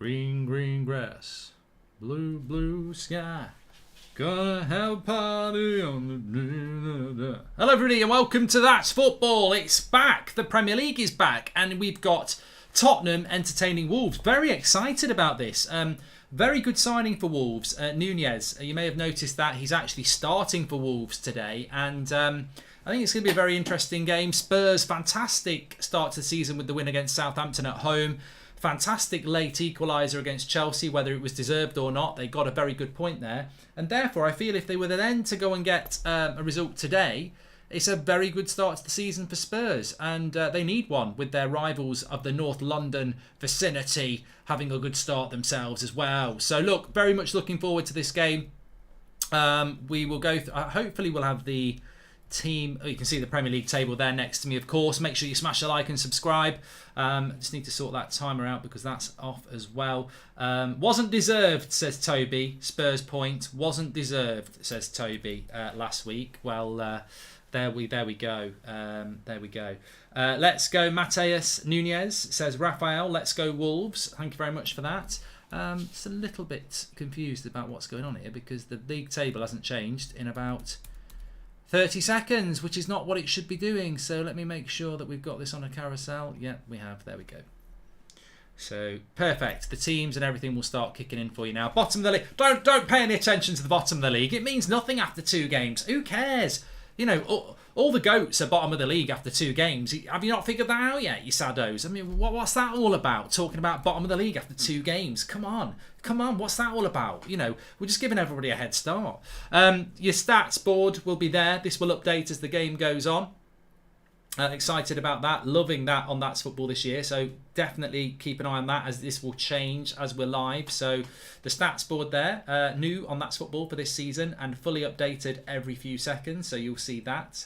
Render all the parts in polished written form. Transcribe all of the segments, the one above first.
Green, green grass, blue, blue sky. Gonna have a party on the... Hello everybody and welcome to That's Football. It's back. The Premier League is back and we've got Tottenham entertaining Wolves. Very excited about this. Very good signing for Wolves. Nunez, you may have noticed that he's actually starting for Wolves today, and I think it's going to be a very interesting game. Spurs, fantastic start to the season with the win against Southampton at home. Fantastic late equaliser against Chelsea, whether it was deserved or not. They got a very good point there. And therefore, I feel if they were then to go and get a result today, it's a very good start to the season for Spurs. And they need one with their rivals of the North London vicinity having a good start themselves as well. So look, very much looking forward to this game. We will go, hopefully we'll have the team. You can see the Premier League table there next to me, of course. Make sure you smash a like and subscribe. Just need to sort that timer out because that's off as well. Wasn't deserved, says Toby. Spurs point. Wasn't deserved, says Toby last week. Well, there we go. There we go. Let's go. Mateus Nunez says Raphael. Let's go Wolves. Thank you very much for that. Just a little bit confused about what's going on here because the league table hasn't changed in about 30 seconds, which is not what it should be doing. So let me make sure that we've got this on a carousel. Yeah, we have. There we go. So perfect. The teams and everything will start kicking in for you now. Bottom of the league. Don't pay any attention to the bottom of the league. It means nothing after 2 games. Who cares? You know, all the goats are bottom of the league after 2 games. Have you not figured that out yet, you saddos? I mean, what's that all about? Talking about bottom of the league after 2 games. Come on, what's that all about? You know, we're just giving everybody a head start. Your stats board will be there. This will update as the game goes on. Excited about that. Loving that on That's Football this year. So definitely keep an eye on that as this will change as we're live. So the stats board there, new on That's Football for this season and fully updated every few seconds. So you'll see that.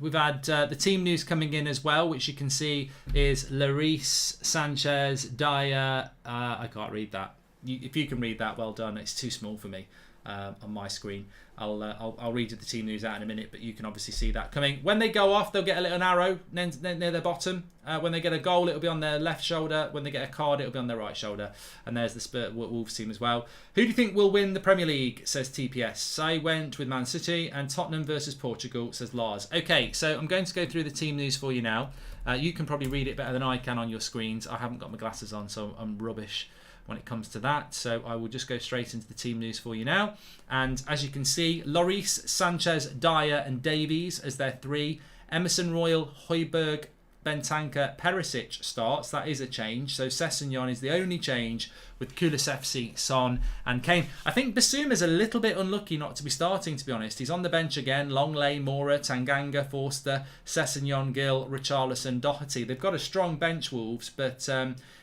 We've had the team news coming in as well, which you can see is Lloris, Sanchez, Dyer. I can't read that. If you can read that, well done. It's too small for me on my screen. I'll read you the team news out in a minute, but you can obviously see that coming. When they go off, they'll get a little arrow near their bottom. When they get a goal, it'll be on their left shoulder. When they get a card, it'll be on their right shoulder. And there's the Spurs Wolves team as well. Who do you think will win the Premier League, says TPS. I went with Man City and Tottenham versus Portugal, says Lars. Okay, so I'm going to go through the team news for you now. You can probably read it better than I can on your screens. I haven't got my glasses on, so I'm rubbish when it comes to that. So I will just go straight into the team news for you now. And as you can see, Lloris, Sanchez, Dyer and Davies as their 3. Emerson Royal, Højbjerg, Bentancur, Perisic starts. That is a change. So Sessegnon is the only change with Kulusevski, Son and Kane. I think Bissouma's a little bit unlucky not to be starting, to be honest. He's on the bench again. Longley, Mora, Tanganga, Forster, Sessegnon, Gill, Richarlison, Doherty. They've got a strong bench, Wolves, but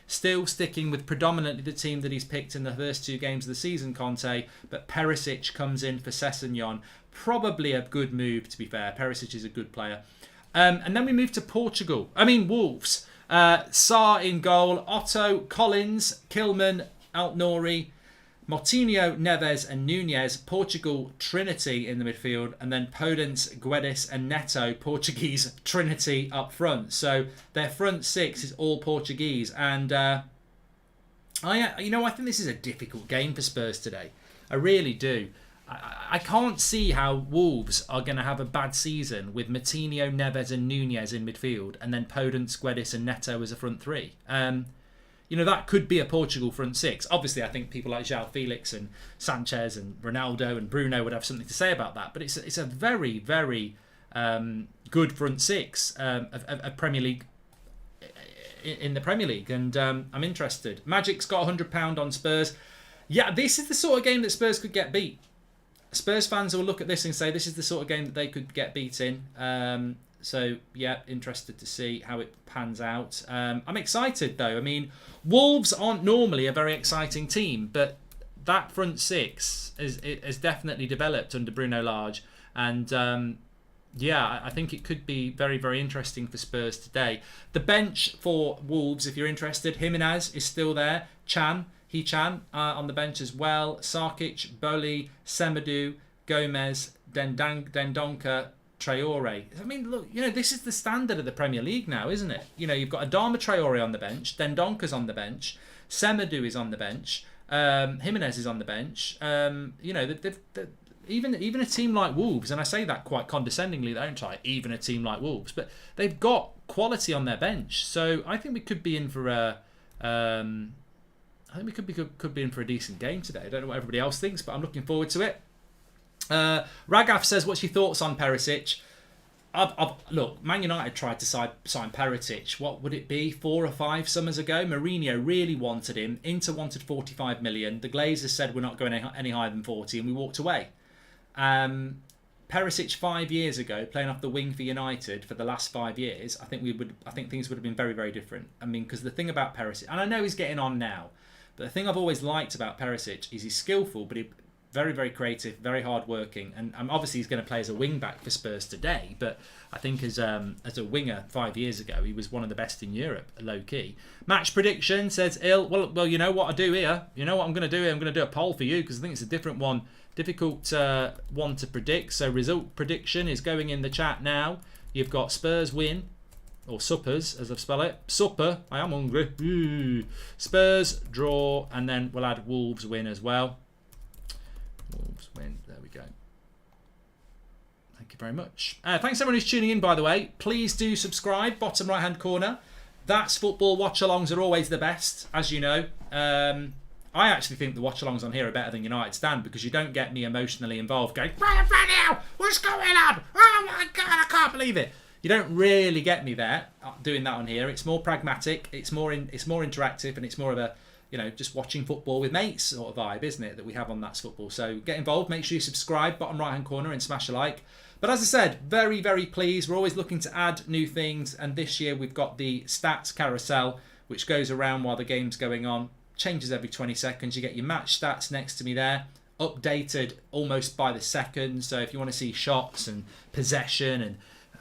still sticking with predominantly the team that he's picked in the first 2 games of the season, Conte. But Perisic comes in for Sessegnon. Probably a good move, to be fair. Perisic is a good player. And then we move to Wolves. Sarr in goal, Otto, Collins, Kilman, Altnouri, Moutinho, Neves and Nunez. Portugal Trinity in the midfield, and then Podence, Guedes and Neto, Portuguese Trinity up front. So their front 6 is all Portuguese, and I think this is a difficult game for Spurs today. I really do. I can't see how Wolves are going to have a bad season with Moutinho, Neves and Nunez in midfield and then Podence, Guedes and Neto as a front 3. That could be a Portugal front 6. Obviously, I think people like João Felix and Sanchez and Ronaldo and Bruno would have something to say about that. But it's a very, very good front 6 of Premier League in the Premier League. And I'm interested. Magic's got £100 on Spurs. Yeah, this is the sort of game that Spurs could get beat. Spurs fans will look at this and say this is the sort of game that they could get beat in. So, yeah, interested to see how it pans out. I'm excited, though. I mean, Wolves aren't normally a very exciting team, but that front 6 has definitely developed under Bruno Lage. And, I think it could be very, very interesting for Spurs today. The bench for Wolves, if you're interested, Jimenez is still there. Chan on the bench as well. Sarkic, Boli, Semedo, Gomez, Dendonka, Traore. I mean, look, you know, this is the standard of the Premier League now, isn't it? You know, you've got Adama Traore on the bench, Dendonker's on the bench, Semedo is on the bench, Jimenez is on the bench. You know, even a team like Wolves, and I say that quite condescendingly, they don't try even a team like Wolves, but they've got quality on their bench. So I think we could be in for a I think we could be in for a decent game today. I don't know what everybody else thinks, but I'm looking forward to it. Ragaf says, what's your thoughts on Perisic? Look, Man United tried to sign Perisic. What would it be, 4 or 5 summers ago? Mourinho really wanted him. Inter wanted 45 million. The Glazers said we're not going any higher than 40, and we walked away. Perisic 5 years ago, playing off the wing for United for the last 5 years, I think things would have been very, very different. I mean, because the thing about Perisic, and I know he's getting on now, but the thing I've always liked about Perisic is he's skillful, but he's very, very creative, very hard working, and obviously he's going to play as a wing back for Spurs today. But I think as a winger 5 years ago, he was one of the best in Europe, low key. Match prediction says ill. Well, you know what I do here. You know what I'm going to do here. I'm going to do a poll for you because I think it's a different one, difficult one to predict. So result prediction is going in the chat now. You've got Spurs win. Or Suppers, as I've spelled it. Supper. I am hungry. Ooh. Spurs draw, and then we'll add Wolves win as well. Wolves win. There we go. Thank you very much. Thanks everyone who's tuning in, by the way. Please do subscribe. Bottom right-hand corner. That's football. Watch-alongs are always the best, as you know. I actually think the watch-alongs on here are better than United Stand because you don't get me emotionally involved going, what's going on? Oh my God, I can't believe it. You don't really get me there doing that on here. It's more pragmatic, it's more interactive, and it's more of a, you know, just watching football with mates sort of vibe, isn't it, that we have on That's Football. So get involved, make sure you subscribe, bottom right hand corner, and smash a like. But as I said, very, very pleased. We're always looking to add new things, and this year we've got the stats carousel, which goes around while the game's going on. Changes every 20 seconds. You get your match stats next to me there, updated almost by the second. So if you want to see shots and possession and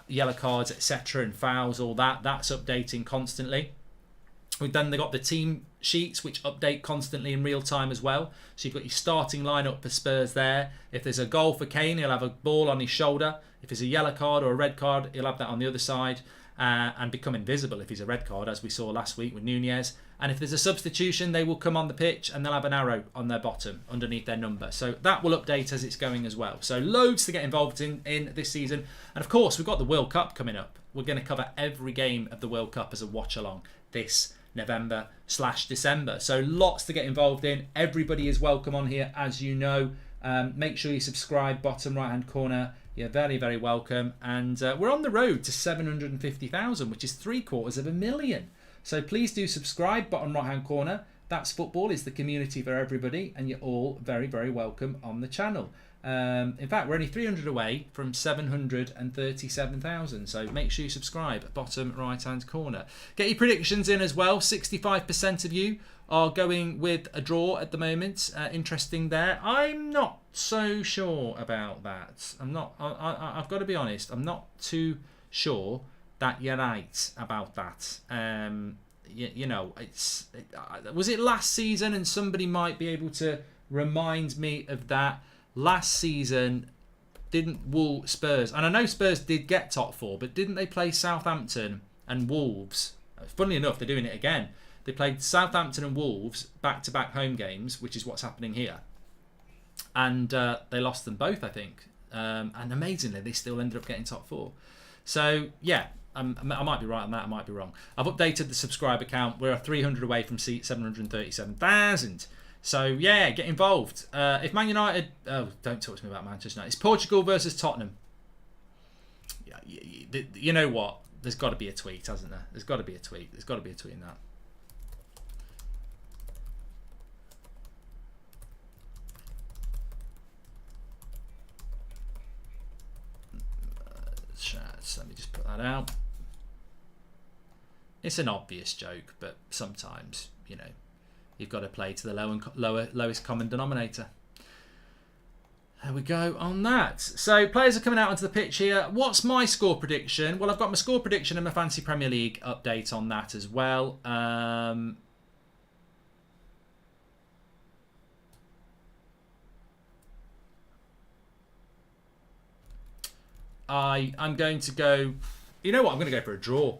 yellow cards, etc., and fouls, all that's updating constantly. We've then got the team sheets which update constantly in real time as well. So you've got your starting lineup for Spurs there. If there's a goal for Kane, he'll have a ball on his shoulder. If it's a yellow card or a red card, he'll have that on the other side and become invisible if he's a red card, as we saw last week with Nunez. And if there's a substitution, they will come on the pitch and they'll have an arrow on their bottom underneath their number. So that will update as it's going as well. So loads to get involved in this season. And of course, we've got the World Cup coming up. We're going to cover every game of the World Cup as a watch-along this November/December. So lots to get involved in. Everybody is welcome on here, as you know. Make sure you subscribe, bottom right-hand corner. You're very, very welcome. And we're on the road to 750,000, which is 750,000. So please do subscribe, bottom right-hand corner. That's Football is the community for everybody, and you're all very, very welcome on the channel. In fact, we're only 300 away from 737,000. So make sure you subscribe, bottom right-hand corner. Get your predictions in as well. 65% of you are going with a draw at the moment. Interesting there. I'm not so sure about that. I've got to be honest. I'm not too sure that you're right about that. You know, was it last season? And somebody might be able to remind me of that. Last season, didn't Spurs, and I know Spurs did get top 4, but didn't they play Southampton and Wolves? Funnily enough, they're doing it again. They played Southampton and Wolves back-to-back home games, which is what's happening here. And they lost them both, I think. And amazingly, they still ended up getting top 4. So, yeah, I might be right on that, I might be wrong. I've updated the subscriber count. We're 300 away from 737,000. So, yeah, get involved. If Man United... Oh, don't talk to me about Manchester United. It's Portugal versus Tottenham. Yeah, you know what? There's got to be a tweet, hasn't there? There's got to be a tweet. There's got to be a tweet in that. Let me just put that out. It's an obvious joke, but sometimes, you know, you've got to play to the lowest common denominator. There we go on that. So players are coming out onto the pitch here. What's my score prediction? Well, I've got my score prediction and my Fantasy Premier League update on that as well. I'm going to go... You know what? I'm going to go for a draw.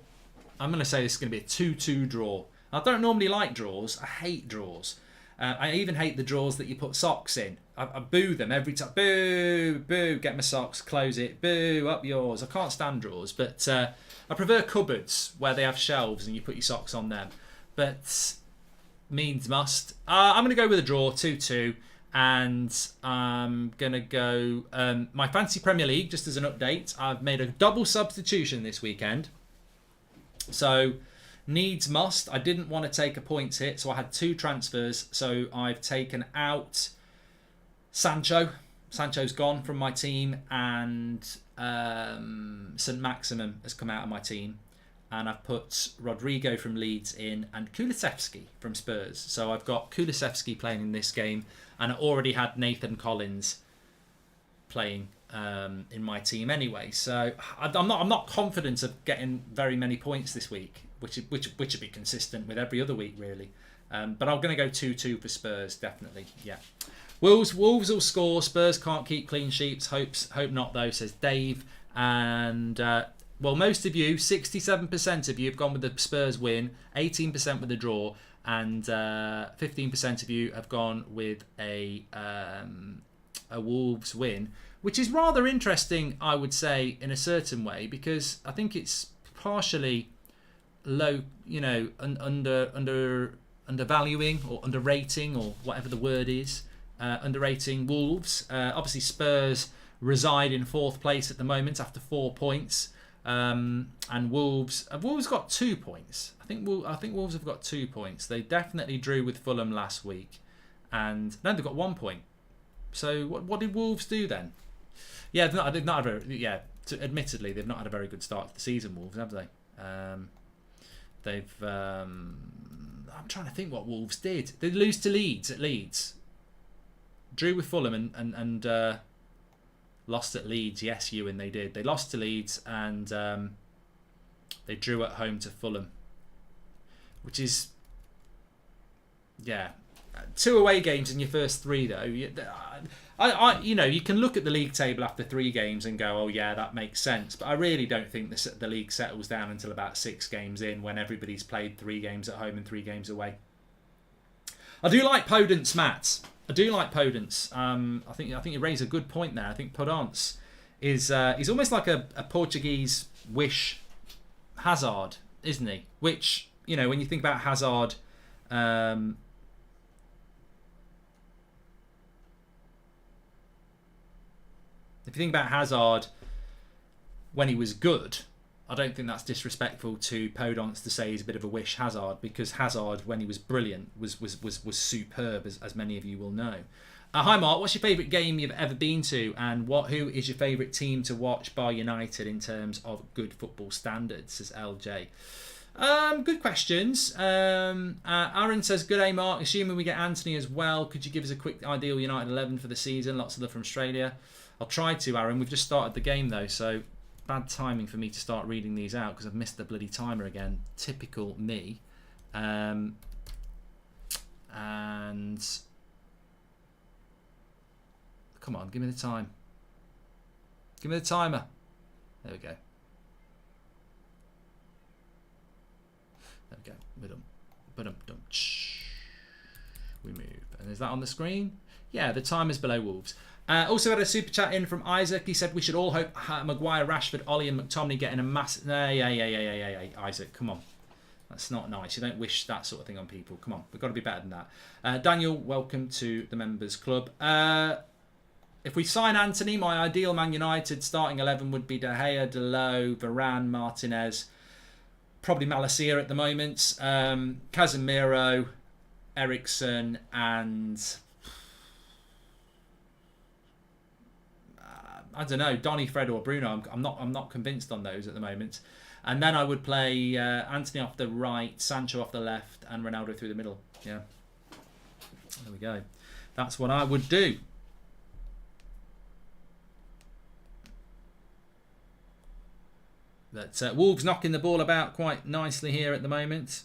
I'm going to say this is going to be a 2-2 draw. I don't normally like draws. I hate draws. I even hate the draws that you put socks in. I boo them every time. Boo, boo, get my socks, close it. Boo, up yours. I can't stand draws, but I prefer cupboards where they have shelves and you put your socks on them. But means must. I'm going to go with a draw, 2-2. And I'm going to go... my Fantasy Premier League, just as an update, I've made a double substitution this weekend. So... needs must. I didn't want to take a points hit, so I had 2 transfers. So I've taken out Sancho. Sancho's gone from my team, and St. Maximum has come out of my team. And I've put Rodrigo from Leeds in and Kulusevski from Spurs. So I've got Kulusevski playing in this game, and I already had Nathan Collins playing in my team anyway. So I'm not confident of getting very many points this week, which would be consistent with every other week really. But I'm going to go 2-2 for Spurs, definitely. Yeah. Wolves will score. Spurs can't keep clean sheets. Hope not though, says Dave. And well, most of you, 67% of you have gone with the Spurs win, 18% with the draw, and 15% of you have gone with a Wolves win, which is rather interesting, I would say, in a certain way, because I think it's partially low, undervaluing or underrating or whatever the word is, underrating Wolves. Obviously, Spurs reside in 4th place at the moment after 4 points, and Wolves got 2 points. I think Wolves have got 2 points. They definitely drew with Fulham last week, and no, they've got 1 point. So what did Wolves do then? Yeah, admittedly, they've not had a very good start to the season, Wolves, have they? I'm trying to think what Wolves did. They lose to Leeds at Leeds. Drew with Fulham and lost at Leeds. Yes, Ewan, they did. They lost to Leeds and they drew at home to Fulham, which is, yeah, 2 away games in your first 3 though. You can look at the league table after 3 games and go, oh yeah, that makes sense. But I really don't think the league settles down until about 6 games in, when everybody's played 3 games at home and 3 games away. I do like Podence, Matt. I do like Podence. I think you raise a good point there. I think Podence is he's almost like a Portuguese Wish Hazard, isn't he? Which, when you think about Hazard, if you think about Hazard when he was good, I don't think that's disrespectful to Podence to say he's a bit of a Wish Hazard, because Hazard, when he was brilliant, was superb, as many of you will know. Hi Mark, what's your favourite game you've ever been to, and who is your favourite team to watch by United in terms of good football standards, says LJ. Good questions. Aaron says, good day Mark, assuming we get Anthony as well, could you give us a quick ideal United 11 for the season? Lots of love from Australia. I'll try to, Aaron. We've just started the game though, so bad timing for me to start reading these out because I've missed the bloody timer again. Typical me. And come on, give me the time. Give me the timer. There we go. There we go. We're done. Ba-dum-dum. We move. And is that on the screen? Yeah, the timer's below Wolves. Also had a super chat in from Isaac. He said we should all hope Maguire, Rashford, Ollie and McTominay getting a massive... Yeah, Isaac, come on. That's not nice. You don't wish that sort of thing on people. Come on, we've got to be better than that. Daniel, welcome to the Members Club. If we sign Anthony, my ideal Man United starting 11 would be De Gea, Delot, Varane, Martinez, probably Malacia at the moment, Casemiro, Eriksen, and... I don't know, Donny, Fred or Bruno. I'm not convinced on those at the moment. And then I would play Anthony off the right, Sancho off the left, and Ronaldo through the middle. Yeah, there we go. That's what I would do. But Wolves knocking the ball about quite nicely here at the moment.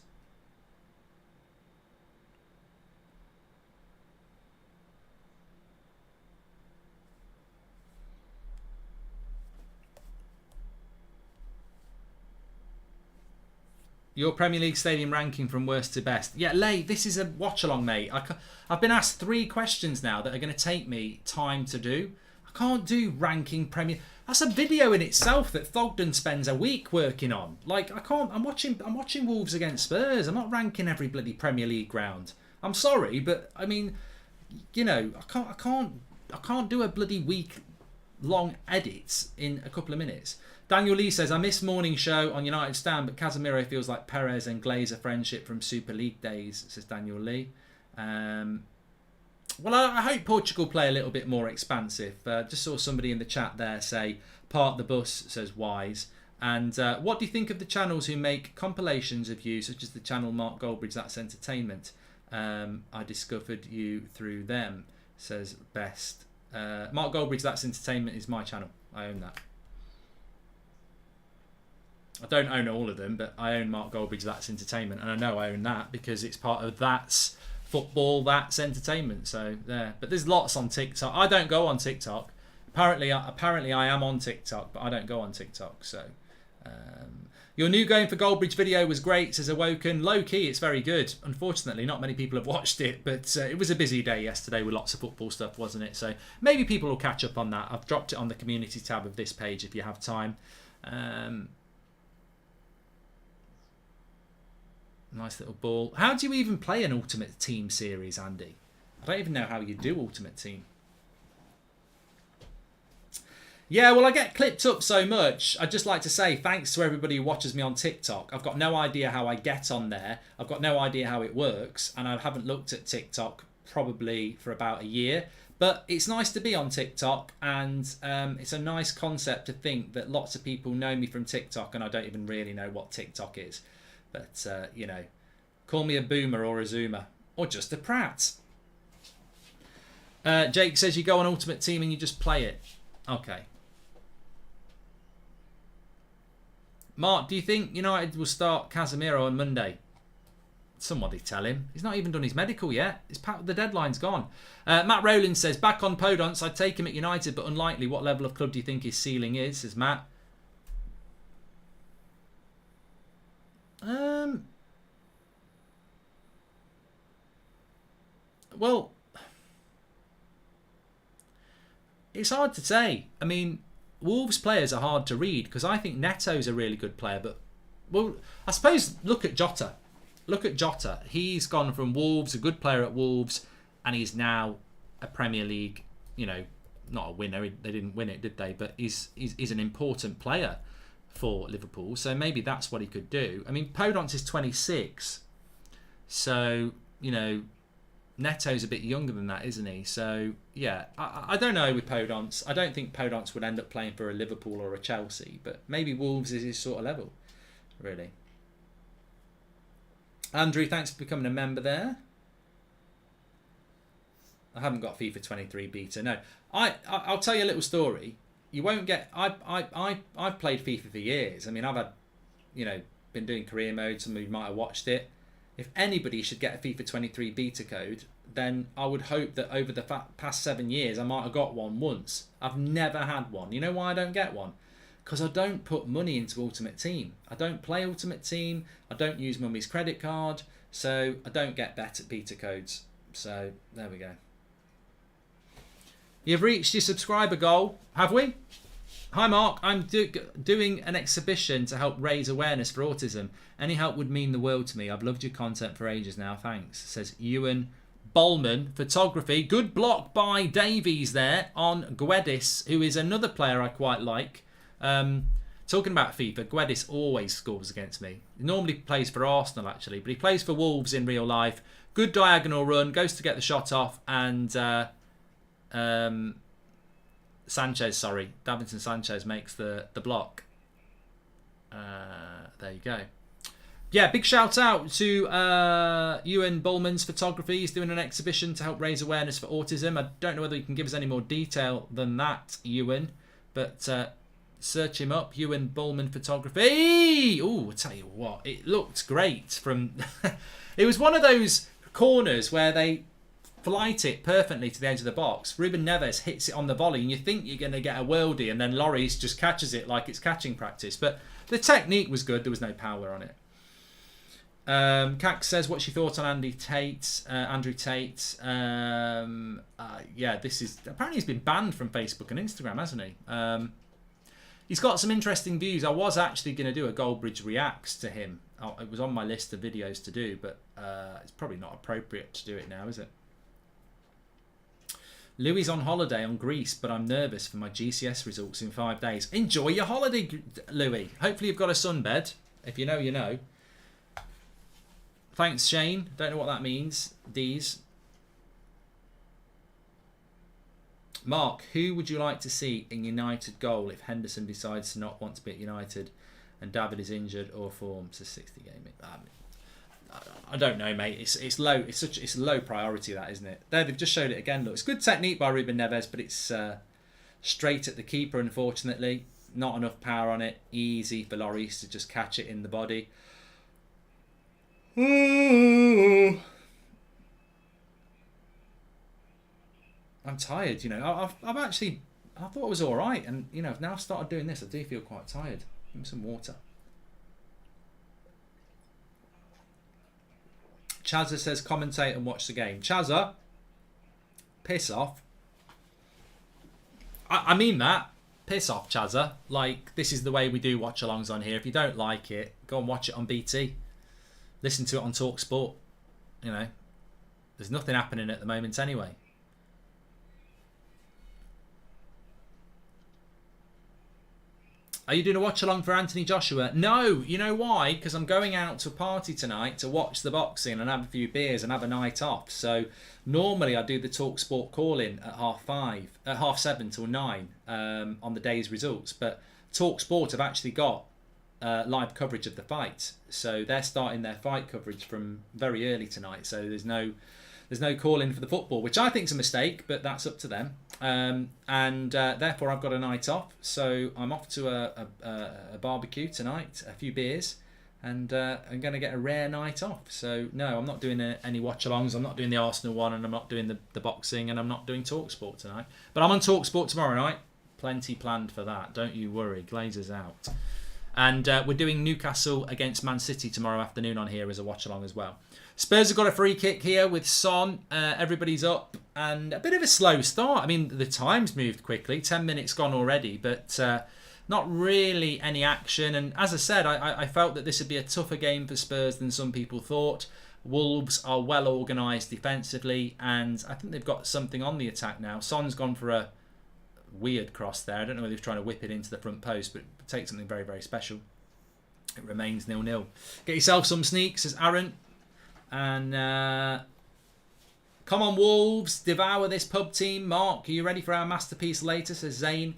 Your Premier League stadium ranking from worst to best. Yeah, Lay, this is a watch-along, mate. I've been asked 3 questions now that are going to take me time to do. I can't do ranking Premier... That's a video in itself that Thogden spends a week working on. Like, I can't... I'm watching Wolves against Spurs. I'm not ranking every bloody Premier League ground. I'm sorry, but, I mean, you know, I can't do a bloody week-long edit in a couple of minutes. Daniel Lee says, I miss morning show on United Stand, but Casemiro feels like Perez and Glazer friendship from Super League days, says Daniel Lee. Well, I hope Portugal play a little bit more expansive. Just saw somebody in the chat there say, park the bus, says Wise. And what do you think of the channels who make compilations of you, such as the channel Mark Goldbridge, That's Entertainment? I discovered you through them, says Best. Mark Goldbridge, That's Entertainment is my channel. I own that. I don't own all of them, but I own Mark Goldbridge, That's Entertainment, and I know I own that because it's part of That's Football, That's Entertainment. So there. But there's lots on TikTok. I don't go on TikTok. Apparently I am on TikTok, but I don't go on TikTok. So your new Going for Goldbridge video was great, says Awoken. Low key, it's very good. Unfortunately, not many people have watched it, but it was a busy day yesterday with lots of football stuff, wasn't it? So maybe people will catch up on that. I've dropped it on the community tab of this page if you have time. Nice little ball. How do you even play an Ultimate Team series, Andy? I don't even know how you do Ultimate Team. Yeah, well, I get clipped up so much. I'd just like to say thanks to everybody who watches me on TikTok. I've got no idea how I get on there. I've got no idea how it works. And I haven't looked at TikTok probably for about a year. But it's nice to be on TikTok. And it's a nice concept to think that lots of people know me from TikTok and I don't even really know what TikTok is. But, you know, call me a boomer or a zoomer. Or just a prat. Jake says you go on Ultimate Team and you just play it. Okay. Mark, do you think United will start Casemiro on Monday? Somebody tell him. He's not even done his medical yet. The deadline's gone. Matt Rowland says, back on Podence, I'd take him at United, but unlikely. What level of club do you think his ceiling is? Says Matt. Well, it's hard to say. I mean, Wolves players are hard to read because I think Neto's a really good player. But, well, I suppose look at Jota. Look at Jota. He's gone from Wolves, a good player at Wolves, and he's now a Premier League, you know, not a winner. They didn't win it, did they? But he's an important player for Liverpool. So maybe that's what he could do. I mean, Podence is 26. So, you know, Neto's a bit younger than that, isn't he? So, yeah, I don't know with Podence. I don't think Podence would end up playing for a Liverpool or a Chelsea, but maybe Wolves is his sort of level, really. Andrew, thanks for becoming a member there. I haven't got FIFA 23 beta, no. I'll tell you a little story. You won't get... I've played FIFA for years. I mean, I've had, you know, been doing career mode. Some of you might have watched it. If anybody should get a FIFA 23 beta code, then I would hope that over the past 7 years, I might have got one once. I've never had one. You know why I don't get one? Because I don't put money into Ultimate Team. I don't play Ultimate Team. I don't use Mummy's credit card. So I don't get better beta codes. So there we go. You've reached your subscriber goal, have we? Hi Mark, I'm doing an exhibition to help raise awareness for autism. Any help would mean the world to me. I've loved your content for ages now. Thanks. Says Ewan Bolman. Photography. Good block by Davies there on Guedes, who is another player I quite like. Talking about FIFA, Guedes always scores against me. He normally plays for Arsenal actually, but he plays for Wolves in real life. Good diagonal run, goes to get the shot off, and Davinson Sanchez makes the block. There you go. Yeah, big shout out to Ewan Bullman's Photography. He's doing an exhibition to help raise awareness for autism. I don't know whether you can give us any more detail than that, Ewan, but search him up, Ewan Bullman Photography. Ooh, I tell you what, it looked great from... It was one of those corners where they flight it perfectly to the edge of the box. Ruben Neves hits it on the volley and you think you're going to get a worldie, and then Lloris just catches it like it's catching practice. But the technique was good. There was no power on it. Cax says, what's your thoughts on Andrew Tate? Yeah, this is... Apparently he's been banned from Facebook and Instagram, hasn't he? He's got some interesting views. I was actually going to do a Goldbridge reacts to him. It was on my list of videos to do, but it's probably not appropriate to do it now, is it? Louis on holiday on Greece, but I'm nervous for my GCS results in 5 days. Enjoy your holiday, Louis. Hopefully you've got a sunbed. If you know, you know. Thanks, Shane. Don't know what that means. D's. Mark, who would you like to see in United goal if Henderson decides to not want to be at United and David is injured or forms a 60 game? I don't know, mate. It's low. It's a low priority, that, isn't it? There, they've just showed it again. Look, it's good technique by Ruben Neves, but it's straight at the keeper. Unfortunately, not enough power on it. Easy for Lloris to just catch it in the body. I'm tired. You know, I've actually I thought it was all right, and you know, I've now started doing this. I do feel quite tired. Give me some water. Chazza says, commentate and watch the game. Chazza, piss off. I mean that. Piss off, Chazza. Like, this is the way we do watch-alongs on here. If you don't like it, go and watch it on BT. Listen to it on Talk Sport. You know, there's nothing happening at the moment anyway. Are you doing a watch-along for Anthony Joshua? No. You know why? Because I'm going out to a party tonight to watch the boxing and have a few beers and have a night off. So normally I do the Talk Sport call-in at 7:30 till 9 on the day's results. But Talk Sport have actually got live coverage of the fight. So they're starting their fight coverage from very early tonight. So there's no call-in for the football, which I think is a mistake, but that's up to them. Therefore I've got a night off, so I'm off to a barbecue tonight, a few beers, and I'm going to get a rare night off. So no, I'm not doing any watch-alongs. I'm not doing the Arsenal one, and I'm not doing the boxing, and I'm not doing TalkSport tonight. But I'm on TalkSport tomorrow night. Plenty planned for that. Don't you worry. Glazers out. And we're doing Newcastle against Man City tomorrow afternoon on here as a watch-along as well. Spurs have got a free kick here with Son. Everybody's up, and a bit of a slow start. I mean, the time's moved quickly. 10 minutes gone already, but not really any action. And as I said, I felt that this would be a tougher game for Spurs than some people thought. Wolves are well organised defensively, and I think they've got something on the attack now. Son's gone for a weird cross there. I don't know whether he's trying to whip it into the front post, but take something very, very special. It remains 0-0. Get yourself some sneaks, says Aaron. And come on, Wolves, devour this pub team. Mark, are you ready for our masterpiece later, says Zane.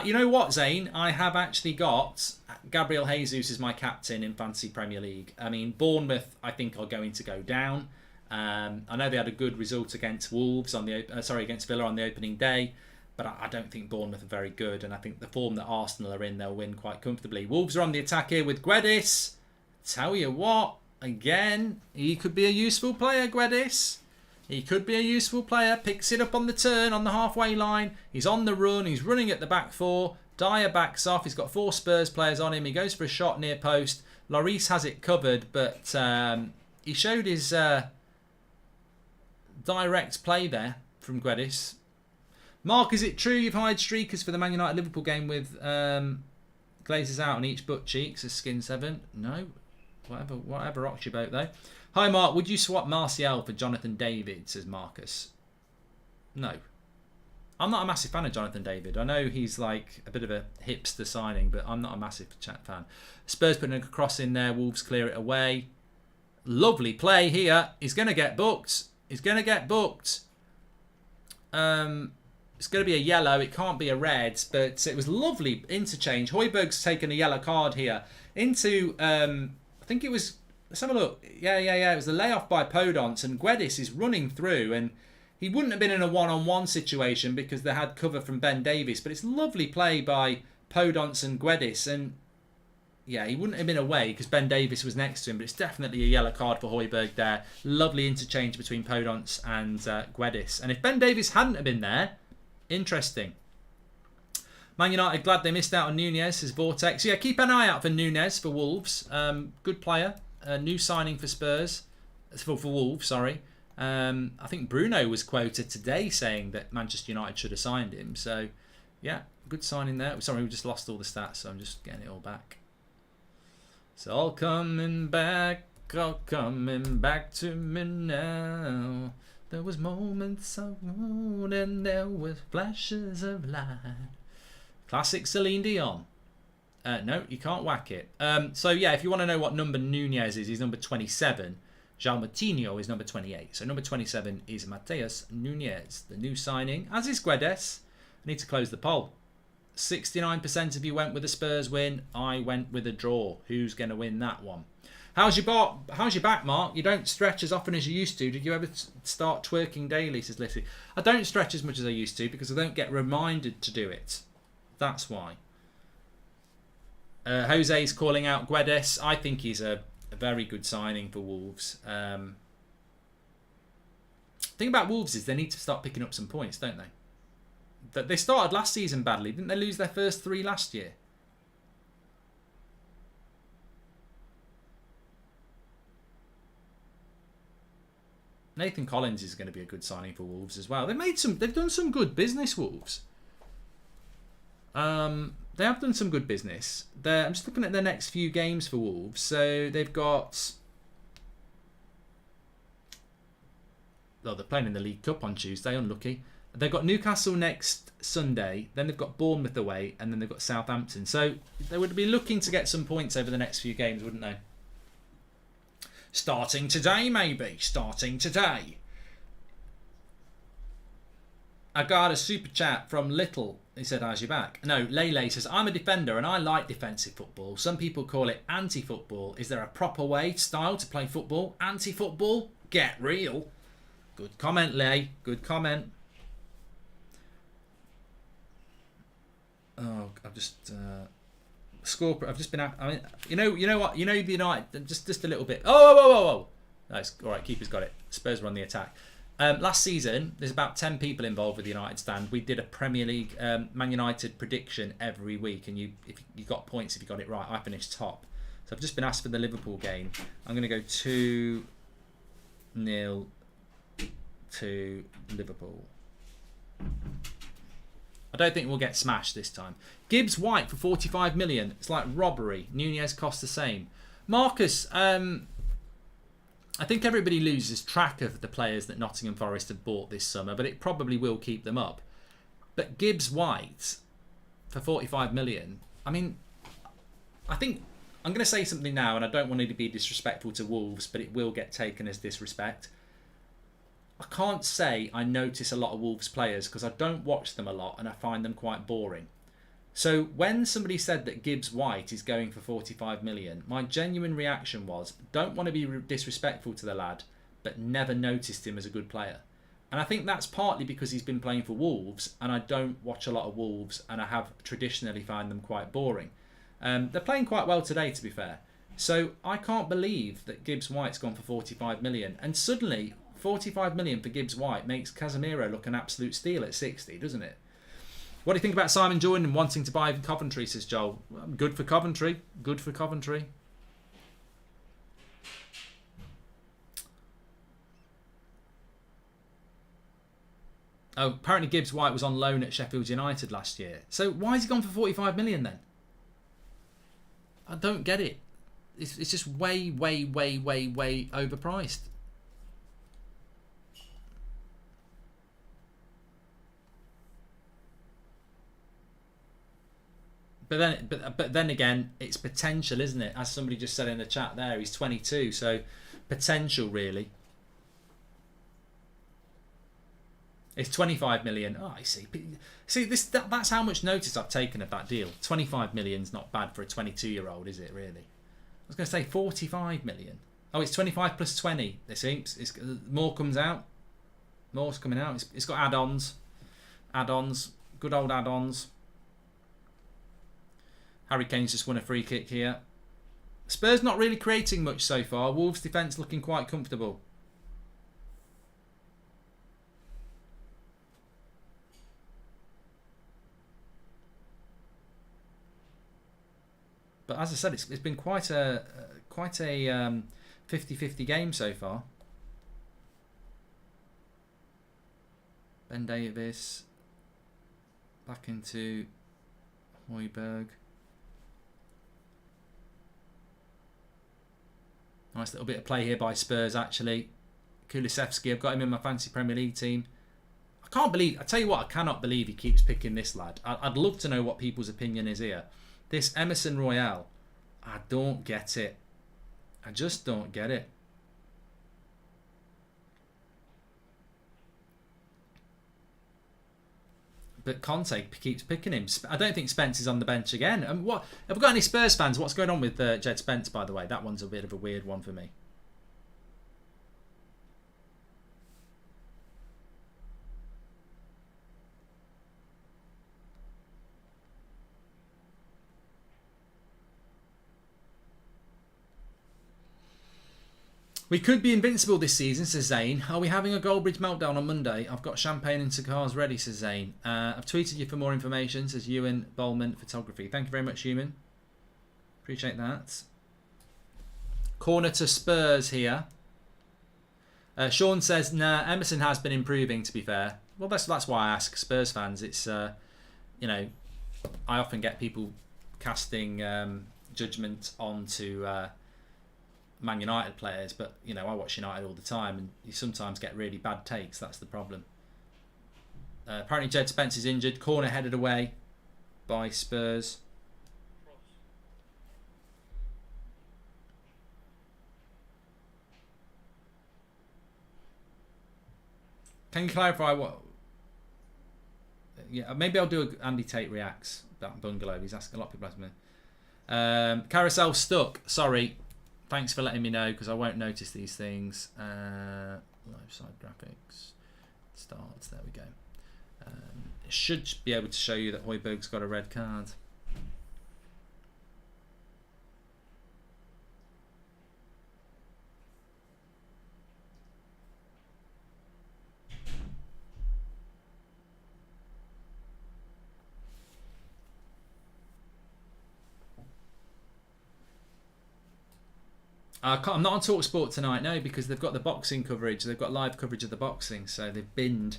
You know what, Zane? I have actually got Gabriel Jesus as my captain in Fantasy Premier League. I mean, Bournemouth, I think, are going to go down. I know they had a good result against Wolves against Villa on the opening day, but I don't think Bournemouth are very good, and I think the form that Arsenal are in, they'll win quite comfortably. Wolves are on the attack here with Guedes. Tell you what. Again, he could be a useful player, Guedes. He could be a useful player. Picks it up on the turn, on the halfway line. He's on the run. He's running at the back four. Dyer backs off. He's got 4 Spurs players on him. He goes for a shot near post. Lloris has it covered, but he showed his direct play there from Guedes. Mark, is it true you've hired streakers for the Man United-Liverpool game with glazes out on each butt cheek, says Skin7? No. Whatever rocks your boat though. Hi Mark, would you swap Martial for Jonathan David, says Marcus? No. I'm not a massive fan of Jonathan David. I know he's like a bit of a hipster signing, but I'm not a massive fan. Spurs putting a cross in there, Wolves clear it away. Lovely play here. He's going to get booked. It's going to be a yellow. It can't be a red, but it was lovely interchange. Højbjerg's taken a yellow card here into... I think it was, let's have a look. Yeah. It was the layoff by Podence, and Guedes is running through, and he wouldn't have been in a one-on-one situation because they had cover from Ben Davies, but it's lovely play by Podence and Guedes, and yeah, he wouldn't have been away because Ben Davies was next to him, but it's definitely a yellow card for Højbjerg there. Lovely interchange between Podence and Guedes. And if Ben Davies hadn't have been there, interesting. Man United glad they missed out on Nunez, says Vortex. Yeah, keep an eye out for Nunez for Wolves. Good player. a new signing for Spurs, for Wolves, sorry. I think Bruno was quoted today saying that Manchester United should have signed him. So, yeah, good signing there. Sorry, we just lost all the stats, so I'm just getting it all back. It's all coming back to me now. There was moments of moon and there were flashes of light. Classic Celine Dion. No, you can't whack it. So yeah, if you want to know what number Nunez is, he's number 27. João Moutinho is number 28. So number 27 is Mateus Nunez, the new signing, as is Guedes. I need to close the poll. 69% of you went with a Spurs win. I went with a draw. Who's going to win that one? How's your back, Mark? You don't stretch as often as you used to. Did you ever start twerking daily, says Lissy? I don't stretch as much as I used to because I don't get reminded to do it. That's why. Jose's calling out Guedes. I think he's a very good signing for Wolves. The thing about Wolves is they need to start picking up some points, don't they? They started last season badly. Didn't they lose their first 3 last year? Nathan Collins is going to be a good signing for Wolves as well. They've done some good business, Wolves. They have done some good business. I'm just looking at their next few games for Wolves. So they've got... Oh, they're playing in the League Cup on Tuesday, unlucky. They've got Newcastle next Sunday, then they've got Bournemouth away, and then they've got Southampton. So they would be looking to get some points over the next few games, wouldn't they? Starting today, maybe. Starting today. I got a super chat from Little. He said, how's your back? No, Lele says, I'm a defender and I like defensive football. Some people call it anti-football. Is there a proper style to play football? Anti-football? Get real. Good comment, Lay. Good comment. Oh, I've just score. I've just been. I mean, you know what? You know the United. Just a little bit. Oh. That's all right. Keeper's got it. Spurs were on the attack. Last season, there's about 10 people involved with the United stand. We did a Premier League Man United prediction every week, and if you got points if you got it right. I finished top. So I've just been asked for the Liverpool game. I'm going to go 2-0 to Liverpool. I don't think we'll get smashed this time. Gibbs White for 45 million. It's like robbery. Nunez costs the same. Marcus, I think everybody loses track of the players that Nottingham Forest have bought this summer, but it probably will keep them up. But Gibbs White for 45 million. I mean, I think I'm going to say something now, and I don't want it to be disrespectful to Wolves, but it will get taken as disrespect. I can't say I notice a lot of Wolves players because I don't watch them a lot and I find them quite boring. So when somebody said that Gibbs White is going for 45 million, my genuine reaction was, don't want to be disrespectful to the lad, but never noticed him as a good player. And I think that's partly because he's been playing for Wolves and I don't watch a lot of Wolves and I have traditionally found them quite boring. They're playing quite well today, to be fair. So I can't believe that Gibbs White's gone for 45 million. And suddenly 45 million for Gibbs White makes Casemiro look an absolute steal at 60, doesn't it? What do you think about Simon Jordan wanting to buy Coventry, says Joel? Good for Coventry. Good for Coventry. Oh, apparently Gibbs White was on loan at Sheffield United last year. So why has he gone for 45 million then? I don't get it. It's just way overpriced. But then again, it's potential, isn't it? As somebody just said in the chat there, he's 22, so potential really. It's 25 million. Oh, I see. See, that's how much notice I've taken of that deal. 25 million's not bad for a 22-year-old, is it really? I was going to say 45 million. Oh, it's 25 plus 20. This it's more comes out. More's coming out. It's got add-ons. Add-ons. Good old add-ons. Harry Kane's just won a free kick here. Spurs not really creating much so far. Wolves' defence looking quite comfortable. But as I said, it's been quite a quite a 50-50 game so far. Ben Davis back into Højbjerg. Nice little bit of play here by Spurs, actually. Kulusevski, I've got him in my fantasy Premier League team. I can't believe, I tell you what, I cannot believe he keeps picking this lad. I'd love to know what people's opinion is here. This Emerson Royale, I don't get it. I just don't get it. But Conte keeps picking him. I don't think Spence is on the bench again. And what have we got any Spurs fans? What's going on with Jed Spence, by the way? That one's a bit of a weird one for me. We could be invincible this season, says Zane. Are we having a Goldbridge meltdown on Monday? I've got champagne and cigars ready, says Zane. I've tweeted you for more information, says Ewan Bowman Photography. Thank you very much, Ewan. Appreciate that. Corner to Spurs here. Sean says, nah, Emerson has been improving, to be fair. Well, that's why I ask Spurs fans. It's, you know, I often get people casting judgment onto Man United players, but you know, I watch United all the time, and you sometimes get really bad takes. That's the problem. Apparently, Jed Spence is injured. Corner headed away by Spurs. Can you clarify what? Yeah, maybe I'll do a Andy Tate reacts that bungalow. He's asking a lot of people asking me. Carousel stuck. Sorry. Thanks for letting me know, because I won't notice these things. Live side graphics. Starts. There we go. It should be able to show you that Højbjerg's got a red card. I'm not on TalkSport tonight, no, because they've got the boxing coverage. They've got live coverage of the boxing, so they've binned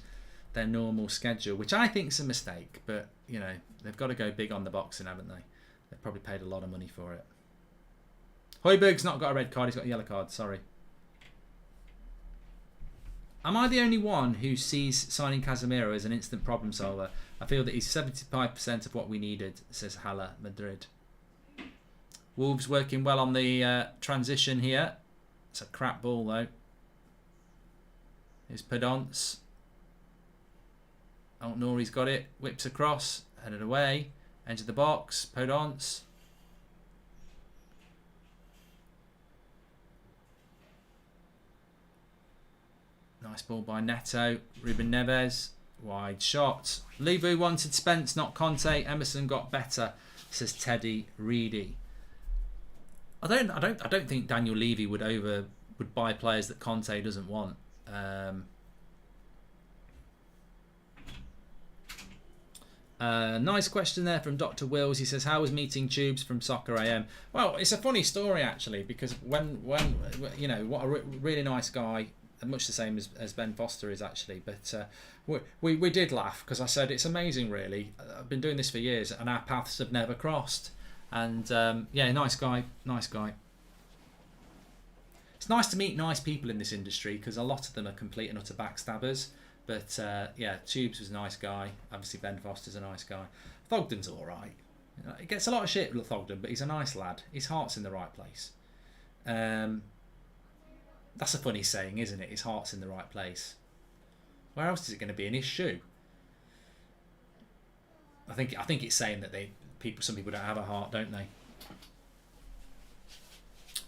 their normal schedule, which I think is a mistake. But, you know, they've got to go big on the boxing, haven't they? They've probably paid a lot of money for it. Højbjerg's not got a red card. He's got a yellow card. Sorry. Am I the only one who sees signing Casemiro as an instant problem solver? I feel that he's 75% of what we needed, says Hala Madrid. Wolves working well on the transition here. It's a crap ball though. Here's Podence. Oh, Nori's got it. Whips across. Headed away. Into the box. Podence. Nice ball by Neto. Ruben Neves. Wide shot. Levu wanted Spence, not Conte. Emerson got better, says Teddy Reedy. I don't think Daniel Levy would buy players that Conte doesn't want. Nice question there from Dr. Wills. He says, how was meeting Tubes from Soccer AM? Well, it's a funny story actually, because when you know, what a really nice guy, much the same as Ben Foster is actually, but we did laugh, because I said it's amazing really. I've been doing this for years and our paths have never crossed. And yeah, nice guy. It's nice to meet nice people in this industry, because a lot of them are complete and utter backstabbers. But yeah, Tubes was a nice guy. Obviously Ben Foster's a nice guy. Thogden's alright. You know, he gets a lot of shit, Thogden, but he's a nice lad. His heart's in the right place. That's a funny saying, isn't it? His heart's in the right place. Where else is it going to be? In his shoe? I think it's saying that some people don't have a heart, don't they?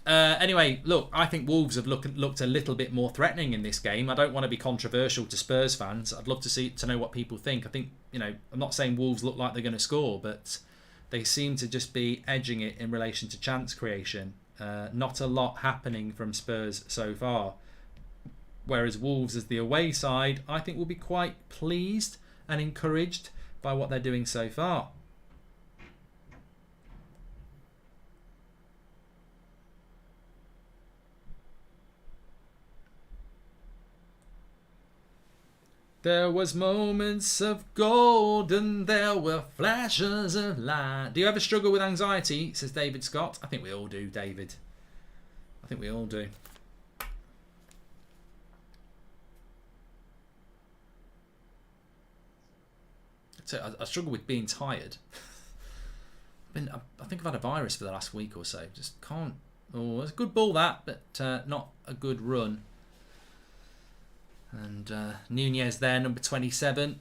Anyway, look, I think Wolves have looked a little bit more threatening in this game. I don't want to be controversial to Spurs fans. I'd love to know what people think. I think, you know, I'm not saying Wolves look like they're going to score, but they seem to just be edging it in relation to chance creation. Not a lot happening from Spurs so far. Whereas Wolves, as the away side, I think will be quite pleased and encouraged by what they're doing so far. There was moments of gold and there were flashes of light. Do you ever struggle with anxiety? Says David Scott. I think we all do, David. I think we all do. So I struggle with being tired. I think I've had a virus for the last week or so. Just can't. Oh, it's a good ball that, but not a good run. And Nunez there, number 27.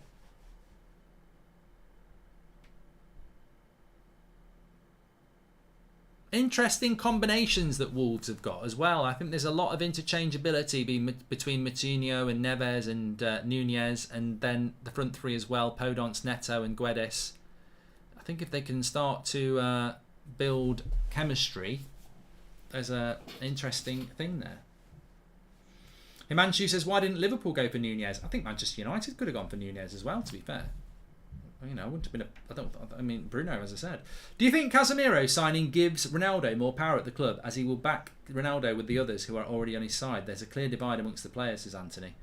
Interesting combinations that Wolves have got as well. I think there's a lot of interchangeability between Moutinho and Neves and Nunez, and then the front three as well, Podence, Neto and Guedes. I think if they can start to build chemistry, there's an interesting thing there. Himanshu says, why didn't Liverpool go for Nunez? I think Manchester United could have gone for Nunez as well, to be fair. You know, wouldn't have been Bruno, as I said. Do you think Casemiro signing gives Ronaldo more power at the club, as he will back Ronaldo with the others who are already on his side? There's a clear divide amongst the players, says Anthony.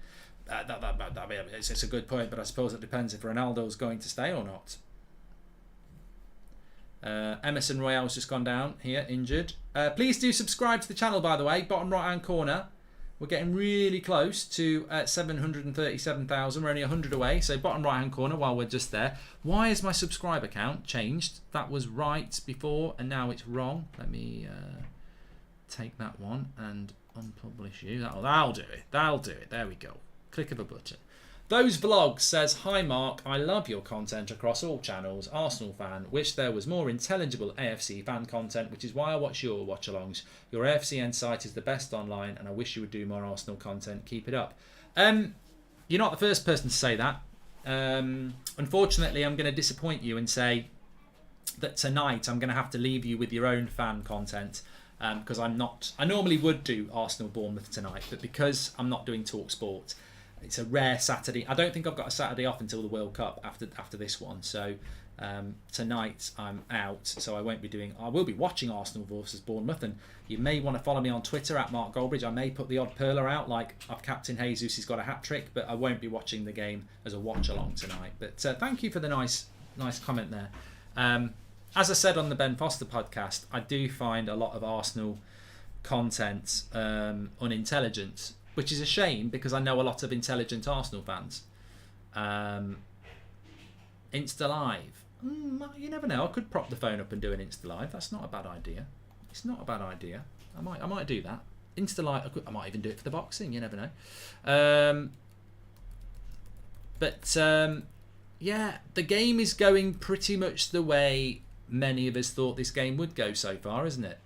It's a good point, but I suppose it depends if Ronaldo's going to stay or not. Emerson Royale's just gone down here, injured. Please do subscribe to the channel, by the way. Bottom right-hand corner. We're getting really close to 737,000. We're only 100 away. So bottom right-hand corner while we're just there. Why is my subscriber count changed? That was right before and now it's wrong. Let me take that one and unpublish you. That'll do it. That'll do it. There we go. Click of a button. Those Vlogs says, hi Mark, I love your content across all channels. Arsenal fan, wish there was more intelligible AFC fan content, which is why I watch your watch-alongs. Your AFCN site is the best online and I wish you would do more Arsenal content. Keep it up. You're not the first person to say that. Unfortunately, I'm going to disappoint you and say that tonight I'm going to have to leave you with your own fan content. Because I'm not... I normally would do Arsenal-Bournemouth tonight, but because I'm not doing TalkSport... It's a rare Saturday. I don't think I've got a Saturday off until the World Cup after this one. So tonight I'm out, so I won't be doing. I will be watching Arsenal versus Bournemouth, and you may want to follow me on Twitter at Mark Goldbridge. I may put the odd perler out, like I've captain Jesus. He's got a hat trick, but I won't be watching the game as a watch along tonight. But thank you for the nice comment there. As I said on the Ben Foster podcast, I do find a lot of Arsenal content unintelligent. Which is a shame because I know a lot of intelligent Arsenal fans. Insta Live. You never know. I could prop the phone up and do an Insta Live. That's not a bad idea. It's not a bad idea. I might do that. Insta Live. I might even do it for the boxing. You never know. Yeah, the game is going pretty much the way many of us thought this game would go so far, isn't it?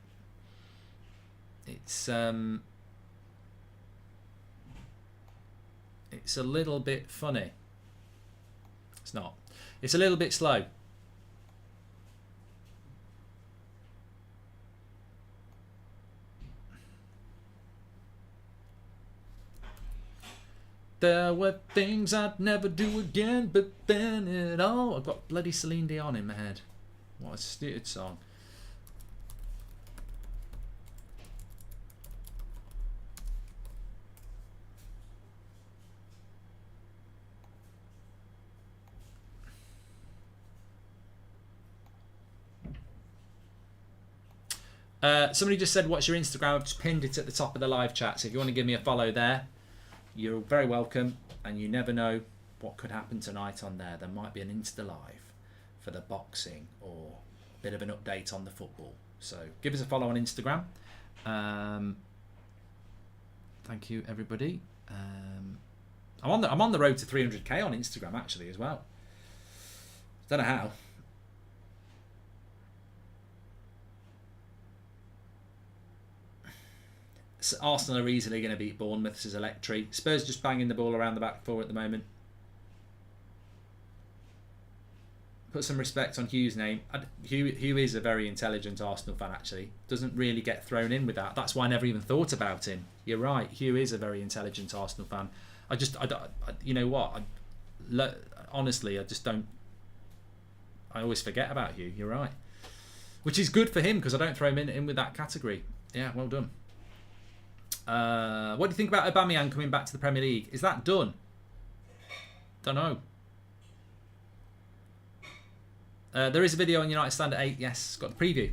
It's a little bit funny. It's not. It's a little bit slow. There were things I'd never do again, but then it all... I've got bloody Celine Dion in my head. What a stupid song. Somebody just said, what's your Instagram? I've just pinned it at the top of the live chat. So if you want to give me a follow there, you're very welcome. And you never know what could happen tonight on there. There might be an Insta Live for the boxing or a bit of an update on the football. So give us a follow on Instagram. Thank you, everybody. I'm on the road to 300k on Instagram actually as well. Don't know how. Arsenal are easily going to beat Bournemouth, says Electri. Spurs just banging the ball around the back four at the moment. Put some respect on Hugh's name. Hugh is a very intelligent Arsenal fan, actually. Doesn't really get thrown in with that. That's why I never even thought about him. You're right. Hugh is a very intelligent Arsenal fan. You know what? Honestly, I just don't... I always forget about Hugh. You're right. Which is good for him, because I don't throw him in with that category. Yeah, well done. What do you think about Aubameyang coming back to the Premier League? Is that done? Don't know. There is a video on United stand at 8. Yes, got the preview.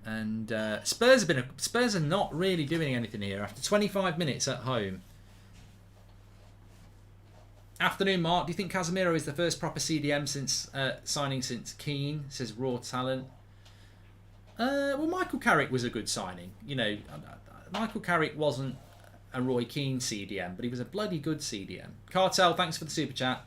And Spurs are not really doing anything here after 25 minutes at home. Afternoon, Mark. Do you think Casemiro is the first proper CDM since signing since Keane? Says Raw Talent. Well, Michael Carrick was a good signing. You know, Michael Carrick wasn't a Roy Keane CDM, but he was a bloody good CDM. Cartel, thanks for the super chat.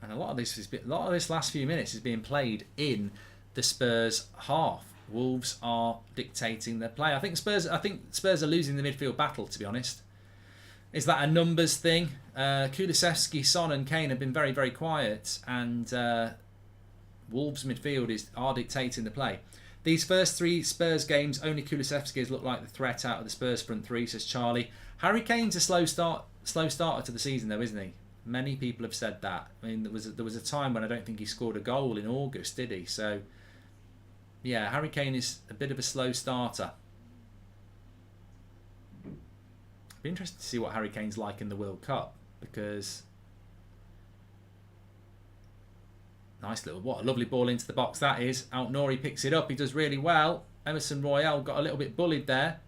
And a lot of this last few minutes is being played in the Spurs half. Wolves are dictating their play. I think Spurs are losing the midfield battle, to be honest. Is that a numbers thing? Kulusevski, Son and Kane have been very, very quiet, and Wolves midfield are dictating the play. These first 3 Spurs games, only Kulusevski has looked like the threat out of the Spurs front 3, says Charlie. Harry Kane's a slow starter to the season, though, isn't he? Many people have said that. I mean, there was a time when I don't think he scored a goal in August, did he? So, yeah, Harry Kane is a bit of a slow starter. It'd be interesting to see what Harry Kane's like in the World Cup, because what a lovely ball into the box that is. Altnouri picks it up. He does really well. Emerson Royale got a little bit bullied there.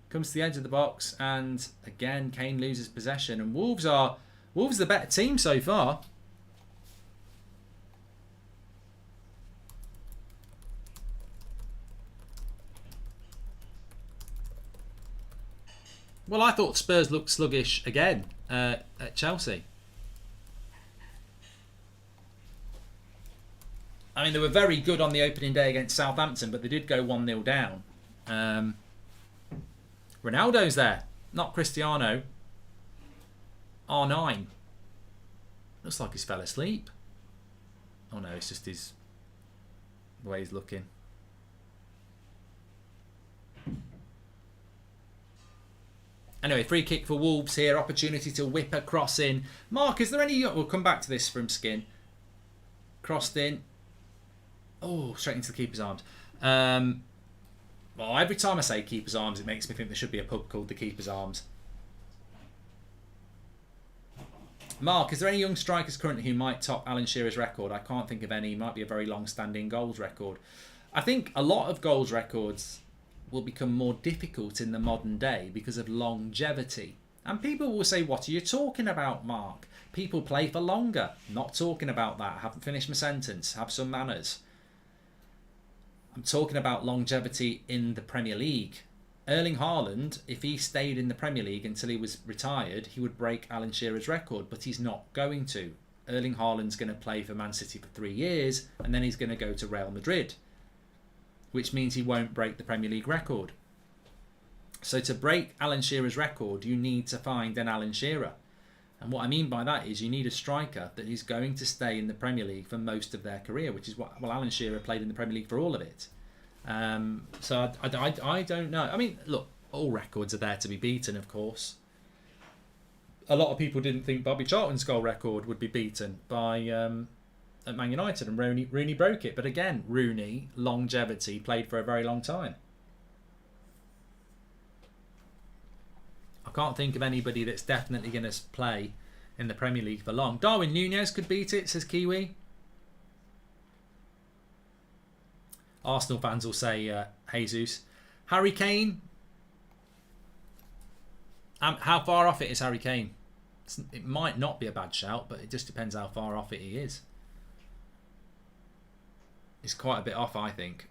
Comes to the edge of the box, and again Kane loses possession. And Wolves are the better team so far. Well, I thought Spurs looked sluggish again at Chelsea. I mean, they were very good on the opening day against Southampton, but they did go 1-0 down. Ronaldo's there, not Cristiano. R9. Looks like he's fell asleep. Oh no, it's just the way he's looking. Anyway, free kick for Wolves here. Opportunity to whip a cross in. Mark, is there any... We'll come back to this from Skin. Crossed in. Oh, straight into the keeper's arms. Well, every time I say keeper's arms, it makes me think there should be a pub called the Keeper's Arms. Mark, is there any young strikers currently who might top Alan Shearer's record? I can't think of any. It might be a very long-standing goals record. I think a lot of goals records will become more difficult in the modern day because of longevity. And people will say, what are you talking about, Mark? People play for longer. Not talking about that. I haven't finished my sentence. Have some manners. I'm talking about longevity in the Premier League. Erling Haaland, if he stayed in the Premier League until he was retired, he would break Alan Shearer's record, but he's not going to. Erling Haaland's going to play for Man City for 3 years, and then he's going to go to Real Madrid, which means he won't break the Premier League record. So to break Alan Shearer's record, you need to find an Alan Shearer. And what I mean by that is you need a striker that is going to stay in the Premier League for most of their career, which is what, well, Alan Shearer played in the Premier League for all of it. So I don't know. I mean, look, all records are there to be beaten, of course. A lot of people didn't think Bobby Charlton's goal record would be beaten by at Man United, and Rooney broke it. But again, Rooney, longevity, played for a very long time. I can't think of anybody that's definitely going to play in the Premier League for long. Darwin Núñez could beat it, says Kiwi. Arsenal fans will say Jesus. Harry Kane. How far off it is Harry Kane? It might not be a bad shout, but it just depends how far off it he is. It's quite a bit off, I think.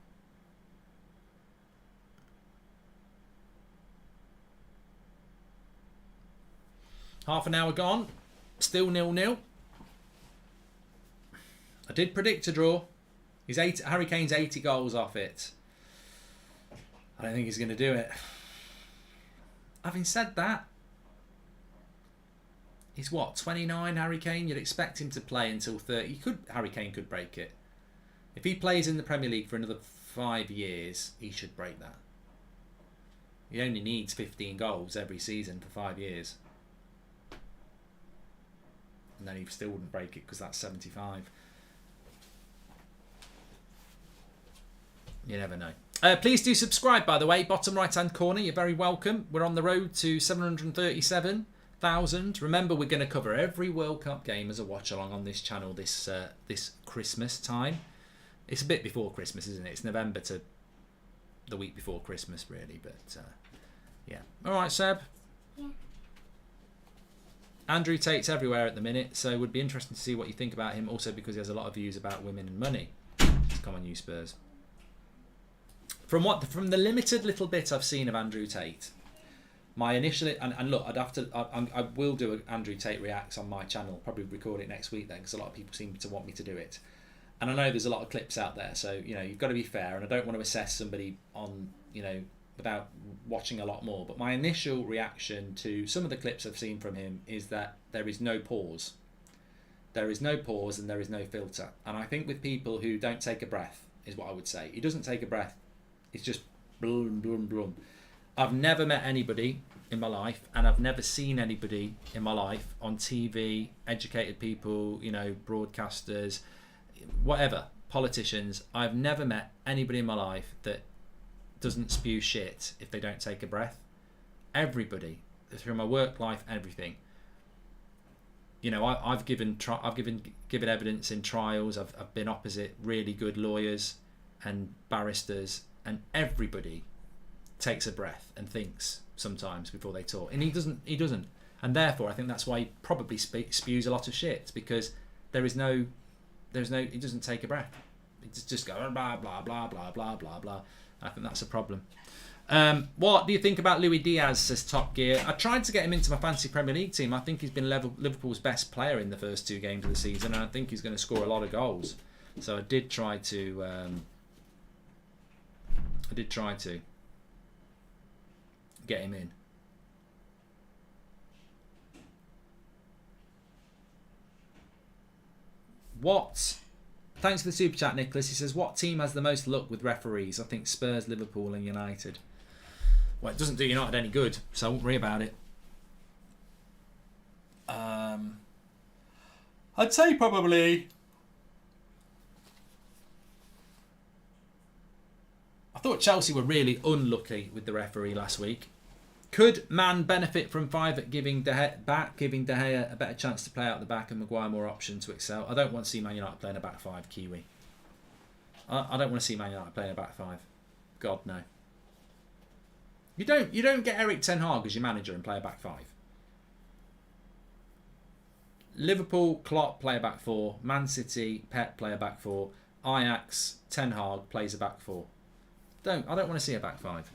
Half an hour gone. Still 0-0. I did predict a draw. Harry Kane's 80 goals off it. I don't think he's going to do it. Having said that, he's what, 29, Harry Kane? You'd expect him to play until 30. Harry Kane could break it. If he plays in the Premier League for another 5 years, he should break that. He only needs 15 goals every season for 5 years. and then he still wouldn't break it because that's 75. You never know. Please do subscribe, by the way. Bottom right-hand corner, you're very welcome. We're on the road to 737,000. Remember, we're going to cover every World Cup game as a watch-along on this channel this Christmas time. It's a bit before Christmas, isn't it? It's November to the week before Christmas, really. But, yeah. All right, Seb? Yeah. Andrew Tate's everywhere at the minute, so it would be interesting to see what you think about him, also because he has a lot of views about women and money. Come on, you Spurs. From the limited little bit I've seen of Andrew Tate, my initial and look, I will do an Andrew Tate reacts on my channel. Probably record it next week then, because a lot of people seem to want me to do it. And I know there's a lot of clips out there, so you've got to be fair. And I don't want to assess somebody on without watching a lot more. But my initial reaction to some of the clips I've seen from him is that there is no pause. There is no pause and there is no filter. And I think with people who don't take a breath is what I would say. He doesn't take a breath. It's just blum, blum, blum. I've never met anybody in my life, and I've never seen anybody in my life on TV, educated people, broadcasters, whatever, politicians. I've never met anybody in my life that doesn't spew shit if they don't take a breath. Everybody, through my work life, everything. I've given evidence in trials. I've been opposite really good lawyers and barristers. And everybody takes a breath and thinks sometimes before they talk. And he doesn't. And therefore, I think that's why he probably spews a lot of shit, because he doesn't take a breath. He just go blah, blah, blah, blah, blah, blah, blah. I think that's a problem. What do you think about Luis Diaz, says Top Gear? I tried to get him into my fantasy Premier League team. I think he's been Liverpool's best player in the first 2 games of the season, and I think he's going to score a lot of goals. So I did try to get him in. Thanks for the super chat, Nicholas. He says, what team has the most luck with referees? I think Spurs, Liverpool and United. Well, it doesn't do United any good, so I won't worry about it. I'd say probably... I thought Chelsea were really unlucky with the referee last week. Could Man benefit from 5 giving De Gea a better chance to play out the back and Maguire more option to excel? I don't want to see Man United playing a back 5, Kiwi. I don't want to see Man United playing a back 5. God, no. You don't get Eric Ten Hag as your manager and play a back 5. Liverpool, Klopp play a back 4. Man City, Pep play a back 4. Ajax, Ten Hag plays a back 4. I don't want to see a back 5.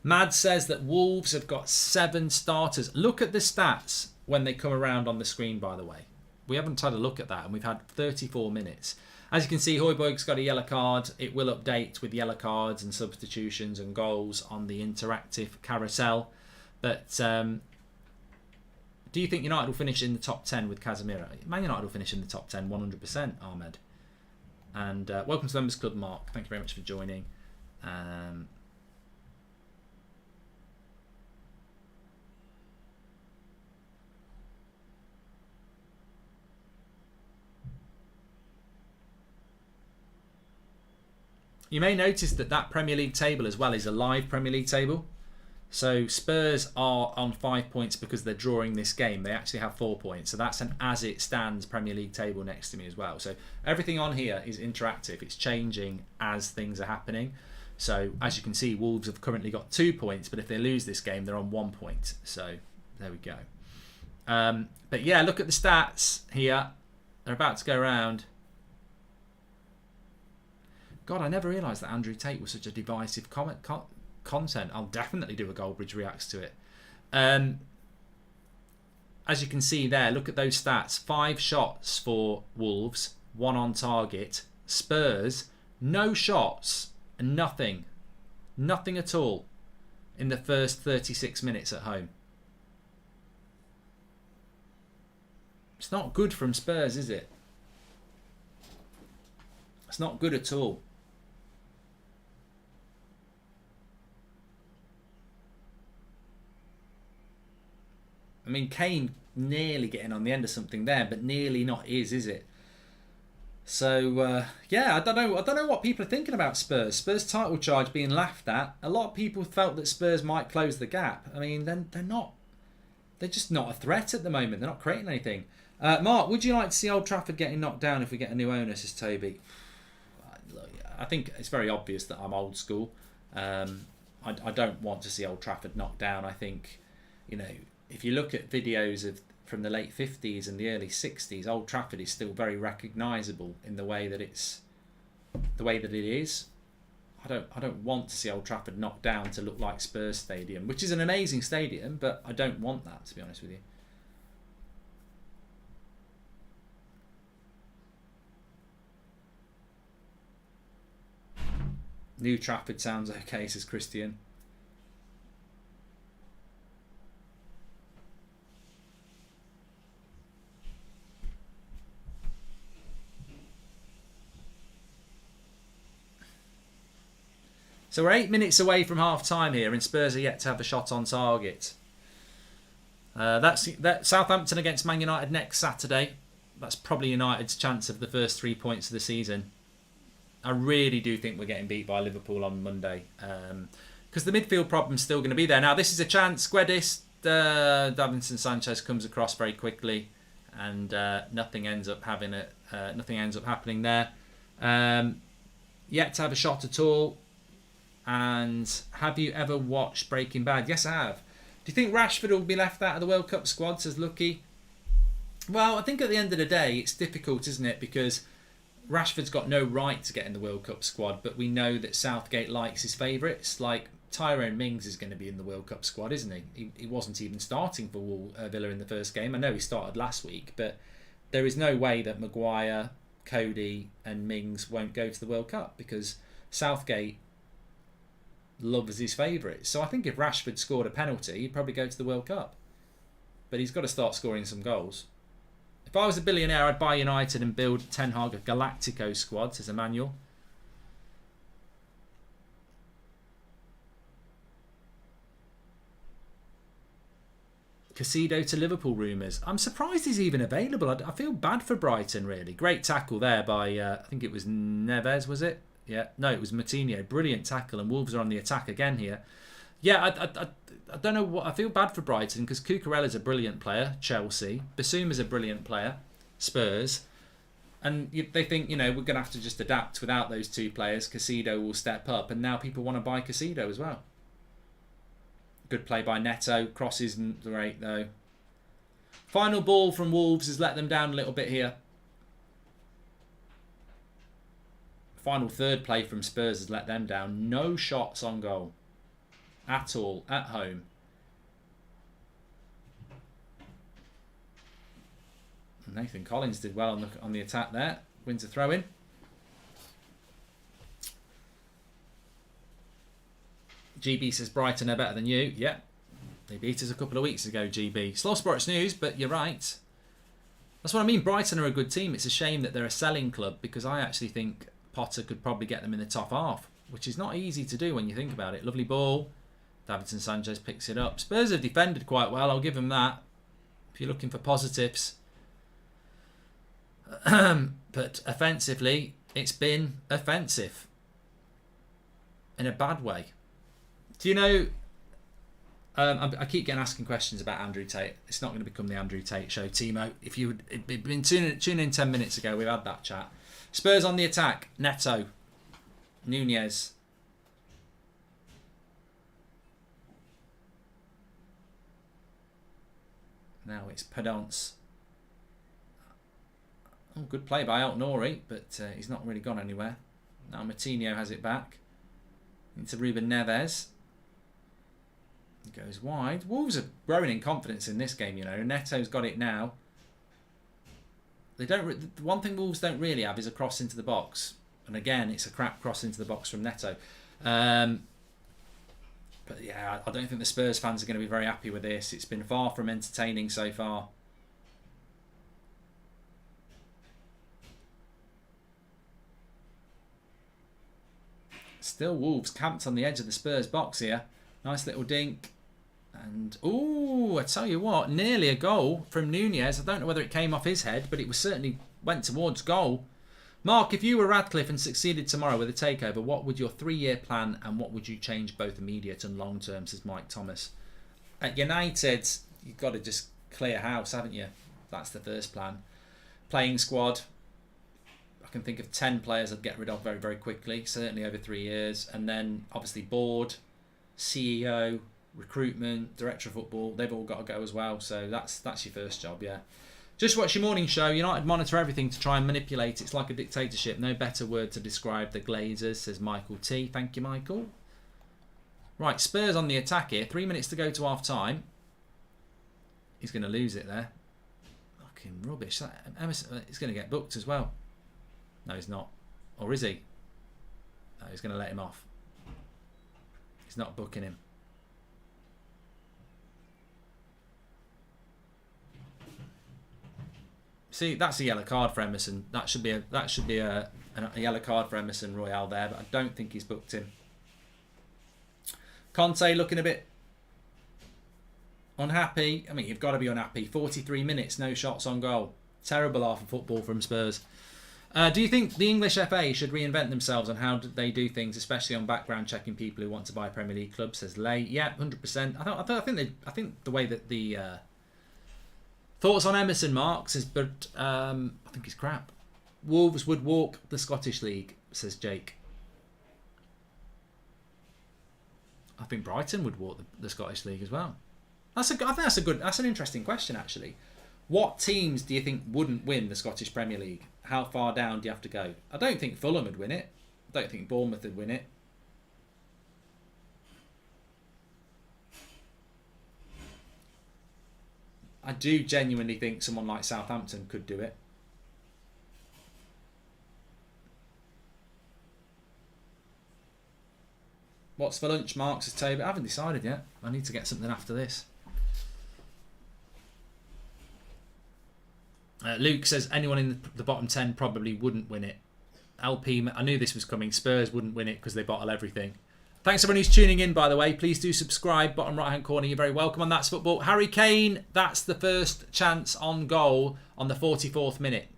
Mad says that Wolves have got 7 starters. Look at the stats when they come around on the screen, by the way. We haven't had a look at that, and we've had 34 minutes. As you can see, Højbjerg's got a yellow card. It will update with yellow cards and substitutions and goals on the interactive carousel. But do you think United will finish in the top 10 with Casemiro? Man United will finish in the top 10 100%, Ahmed. And welcome to the Members Club, Mark. Thank you very much for joining. You may notice that Premier League table as well is a live Premier League table. So Spurs are on 5 points because they're drawing this game. They actually have 4 points. So that's an as it stands Premier League table next to me as well. So everything on here is interactive. It's changing as things are happening. So as you can see, Wolves have currently got 2 points, but if they lose this game, they're on 1 point. So there we go. But yeah, look at the stats here. They're about to go around. God, I never realised that Andrew Tate was such a divisive content. I'll definitely do a Goldbridge reacts to it. As you can see there, look at those stats. 5 shots for Wolves, 1 on target. Spurs, no shots and nothing. Nothing at all in the first 36 minutes at home. It's not good from Spurs, is it? It's not good at all. I mean, Kane nearly getting on the end of something there, but nearly not is it? So yeah, I don't know what people are thinking about Spurs. Spurs title charge being laughed at. A lot of people felt that Spurs might close the gap. I mean, then they're not. They're just not a threat at the moment. They're not creating anything. Mark, would you like to see Old Trafford getting knocked down if we get a new owner? Says Toby. I think it's very obvious that I'm old school. I don't want to see Old Trafford knocked down. I think, if you look at videos from the late 50s and the early 60s, Old Trafford is still very recognisable in the way that it is. I don't want to see Old Trafford knocked down to look like Spurs Stadium, which is an amazing stadium, but I don't want that, to be honest with you. New Trafford sounds okay, says Christian. So we're 8 minutes away from half time here, and Spurs are yet to have a shot on target. That's Southampton against Man United next Saturday. That's probably United's chance of the first 3 points of the season. I really do think we're getting beat by Liverpool on Monday, because the midfield problem's still going to be there. Now this is a chance. Guedes, Davinson Sanchez comes across very quickly, and nothing ends up happening there. Yet to have a shot at all. And have you ever watched Breaking Bad? Yes, I have. Do you think Rashford will be left out of the World Cup squad, says Lucky? Well, I think at the end of the day, it's difficult, isn't it? Because Rashford's got no right to get in the World Cup squad, but we know that Southgate likes his favourites. Like, Tyrone Mings is going to be in the World Cup squad, isn't he? He wasn't even starting for Villa in the first game. I know he started last week, but there is no way that Maguire, Cody and Mings won't go to the World Cup, because Southgate loves his favourites. So I think if Rashford scored a penalty, he'd probably go to the World Cup. But he's got to start scoring some goals. If I was a billionaire, I'd buy United and build Ten Hag a Galactico squad, says Emmanuel. Casido to Liverpool rumours. I'm surprised he's even available. I feel bad for Brighton, really. Great tackle there by, I think it was Neves, was it? Yeah, no, it was Moutinho. Brilliant tackle, and Wolves are on the attack again here. Yeah, I don't know what. I feel bad for Brighton because Cucurella's a brilliant player. Chelsea, Bissouma's a brilliant player. Spurs, and they think we're going to have to just adapt without those two players. Casido will step up, and now people want to buy Casido as well. Good play by Neto. Cross isn't great though. Final ball from Wolves has let them down a little bit here. Final third play from Spurs has let them down. No shots on goal at all at home. Nathan Collins did well on the attack there. Wins a throw in. GB says Brighton are better than you. Yeah, they beat us a couple of weeks ago, GB. Slow Sports News, but you're right. That's what I mean. Brighton are a good team. It's a shame that they're a selling club, because I actually think Potter could probably get them in the top half, which is not easy to do when you think about it. Lovely ball. Davinson Sanchez picks it up. Spurs have defended quite well. I'll give them that. If you're looking for positives. But offensively, it's been offensive. In a bad way. Do you know... I keep getting asking questions about Andrew Tate. It's not going to become the Andrew Tate show. Timo, if you had been tuning in 10 minutes ago, we've had that chat. Spurs on the attack. Neto. Nunez. Now it's Podence. Oh, good play by Altnori, but he's not really gone anywhere. Now Moutinho has it back. Into Ruben Neves. He goes wide. Wolves are growing in confidence in this game, Neto's got it now. The one thing Wolves don't really have is a cross into the box. And again, it's a crap cross into the box from Neto. But yeah, I don't think the Spurs fans are going to be very happy with this. It's been far from entertaining so far. Still Wolves camped on the edge of the Spurs box here. Nice little dink. And, ooh, I tell you what, nearly a goal from Nunez. I don't know whether it came off his head, but it was certainly went towards goal. Mark, if you were Radcliffe and succeeded tomorrow with a takeover, what would your 3-year plan and what would you change both immediate and long term, says Mike Thomas. At United, you've got to just clear house, haven't you? That's the first plan. Playing squad, I can think of 10 players I'd get rid of very, very quickly, certainly over 3 years. And then obviously board, CEO, recruitment, director of football, they've all got to go as well. So that's your first job, yeah. Just watch your morning show. United monitor everything to try and manipulate. It's like a dictatorship. No better word to describe the Glazers, says Michael T. Thank you, Michael. Right, Spurs on the attack here. 3 minutes to go to half time. He's going to lose it there. Fucking rubbish. Emerson, he's going to get booked as well. No, he's not. Or is he? No, he's going to let him off. He's not booking him. See, that's a yellow card for Emerson. That should be a yellow card for Emerson Royale there, but I don't think he's booked him. Conte looking a bit unhappy. I mean, you've got to be unhappy. 43 minutes, no shots on goal. Terrible half of football from Spurs. Do you think the English FA should reinvent themselves on how they do things, especially on background checking people who want to buy Premier League clubs? Says Lay. Yeah, 100%. I think the way that the thoughts on Emerson Marks is, but I think he's crap. Wolves would walk the Scottish League, says Jake. I think Brighton would walk the Scottish League as well. I think that's an interesting question actually. What teams do you think wouldn't win the Scottish Premier League? How far down do you have to go? I don't think Fulham would win it. I don't think Bournemouth would win it. I do genuinely think someone like Southampton could do it. What's for lunch, Mark's table? I haven't decided yet. I need to get something after this. Luke says anyone in the bottom 10 probably wouldn't win it. LP, I knew this was coming. Spurs wouldn't win it because they bottle everything. Thanks everyone who's tuning in, by the way. Please do subscribe. Bottom right hand corner, you're very welcome on That's Football. Harry Kane, that's the first chance on goal on the 44th minute.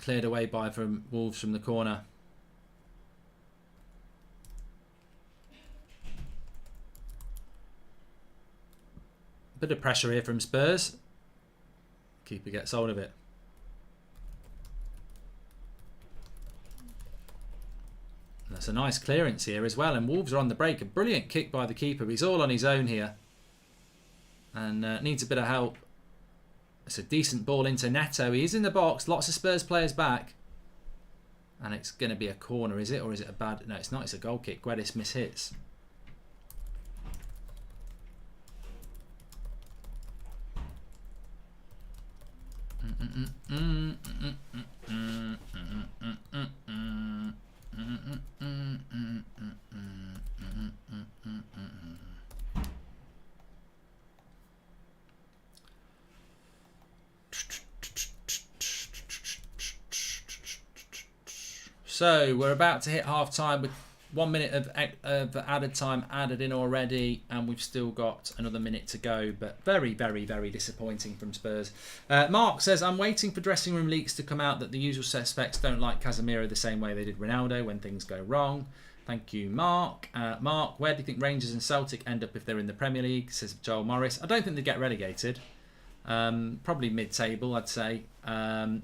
Cleared away by from Wolves from the corner. Bit of pressure here from Spurs. Keeper gets hold of it. And that's a nice clearance here as well. And Wolves are on the break. A brilliant kick by the keeper. He's all on his own here. And needs a bit of help. It's a decent ball into Neto. He's in the box. Lots of Spurs players back. And it's going to be a corner, is it? Or is it a bad... No, it's not. It's a goal kick. Guedes mishits. So we're about to hit half time with 1 minute of added time added in already, and we've still got another minute to go, but very, very, very disappointing from Spurs. Mark says, I'm waiting for dressing room leaks to come out that the usual suspects don't like Casemiro the same way they did Ronaldo when things go wrong. Thank you, Mark. Mark, where do you think Rangers and Celtic end up if they're in the Premier League, says Joel Morris. I don't think they get relegated. Probably mid-table, I'd say.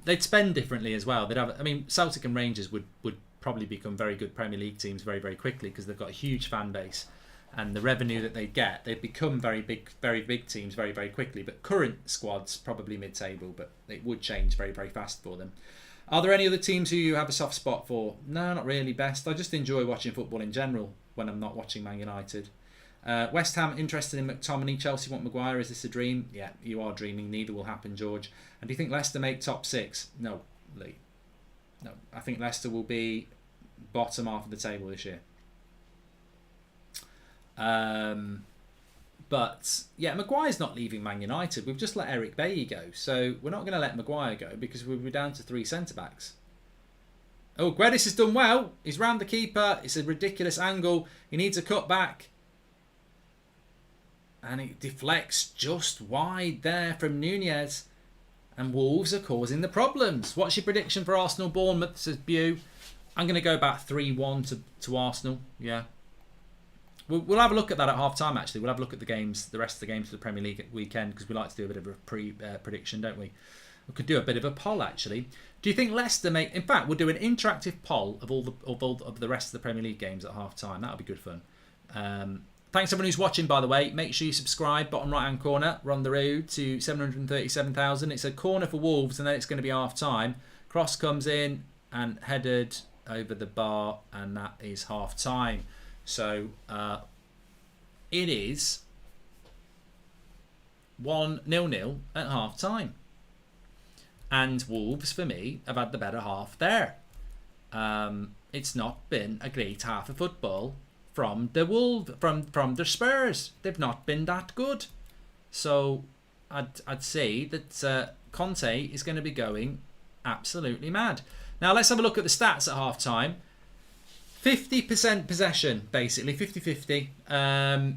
They'd spend differently as well. They'd have, I mean, Celtic and Rangers would probably become very good Premier League teams very, very quickly because they've got a huge fan base, and the revenue that they get, they'd become very big teams very, very quickly. But current squads probably mid-table, but it would change very, very fast for them. Are there any other teams who you have a soft spot for? No, not really. Best. I just enjoy watching football in general when I'm not watching Man United. West Ham interested in McTominay. Chelsea want Maguire. Is this a dream? Yeah, you are dreaming. Neither will happen, George. And do you think Leicester make top 6? No, Lee. No, I think Leicester will be bottom half of the table this year. But yeah, Maguire's not leaving Man United. We've just let Eric Bailly go, so we're not going to let Maguire go because we'll be down to 3 centre backs. Oh, Guedes has done well. He's round the keeper. It's a ridiculous angle. He needs a cut back. And it deflects just wide there from Nunez. And Wolves are causing the problems. What's your prediction for Arsenal-Bournemouth, says Bew? I'm going to go about 3-1 to Arsenal. Yeah. We'll have a look at that at half-time, actually. We'll have a look at the rest of the games for the Premier League weekend, because we like to do a bit of a prediction, don't we? We could do a bit of a poll, actually. Do you think Leicester make... In fact, we'll do an interactive poll of all of the rest of the Premier League games at half-time. That'll be good fun. Thanks everyone who's watching, by the way. Make sure you subscribe, bottom right-hand corner. We're on the road to 737,000. It's a corner for Wolves, and then it's going to be half-time. Cross comes in and headed over the bar, and that is half-time. So, it is 1-0 at half-time. And Wolves, for me, have had the better half there. It's not been a great half of football from the Spurs. They've not been that good. So I'd say that Conte is going to be going absolutely mad. Now let's have a look at the stats at half time. 50% possession, basically 50-50.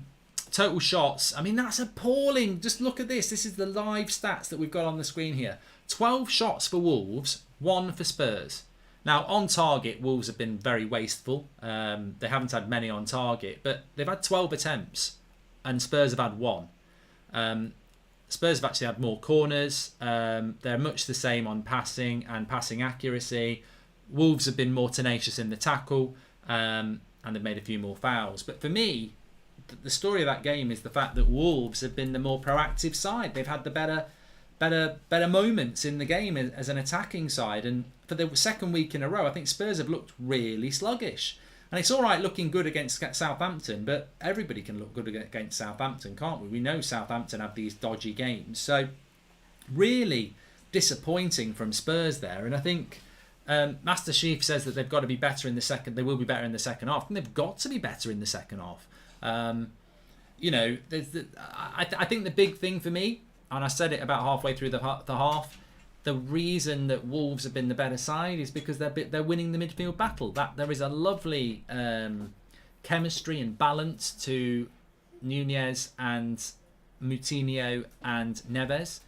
Total shots. I mean, that's appalling. Just look at this. This is the live stats that we've got on the screen here. 12 shots for Wolves, 1 for Spurs. Now, on target, Wolves have been very wasteful. They haven't had many on target, but they've had 12 attempts, and Spurs have had 1. Spurs have actually had more corners. They're much the same on passing and passing accuracy. Wolves have been more tenacious in the tackle, and they've made a few more fouls. But for me, the story of that game is the fact that Wolves have been the more proactive side. They've had the better moments in the game as an attacking side, and for the second week in a row I think Spurs have looked really sluggish. And it's alright looking good against Southampton, but everybody can look good against Southampton, can't we? We know Southampton have these dodgy games, so really disappointing from Spurs there. And I think Master Chief says that they've got to be better in the second. They will be better in the second half, and they've got to be better in the second half. You know, I think the big thing for me, and I said it about halfway through the half, the reason that Wolves have been the better side is because they're winning the midfield battle. That there is a lovely chemistry and balance to Nunez and Moutinho and Neves.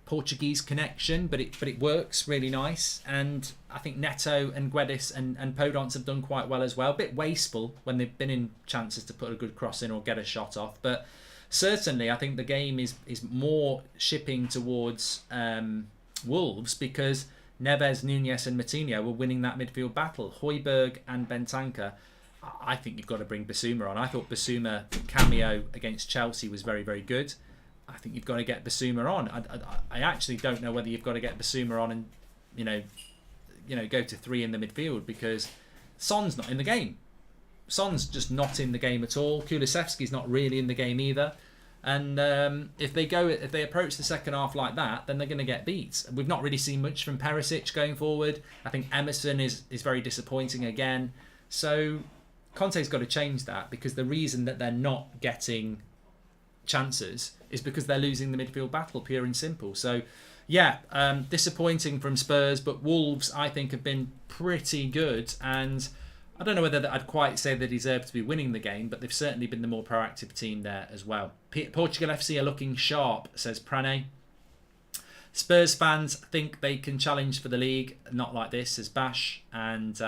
Portuguese connection, but it works really nice. And I think Neto and Guedes and Podence have done quite well as well. A bit wasteful when they've been in chances to put a good cross in or get a shot off, but certainly I think the game is more shipping towards Wolves because Neves, Nunez and Moutinho were winning that midfield battle. Højbjerg and Bentancur, I think you've got to bring Basuma on. I thought Basuma cameo against Chelsea was very, very good. I think you've got to get Basuma on. I actually don't know whether you've got to get Basuma on and you know go to 3 in the midfield because Son's not in the game. Son's just not in the game at all. Kulusevski's not really in the game either. And if they approach the second half like that, then they're going to get beat. We've not really seen much from Perisic going forward. I think Emerson is very disappointing again. So Conte's got to change that because the reason that they're not getting chances is because they're losing the midfield battle, pure and simple. So yeah, disappointing from Spurs, but Wolves I think have been pretty good, and I don't know whether I'd quite say they deserve to be winning the game, but they've certainly been the more proactive team there as well. Portugal FC are looking sharp, says Prane. Spurs fans think they can challenge for the league, not like this, says Bash. And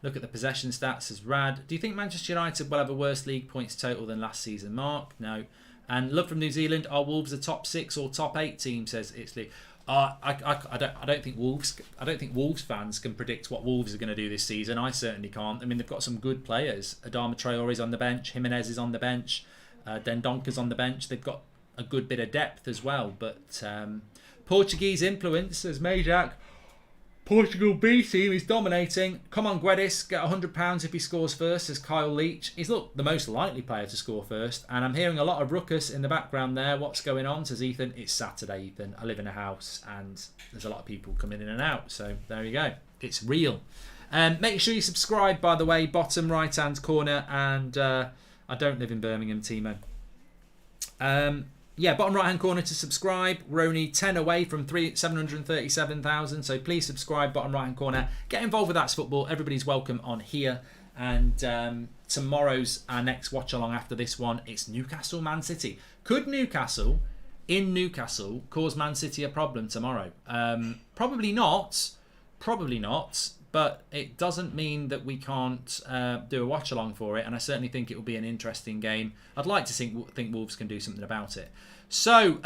look at the possession stats, says Rad. Do you think Manchester United will have a worse league points total than last season, Mark? No. And look from New Zealand, are Wolves a top 6 or top 8 team, says Itzley. I don't think Wolves fans can predict what Wolves are going to do this season. I certainly can't. I mean, they've got some good players. Adama Traore is on the bench. Jimenez is on the bench. Dendonka's on the bench. They've got a good bit of depth as well. But Portuguese influence, as Majak. Portugal B team is dominating. Come on, Guedes, get £100 if he scores first, says Kyle Leach. He's, look, the most likely player to score first. And I'm hearing a lot of ruckus in the background there. What's going on, says Ethan. It's Saturday, Ethan. I live in a house and there's a lot of people coming in and out. So there you go. It's real. Make sure you subscribe, by the way, bottom right-hand corner. And I don't live in Birmingham, Timo. Yeah, bottom right hand corner to subscribe. We're only 10 away from 737,000, so please subscribe, bottom right hand corner. Get involved with That's Football. Everybody's welcome on here. And tomorrow's our next watch along after this one. It's Newcastle Man City. Could Newcastle in Newcastle cause Man City a problem tomorrow? Probably not. Probably not. But it doesn't mean that we can't do a watch along for it, and I certainly think it will be an interesting game. I'd like to think Wolves can do something about it. So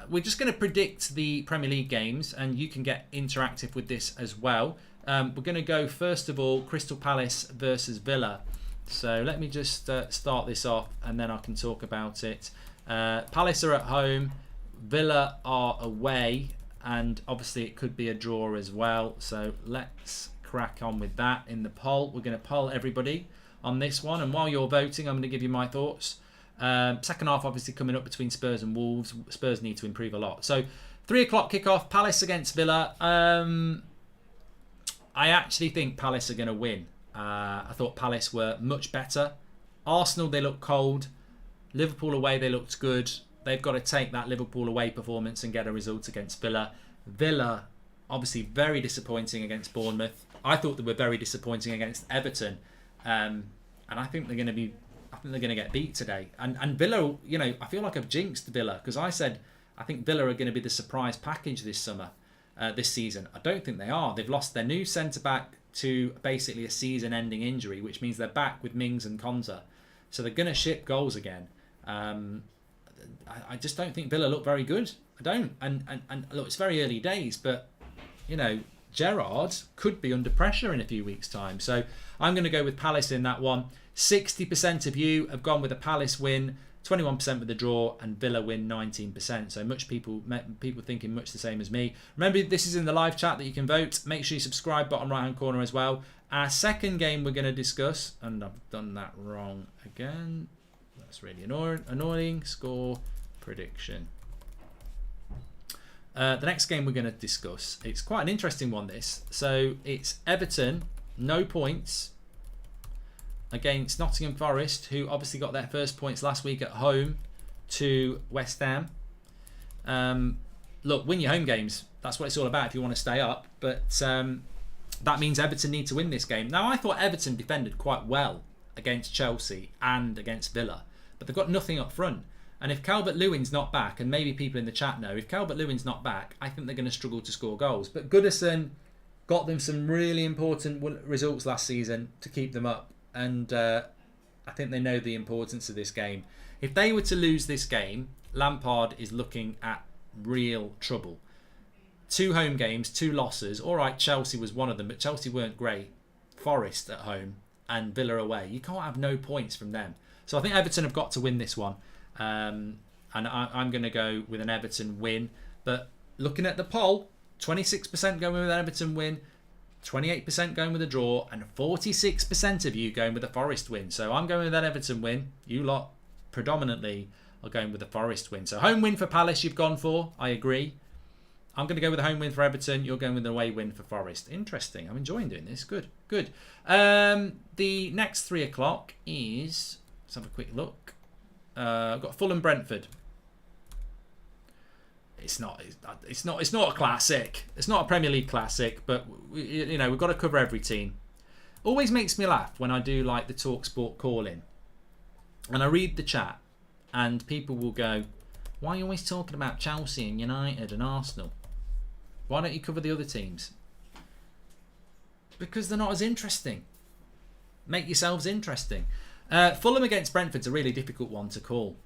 we're just going to predict the Premier League games, and you can get interactive with this as well. We're going to go first of all Crystal Palace versus Villa. So let me just start this off, and then I can talk about it. Palace are at home, Villa are away. And obviously it could be a draw as well. So let's crack on with that in the poll. We're going to poll everybody on this one. And while you're voting, I'm going to give you my thoughts. Second half obviously coming up between Spurs and Wolves. Spurs need to improve a lot. So 3 o'clock kickoff, Palace against Villa. I actually think Palace are going to win. I thought Palace were much better. Arsenal, they looked cold. Liverpool away, they looked good. They've got to take that Liverpool away performance and get a result against Villa. Villa, obviously very disappointing against Bournemouth. I thought they were very disappointing against Everton, and I think they're going to be. I think they're going to get beat today. And Villa, you know, I feel like I've jinxed Villa because I said I think Villa are going to be the surprise package this summer, this season. I don't think they are. They've lost their new centre back to basically a season-ending injury, which means they're back with Mings and Konza, so they're going to ship goals again. I just don't think Villa look very good. I don't. And look, it's very early days, but, you know, Gerrard could be under pressure in a few weeks' time. So I'm going to go with Palace in that one. 60% of you have gone with a Palace win, 21% with the draw, and Villa win 19%. So much people thinking much the same as me. Remember, this is in the live chat that you can vote. Make sure you subscribe, bottom right-hand corner as well. Our second game we're going to discuss, and I've done that wrong again. That's really annoying. Score prediction. The next game we're going to discuss, it's quite an interesting one, this. So it's Everton, no points, against Nottingham Forest, who obviously got their first points last week at home to West Ham. Look, win your home games. That's what it's all about if you want to stay up. But that means Everton need to win this game. Now, I thought Everton defended quite well against Chelsea and against Villa, but they've got nothing up front. And if Calvert-Lewin's not back, and maybe people in the chat know, if Calvert-Lewin's not back, I think they're going to struggle to score goals. But Goodison got them some really important results last season to keep them up. And I think they know the importance of this game. If they were to lose this game, Lampard is looking at real trouble. 2 home games, 2 losses. All right, Chelsea was one of them, but Chelsea weren't great. Forest at home and Villa away. You can't have no points from them. So I think Everton have got to win this one. And I'm going to go with an Everton win. But looking at the poll, 26% going with an Everton win, 28% going with a draw, and 46% of you going with a Forest win. So I'm going with that Everton win. You lot predominantly are going with a Forest win. So home win for Palace you've gone for. I agree. I'm going to go with a home win for Everton. You're going with an away win for Forest. Interesting. I'm enjoying doing this. Good. Good. The next 3 o'clock is... Let's have a quick look. I've got Fulham Brentford. It's not a classic. It's not a Premier League classic, but we've got to cover every team. Always makes me laugh when I do like the TalkSport call-in, and I read the chat, and people will go, "Why are you always talking about Chelsea and United and Arsenal? Why don't you cover the other teams?" Because they're not as interesting. Make yourselves interesting. Fulham against Brentford's a really difficult one to call.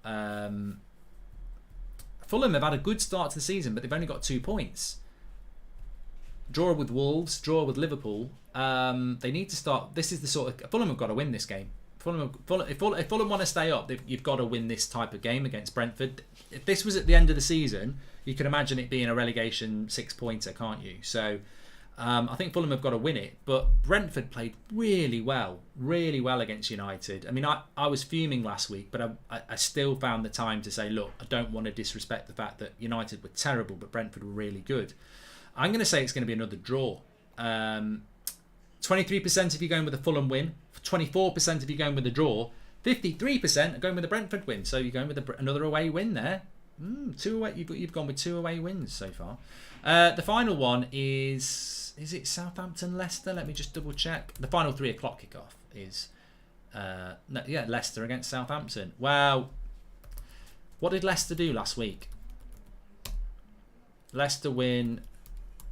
Fulham have had a good start to the season, but they've only got 2 points. Draw with Wolves, draw with Liverpool. They need to start. This is the sort of... Fulham have got to win this game. If Fulham want to stay up, you've got to win this type of game against Brentford. If this was at the end of the season, you could imagine it being a relegation 6-pointer, can't you? So I think Fulham have got to win it, but Brentford played really well against United. I mean, I was fuming last week, but I still found the time to say, look, I don't want to disrespect the fact that United were terrible, but Brentford were really good. I'm going to say it's going to be another draw. 23% if you're going with a Fulham win, 24% if you're going with a draw, 53% are going with a Brentford win. So you're going with another away win there. Two away. You've gone with 2 away wins so far. The final one is it Southampton-Leicester? Let me just double check. The final 3 o'clock kickoff is Leicester against Southampton. Wow. What did Leicester do last week? Leicester win,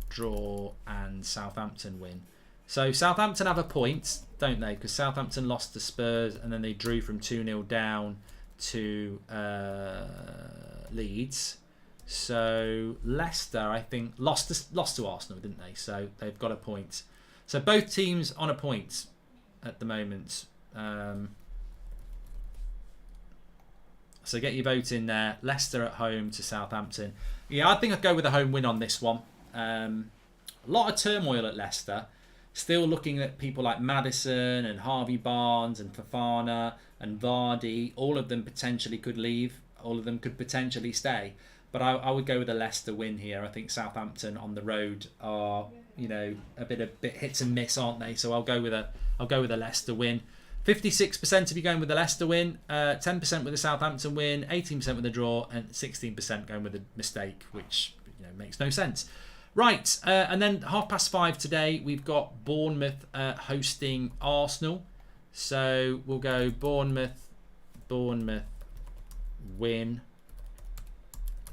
draw, and Southampton win. So Southampton have a point, don't they? Because Southampton lost to Spurs and then they drew from 2-0 down to Leeds. So Leicester, I think, lost to Arsenal, didn't they? So they've got a point. So both teams on a point at the moment. So get your vote in there. Leicester at home to Southampton. Yeah, I think I'd go with a home win on this one. A lot of turmoil at Leicester. Still looking at people like Maddison and Harvey Barnes and Fofana and Vardy. All of them potentially could leave. All of them could potentially stay. But I would go with a Leicester win here. I think Southampton on the road are, a bit hits and miss, aren't they? So I'll go with a Leicester win. 56% if you're going with the Leicester win, 10% with the Southampton win, 18% with a draw, and 16% going with a mistake, which makes no sense. Right, and then 5:30 today, we've got Bournemouth hosting Arsenal. So we'll go Bournemouth win,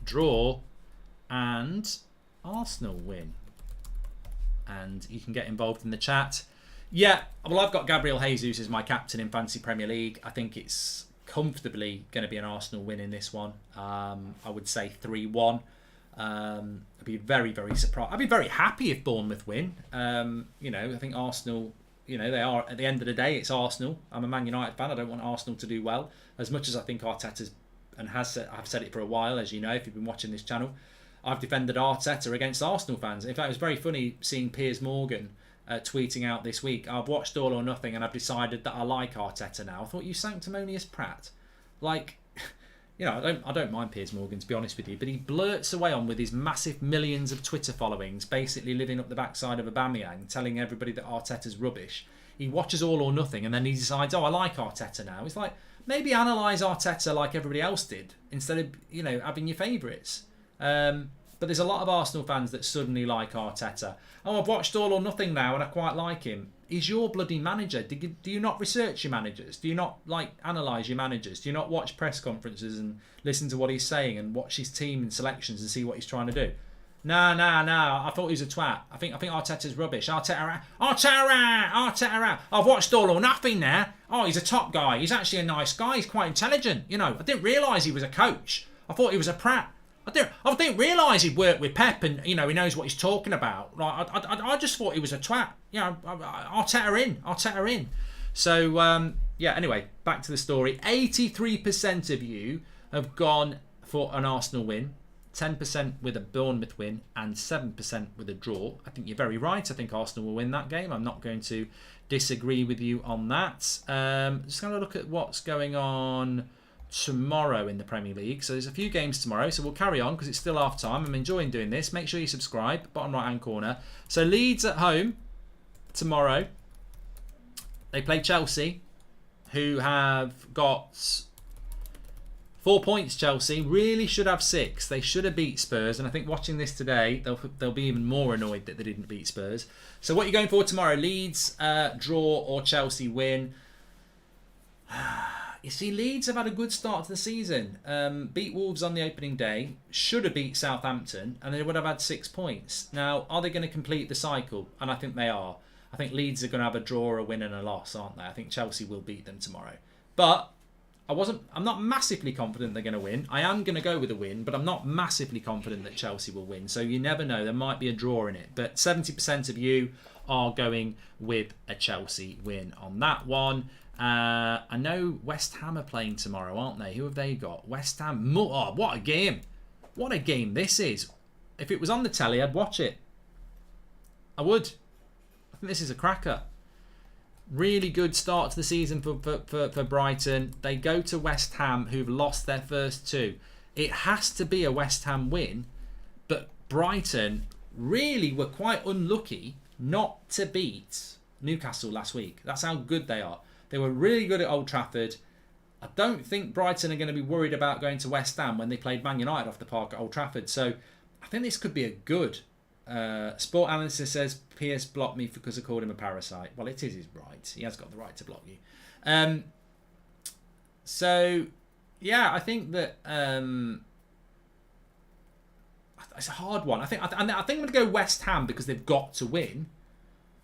draw, and Arsenal win. And you can get involved in the chat. Yeah, well, I've got Gabriel Jesus as my captain in Fantasy Premier League. I think it's comfortably going to be an Arsenal win in this one. I would say 3-1. I'd be very, very surprised. I'd be very happy if Bournemouth win. I think Arsenal, they are, at the end of the day, it's Arsenal. I'm a Man United fan. I don't want Arsenal to do well. As much as I think Arteta's, I've said it for a while, as you know, if you've been watching this channel, I've defended Arteta against Arsenal fans. In fact, it was very funny seeing Piers Morgan tweeting out this week, I've watched All or Nothing and I've decided that I like Arteta now. I thought, you sanctimonious prat. Like, I don't mind Piers Morgan, to be honest with you, but he blurts away on with his massive millions of Twitter followings, basically living up the backside of Aubameyang, telling everybody that Arteta's rubbish. He watches All or Nothing and then he decides, I like Arteta now. It's like, maybe analyse Arteta like everybody else did, instead of, having your favourites. But there's a lot of Arsenal fans that suddenly like Arteta. I've watched All or Nothing now and I quite like him. He's your bloody manager. Do you not research your managers? Do you not analyse your managers? Do you not watch press conferences and listen to what he's saying and watch his team and selections and see what he's trying to do? No. I thought he was a twat. I think Arteta's rubbish. Arteta out. I've watched All or Nothing now. Oh, he's a top guy. He's actually a nice guy. He's quite intelligent. I didn't realise he was a coach. I thought he was a prat. I didn't realise he'd worked with Pep and, he knows what he's talking about. Like, I just thought he was a twat. Arteta in. So, anyway, back to the story. 83% of you have gone for an Arsenal win, 10% with a Bournemouth win, and 7% with a draw. I think you're very right. I think Arsenal will win that game. I'm not going to disagree with you on that. Just going to look at what's going on tomorrow in the Premier League. So there's a few games tomorrow, so we'll carry on because it's still half time. I'm enjoying doing this. Make sure you subscribe, bottom right hand corner. So Leeds at home tomorrow. They play Chelsea, who have got 4 points. Chelsea really should have 6. They should have beat Spurs, and I think watching this today they'll be even more annoyed that they didn't beat Spurs. So what are you going for tomorrow? Leeds draw or Chelsea win? You see, Leeds have had a good start to the season. Beat Wolves on the opening day. Should have beat Southampton. And they would have had 6 points. Now, are they going to complete the cycle? And I think they are. I think Leeds are going to have a draw, a win and a loss, aren't they? I think Chelsea will beat them tomorrow. But I'm not massively confident they're going to win. I am going to go with a win, but I'm not massively confident that Chelsea will win. So you never know. There might be a draw in it. But 70% of you are going with a Chelsea win on that one. I know West Ham are playing tomorrow, aren't they? Who have they got? West Ham. Oh, what a game. What a game this is. If it was on the telly, I'd watch it. I would. I think this is a cracker. Really good start to the season for Brighton. They go to West Ham, who've lost their first two. It has to be a West Ham win, but Brighton really were quite unlucky not to beat Newcastle last week. That's how good they are. They were really good at Old Trafford. I don't think Brighton are going to be worried about going to West Ham when they played Man United off the park at Old Trafford. So I think this could be a good. Sport Analyst says Pierce blocked me because I called him a parasite. Well, it is his right. He has got the right to block you. So yeah, I think that it's a hard one. I think I'm going to go West Ham because they've got to win.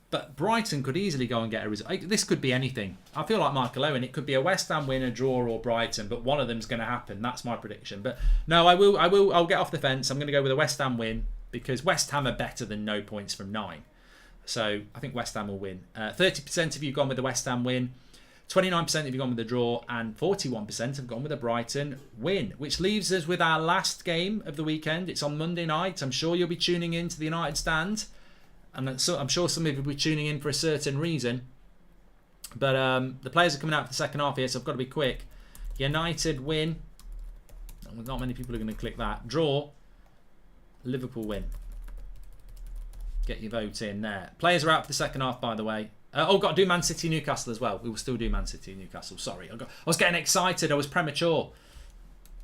But Brighton could easily go and get a result. This could be anything. I feel like Michael Owen. It could be a West Ham win, a draw, or Brighton. But one of them's going to happen. That's my prediction. But no, I'll get off the fence. I'm going to go with a West Ham win because West Ham are better than no points from 9. So I think West Ham will win. 30% of you gone with the West Ham win. 29% of you gone with the draw. And 41% have gone with a Brighton win. Which leaves us with our last game of the weekend. It's on Monday night. I'm sure you'll be tuning in to the United Stand. And so I'm sure some of you will be tuning in for a certain reason. But the players are coming out for the second half here, so I've got to be quick. United win. Not many people are going to click that. Draw. Liverpool win. Get your vote in there. Players are out for the second half, by the way. Got to do Man City Newcastle as well. We will still do Man City Newcastle. Sorry, I was getting excited. I was premature.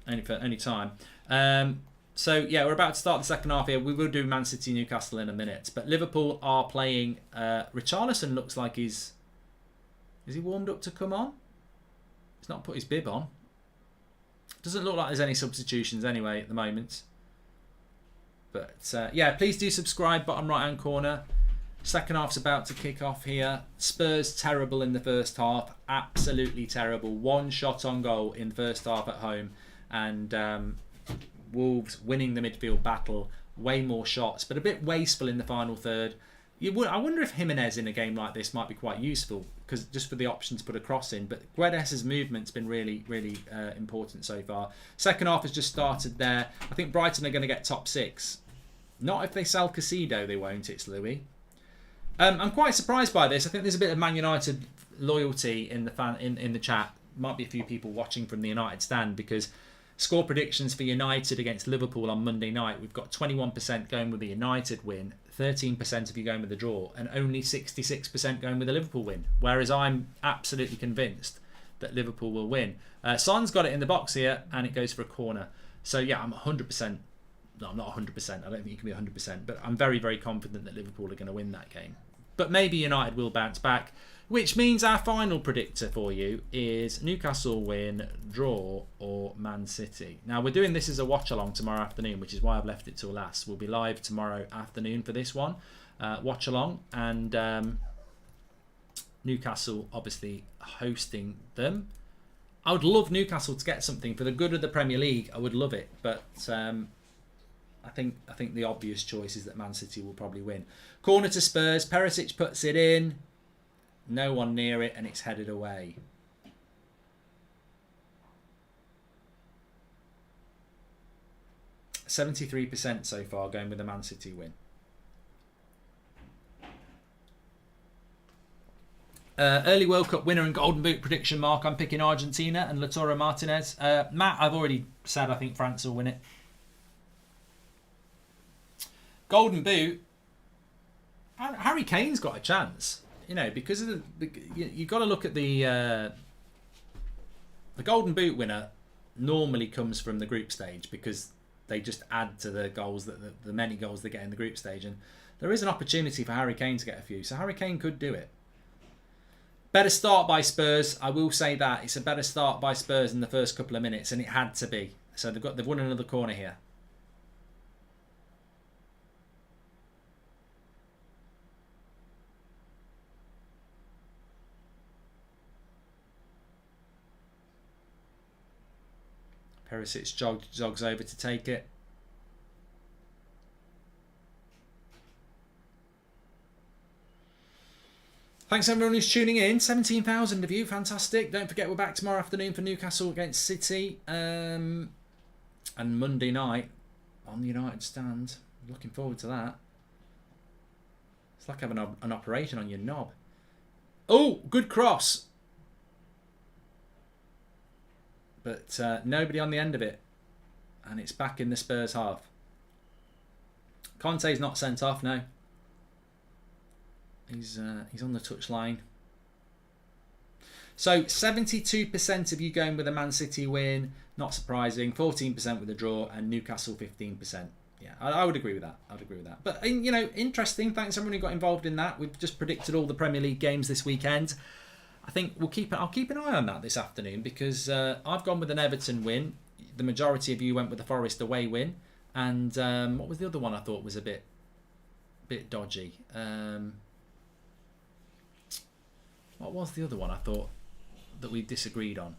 Only time. So, yeah, we're about to start the second half here. We will do Man City Newcastle in a minute. But Liverpool are playing... Richarlison looks like he's... Is he warmed up to come on? He's not put his bib on. Doesn't look like there's any substitutions anyway at the moment. But, yeah, please do subscribe. Bottom right-hand corner. Second half's about to kick off here. Spurs terrible in the first half. Absolutely terrible. 1 shot on goal in the first half at home. And... Wolves winning the midfield battle, way more shots, but a bit wasteful in the final third. I wonder if Jimenez in a game like this might be quite useful, because just for the option to put a cross in. But Guedes' movement's been really, really important so far. Second half has just started there. I think Brighton are going to get top 6. Not if they sell Casido, they won't. It's Louis. I'm quite surprised by this. I think there's a bit of Man United loyalty in the fan in the chat. Might be a few people watching from the United Stand because. Score predictions for United against Liverpool on Monday night. We've got 21% going with the United win, 13% of you going with the draw, and only 66% going with the Liverpool win. Whereas I'm absolutely convinced that Liverpool will win. Son's got it in the box here, and it goes for a corner. So yeah, I'm 100%. No, I'm not 100%. I don't think you can be 100%, but I'm very, very confident that Liverpool are going to win that game. But maybe United will bounce back. Which means our final predictor for you is Newcastle win, draw, or Man City. Now, we're doing this as a watch-along tomorrow afternoon, which is why I've left it till last. We'll be live tomorrow afternoon for this one. Watch-along. And Newcastle, obviously, hosting them. I would love Newcastle to get something. For the good of the Premier League, I would love it. But I think the obvious choice is that Man City will probably win. Corner to Spurs. Perisic puts it in. No one near it, and it's headed away. %73% so far going with the Man City win. Early World Cup winner and Golden Boot prediction, Mark. I'm picking Argentina and Lautaro Martinez. Matt, I've already said I think France will win it. Golden Boot. Harry Kane's got a chance. You know, because of you've got to look at the Golden Boot winner normally comes from the group stage because they just add to the goals that the many goals they get in the group stage, and there is an opportunity for Harry Kane to get a few, so Harry Kane could do it. Better start by Spurs, I will say that it's a better start by Spurs in the first couple of minutes, and it had to be. So they've won another corner here. Perisic jogs over to take it. Thanks everyone who's tuning in. 17,000 of you. Fantastic. Don't forget we're back tomorrow afternoon for Newcastle against City. And Monday night on the United Stand. Looking forward to that. It's like having an operation on your knob. Oh, good cross. But nobody on the end of it. And it's back in the Spurs half. Conte's not sent off now. He's on the touchline. So 72% of you going with a Man City win. Not surprising. 14% with a draw. And Newcastle 15%. Yeah, I would agree with that. I'd agree with that. But, you know, interesting. Thanks everyone who got involved in that. We've just predicted all the Premier League games this weekend. I think I'll keep an eye on that this afternoon because I've gone with an Everton win. The majority of you went with the Forest away win. And what was the other one I thought was a bit dodgy? What was the other one I thought that we disagreed on?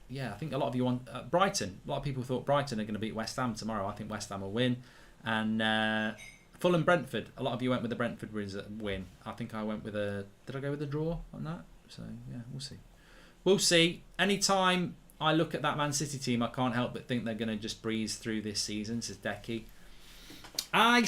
Yeah, I think a lot of you want Brighton. A lot of people thought Brighton are going to beat West Ham tomorrow. I think West Ham will win. And Fulham Brentford. A lot of you went with the Brentford win. I think I went with a... Did I go with a draw on that? So, yeah, we'll see. We'll see. Anytime I look at that Man City team, I can't help but think they're going to just breeze through this season, says Decky. I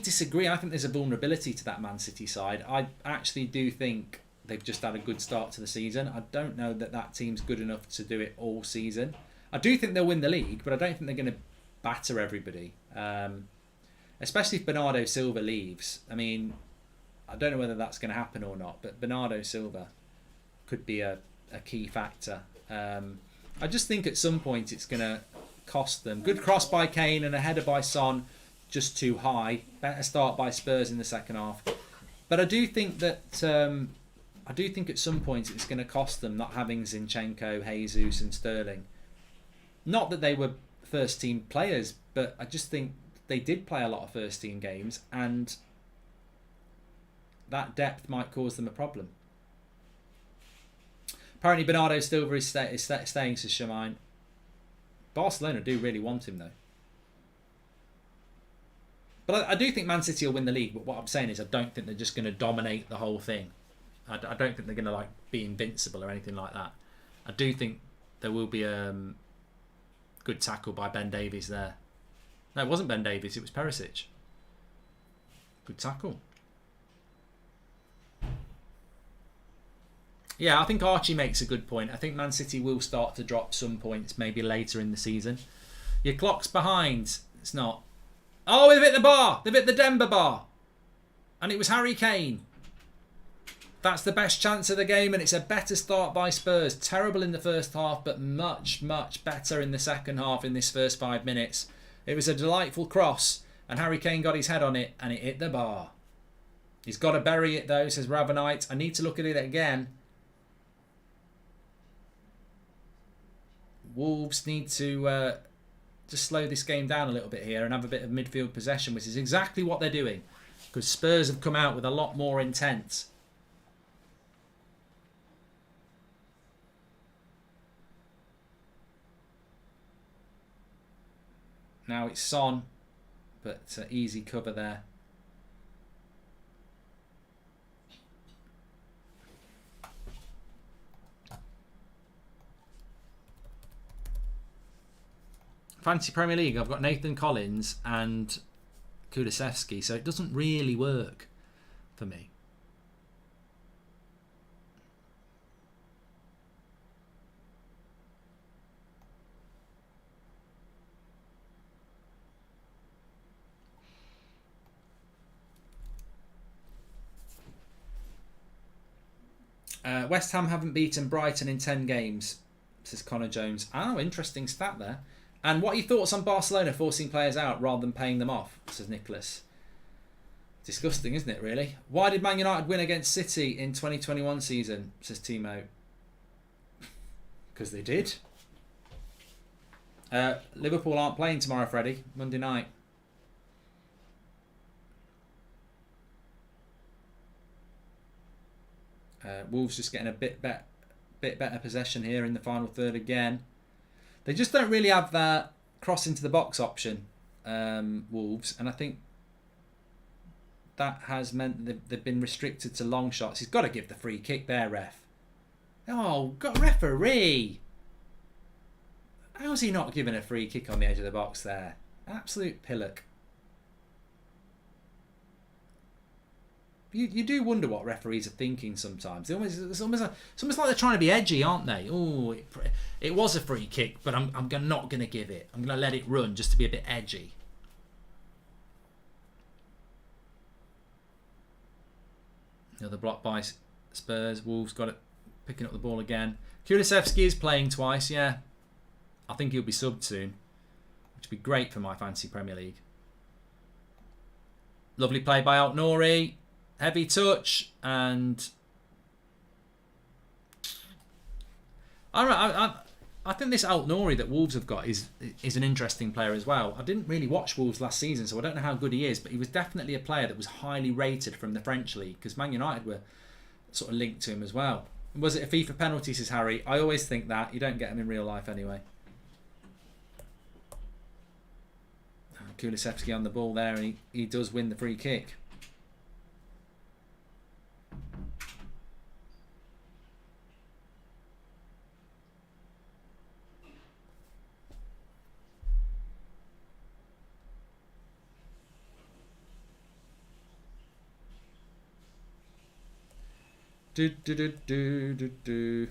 disagree. I think there's a vulnerability to that Man City side. I actually do think they've just had a good start to the season. I don't know that team's good enough to do it all season. I do think they'll win the league, but I don't think they're going to batter everybody. Especially if Bernardo Silva leaves. I mean, I don't know whether that's going to happen or not, but Bernardo Silva could be a key factor. I just think at some point it's going to cost them. Good cross by Kane and a header by Son, just too high. Better start by Spurs in the second half. But I do think that at some point it's going to cost them not having Zinchenko, Jesus and Sterling. Not that they were first team players, but I just think they did play a lot of first team games and that depth might cause them a problem. Apparently Bernardo Silva is staying, says Shamine. Barcelona do really want him though. But I do think Man City will win the league, but what I'm saying is I don't think they're just going to dominate the whole thing. I don't think they're going to be invincible or anything like that. I do think there will be a good tackle by Ben Davies there. No, it wasn't Ben Davies, it was Perisic. Good tackle. Yeah, I think Archie makes a good point. I think Man City will start to drop some points maybe later in the season. Your clock's behind. It's not. Oh, they've hit the bar. They've hit the Denver bar. And it was Harry Kane. That's the best chance of the game, and it's a better start by Spurs. Terrible in the first half, but much, much better in the second half in this first 5 minutes. It was a delightful cross, and Harry Kane got his head on it, and it hit the bar. He's got to bury it, though, says Ravenite. I need to look at it again. Wolves need to just slow this game down a little bit here and have a bit of midfield possession, which is exactly what they're doing, because Spurs have come out with a lot more intent. Now it's Son, but easy cover there. Fantasy Premier League, I've got Nathan Collins and Kulusevski, so it doesn't really work for me. West Ham haven't beaten Brighton in 10 games, says Connor Jones. Oh, interesting stat there. And what are your thoughts on Barcelona forcing players out rather than paying them off, says Nicholas. Disgusting, isn't it, really? Why did Man United win against City in 2021 season, says Timo. Because they did. Liverpool aren't playing tomorrow, Freddie. Monday night. Wolves just getting a bit better possession here in the final third again. They just don't really have that cross into the box option, Wolves, and I think that has meant they've been restricted to long shots. He's got to give the free kick there, ref. Oh, got referee. How's he not giving a free kick on the edge of the box there? Absolute pillock. You do wonder what referees are thinking sometimes. It's almost like they're trying to be edgy, aren't they? Oh, it was a free kick, but I'm not going to give it. I'm going to let it run just to be a bit edgy. Another block by Spurs. Wolves got it, picking up the ball again. Kulusevski is playing twice, yeah. I think he'll be subbed soon, which would be great for my fantasy Premier League. Lovely play by Alt-Nouri. Heavy touch, and I think this Alt-Nouri that Wolves have got is an interesting player as well. I didn't really watch Wolves last season, so I don't know how good he is, but he was definitely a player that was highly rated from the French league, because Man United were sort of linked to him as well. Was it a FIFA penalty, says Harry? I always think that. You don't get him in real life anyway. Kulusevski on the ball there, and he does win the free kick. Do.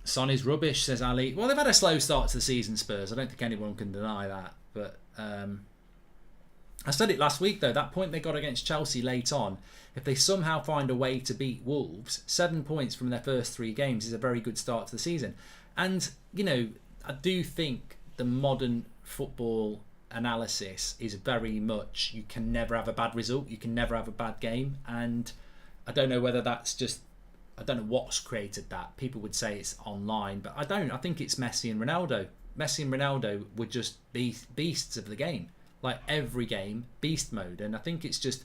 Son is rubbish, says Ali. Well, they've had a slow start to the season, Spurs. I don't think anyone can deny that. But I said it last week, though. That point they got against Chelsea late on, if they somehow find a way to beat Wolves, 7 points from their first 3 games is a very good start to the season. And, you know, I do think the modern football analysis is very much, you can never have a bad result, you can never have a bad game. And I don't know whether that's just, I don't know what's created that. People would say it's online, but I don't. I think it's Messi and Ronaldo. Messi and Ronaldo were just beasts of the game. Like every game, beast mode. And I think it's just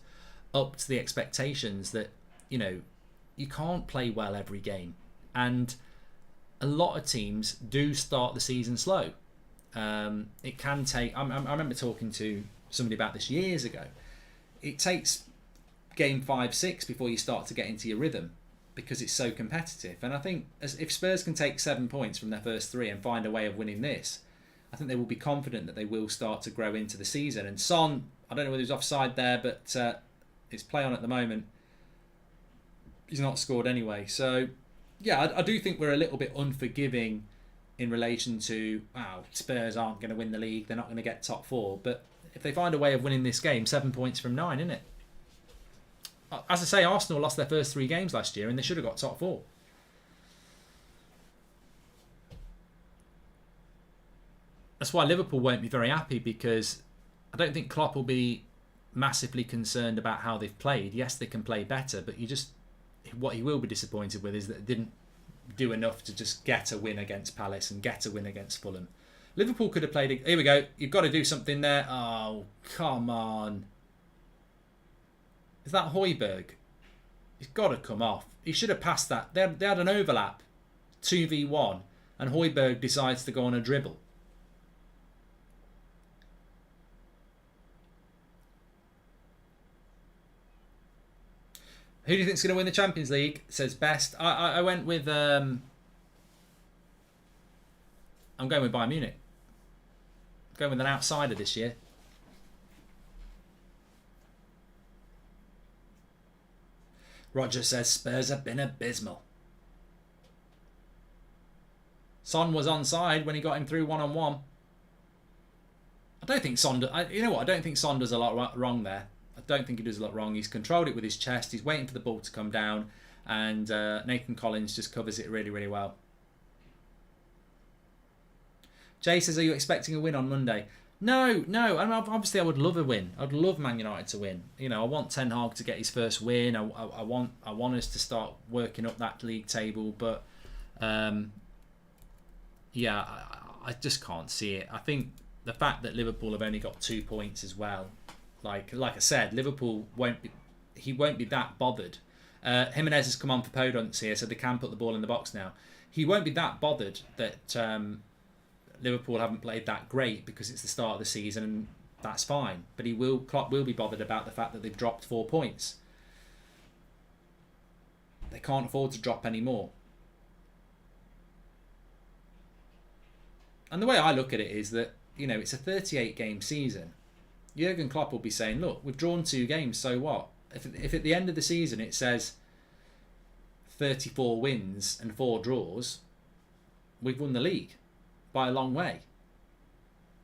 up to the expectations that, you know, you can't play well every game. And a lot of teams do start the season slow. It can take, I remember talking to somebody about this years ago. It takes game 5-6 before you start to get into your rhythm, because it's so competitive. And I think if Spurs can take 7 points from their first 3 and find a way of winning this, I think they will be confident that they will start to grow into the season. And Son, I don't know whether he's offside there, but it's play on at the moment. He's not scored anyway. So, yeah, I do think we're a little bit unforgiving in relation to, wow, Spurs aren't going to win the league, they're not going to get top 4. But if they find a way of winning this game, 7 points from 9, isn't it? As I say, Arsenal lost their first 3 games last year and they should have got top 4. That's why Liverpool won't be very happy, because I don't think Klopp will be massively concerned about how they've played. Yes, they can play better, but what he will be disappointed with is that they didn't do enough to just get a win against Palace and get a win against Fulham. Liverpool could have played... Here we go. You've got to do something there. Oh, come on. Is that Højbjerg? He's got to come off. He should have passed that. They had an overlap, 2v1, and Højbjerg decides to go on a dribble. Who do you think is going to win the Champions League? Says Best. I went with... I'm going with Bayern Munich. I'm going with an outsider this year. Roger says Spurs have been abysmal. Son was onside when he got him through one-on-one. I don't think Son... you know what? I don't think Son does a lot wrong there. I don't think he does a lot wrong. He's controlled it with his chest. He's waiting for the ball to come down. and Nathan Collins just covers it really, really well. Jay says, are you expecting a win on Monday? No. I mean, obviously, I would love a win. I'd love Man United to win. You know, I want Ten Hag to get his first win. I want us to start working up that league table. But yeah, I just can't see it. I think the fact that Liverpool have only got 2 points as well, like I said, Liverpool won't be that bothered. Jimenez has come on for Podence here, so they can put the ball in the box now. He won't be that bothered that Liverpool haven't played that great because it's the start of the season, and that's fine. But Klopp will be bothered about the fact that they've dropped 4 points. They can't afford to drop any more. And the way I look at it is that, you know, it's a 38-game season. Jurgen Klopp will be saying, look, we've drawn 2 games, so what? If at the end of the season it says 34 wins and 4 draws, we've won the league by a long way.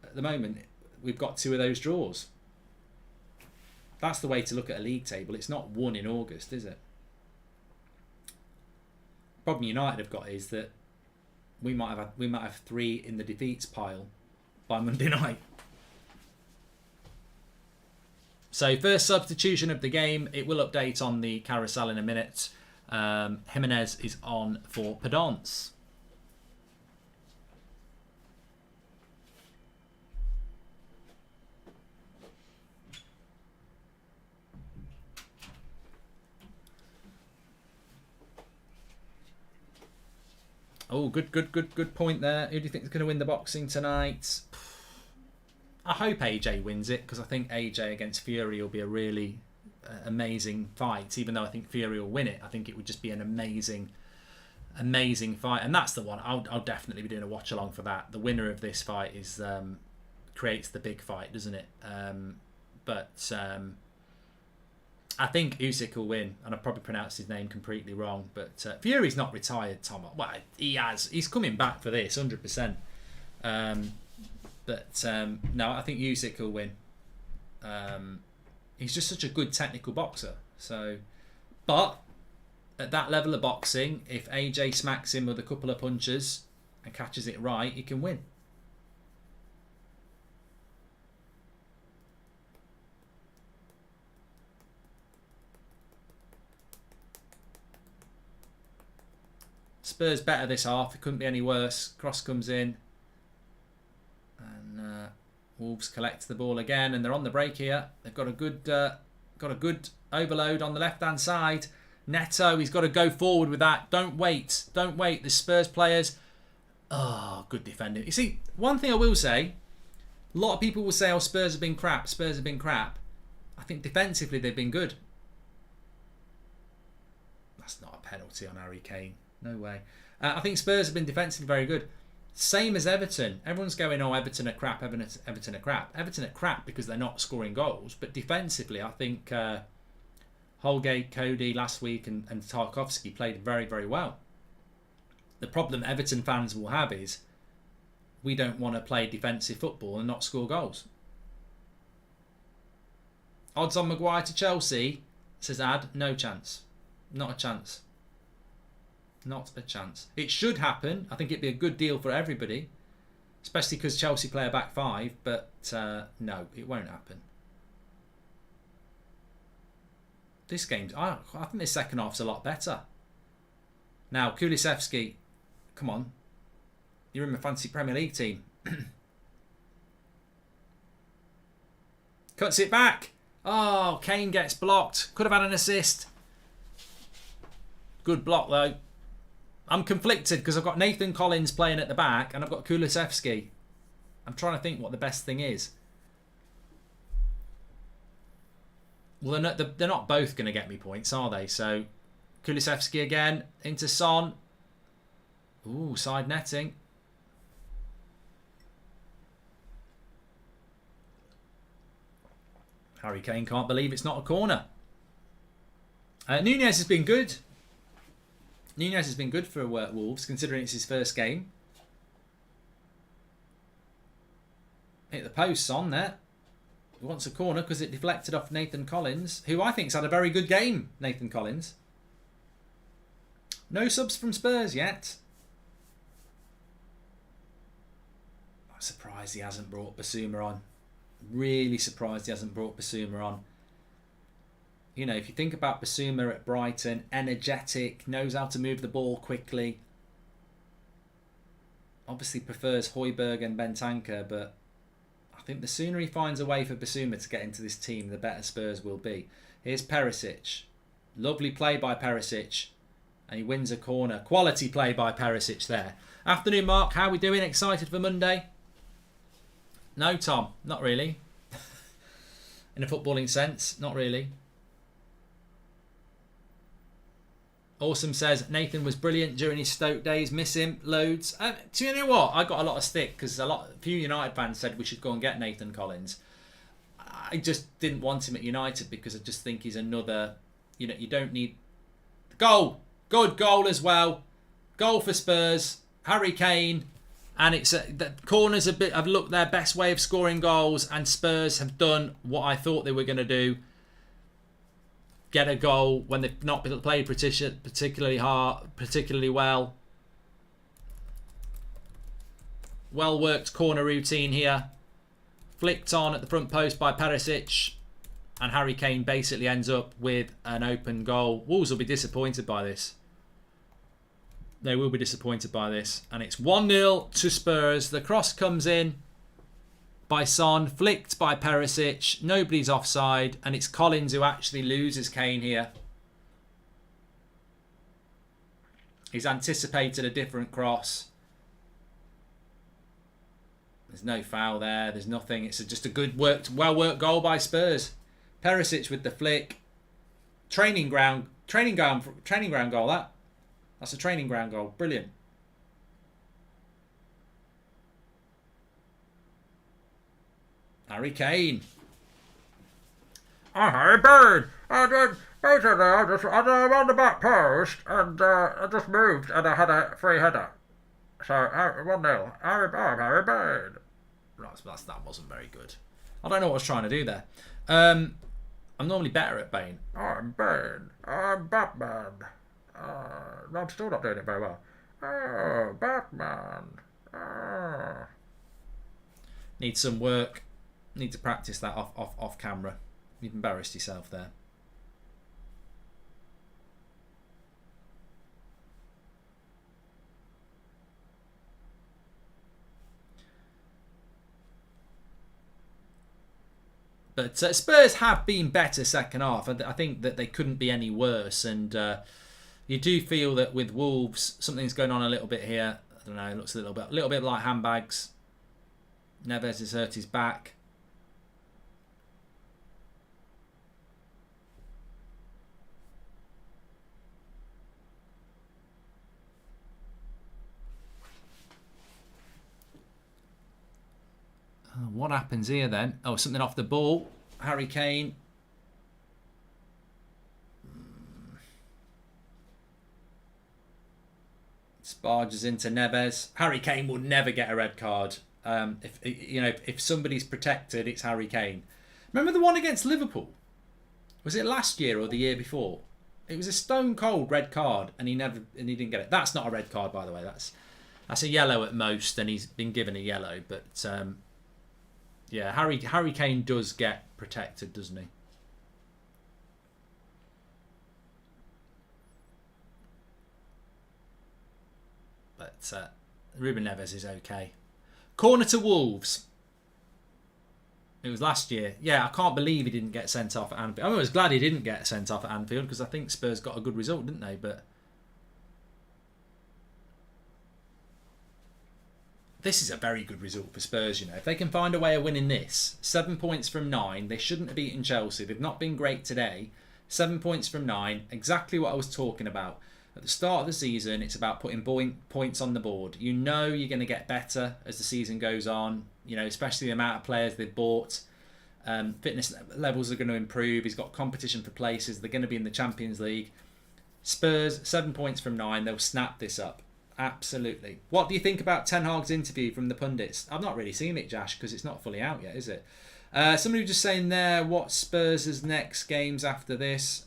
At the moment, we've got 2 of those draws. That's the way to look at a league table. It's not 1 in August, is it? The problem United have got is that we might have 3 in the defeats pile by Monday night. So first substitution of the game. It will update on the carousel in a minute. Jimenez is on for Podence. Oh, good point there. Who do you think is going to win the boxing tonight? I hope AJ wins it, because I think AJ against Fury will be a really amazing fight. Even though I think Fury will win it, I think it would just be an amazing fight. And that's the one. I'll definitely be doing a watch along for that. The winner of this fight is creates the big fight, doesn't it? But I think Usyk will win, and I probably pronounced his name completely wrong. But Fury's not retired, Tom. Well, he has. He's coming back for this, 100%. But no, I think Usyk will win. He's just such a good technical boxer. So, but at that level of boxing, if AJ smacks him with a couple of punches and catches it right, he can win. Spurs better this half. It couldn't be any worse. Cross comes in. And Wolves collect the ball again, and they're on the break here. They've got a good overload on the left-hand side. Neto, he's got to go forward with that. Don't wait. The Spurs players. Oh, good defending. You see, one thing I will say, a lot of people will say, oh, Spurs have been crap. I think defensively they've been good. That's not a penalty on Harry Kane. No way. I think Spurs have been defensively very good. Same as Everton. Everyone's going, oh, Everton are crap, Everton are crap. Everton are crap because they're not scoring goals. But defensively, I think Holgate, Cody last week and Tarkovsky played very, very well. The problem Everton fans will have is we don't want to play defensive football and not score goals. Odds on Maguire to Chelsea, says Ad, no chance. Not a chance. Not a chance. It should happen. I think it'd be a good deal for everybody, especially because Chelsea play a back 5, but no, it won't happen. This game's... I think this second half's a lot better. Now, Kulusevski, come on. You're in my fancy Premier League team. Cuts it back. Oh, Kane gets blocked. Could have had an assist. Good block, though. I'm conflicted because I've got Nathan Collins playing at the back and I've got Kulusevski. I'm trying to think what the best thing is. Well, they're not both going to get me points, are they? So, Kulusevski again into Son. Ooh, side netting. Harry Kane can't believe it's not a corner. Nunez has been good. Nunez has been good for Wolves, considering it's his first game. Hit the posts on there. He wants a corner because it deflected off Nathan Collins, who I think's had a very good game, Nathan Collins. No subs from Spurs yet. I'm surprised he hasn't brought Basuma on. Really surprised he hasn't brought Basuma on. You know, if you think about Basuma at Brighton, energetic, knows how to move the ball quickly. Obviously prefers Højbjerg and Bentancur, but I think the sooner he finds a way for Basuma to get into this team, the better Spurs will be. Here's Perisic. Lovely play by Perisic. And he wins a corner. Quality play by Perisic there. Afternoon, Mark. How are we doing? Excited for Monday? No, Tom. Not really. In a footballing sense, not really. Awesome says, Nathan was brilliant during his Stoke days. Miss him loads. Do you know what? I got a lot of stick because a few United fans said we should go and get Nathan Collins. I just didn't want him at United because I just think he's another... You know, you don't need... Goal! Good goal as well. Goal for Spurs. Harry Kane. And it's the corners have looked their best way of scoring goals, and Spurs have done what I thought they were going to do. Get a goal when they've not played particularly hard, particularly well. Well worked corner routine here. Flicked on at the front post by Perisic. And Harry Kane basically ends up with an open goal. Wolves will be disappointed by this. They will be disappointed by this. And it's 1-0 to Spurs. The cross comes in by Son. Flicked by Perisic. Nobody's offside. And it's Collins who actually loses Kane here. He's anticipated a different cross. There's no foul there. There's nothing. It's just a good worked, well-worked goal by Spurs. Perisic with the flick. Training ground goal, that. That's a training ground goal. Brilliant. Harry Kane. Oh, Harry Bird. Basically, I'm on the back post and I just moved and I had a free header. So, 1-0. Harry Bird. That wasn't very good. I don't know what I was trying to do there. I'm normally better at Bane. I'm Bane. I'm Batman. I'm still not doing it very well. Oh, Batman. Oh. Need some work. Need to practice that off camera. You've embarrassed yourself there. But Spurs have been better second half. I think that they couldn't be any worse. And you do feel that with Wolves, something's going on a little bit here. I don't know. It looks a little bit like handbags. Neves has hurt his back. What happens here then? Oh, something off the ball. Harry Kane. Sparges into Neves. Harry Kane will never get a red card. If somebody's protected, it's Harry Kane. Remember the one against Liverpool? Was it last year or the year before? It was a stone cold red card, and he didn't get it. That's not a red card, by the way. That's a yellow at most, and he's been given a yellow. But yeah, Harry Kane does get protected, doesn't he? But Ruben Neves is okay. Corner to Wolves. It was last year. Yeah, I can't believe he didn't get sent off at Anfield. I was glad he didn't get sent off at Anfield because I think Spurs got a good result, didn't they? But this is a very good result for Spurs, you know. If they can find a way of winning this, 7 points from 9, they shouldn't have beaten Chelsea. They've not been great today. 7 points from 9, exactly what I was talking about. At the start of the season, it's about putting points on the board. You know you're going to get better as the season goes on, you know, especially the amount of players they've bought. Fitness levels are going to improve. He's got competition for places. They're going to be in the Champions League. Spurs, 7 points from 9. They'll snap this up. Absolutely. What do you think about Ten Hag's interview from the pundits? I've not really seen it, Josh, because it's not fully out yet, is it? Somebody was just saying there, what Spurs' next games after this?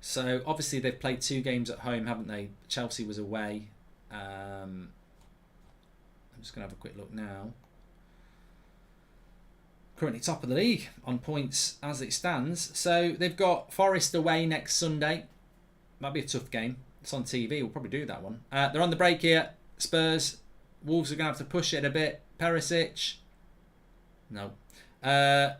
So obviously they've played 2 games at home, haven't they? Chelsea was away. I'm just going to have a quick look now. Currently top of the league on points as it stands. So they've got Forest away next Sunday. Might be a tough game. It's on TV. We'll probably do that one. They're on the break here. Spurs. Wolves are going to have to push it a bit. Perisic. No. Their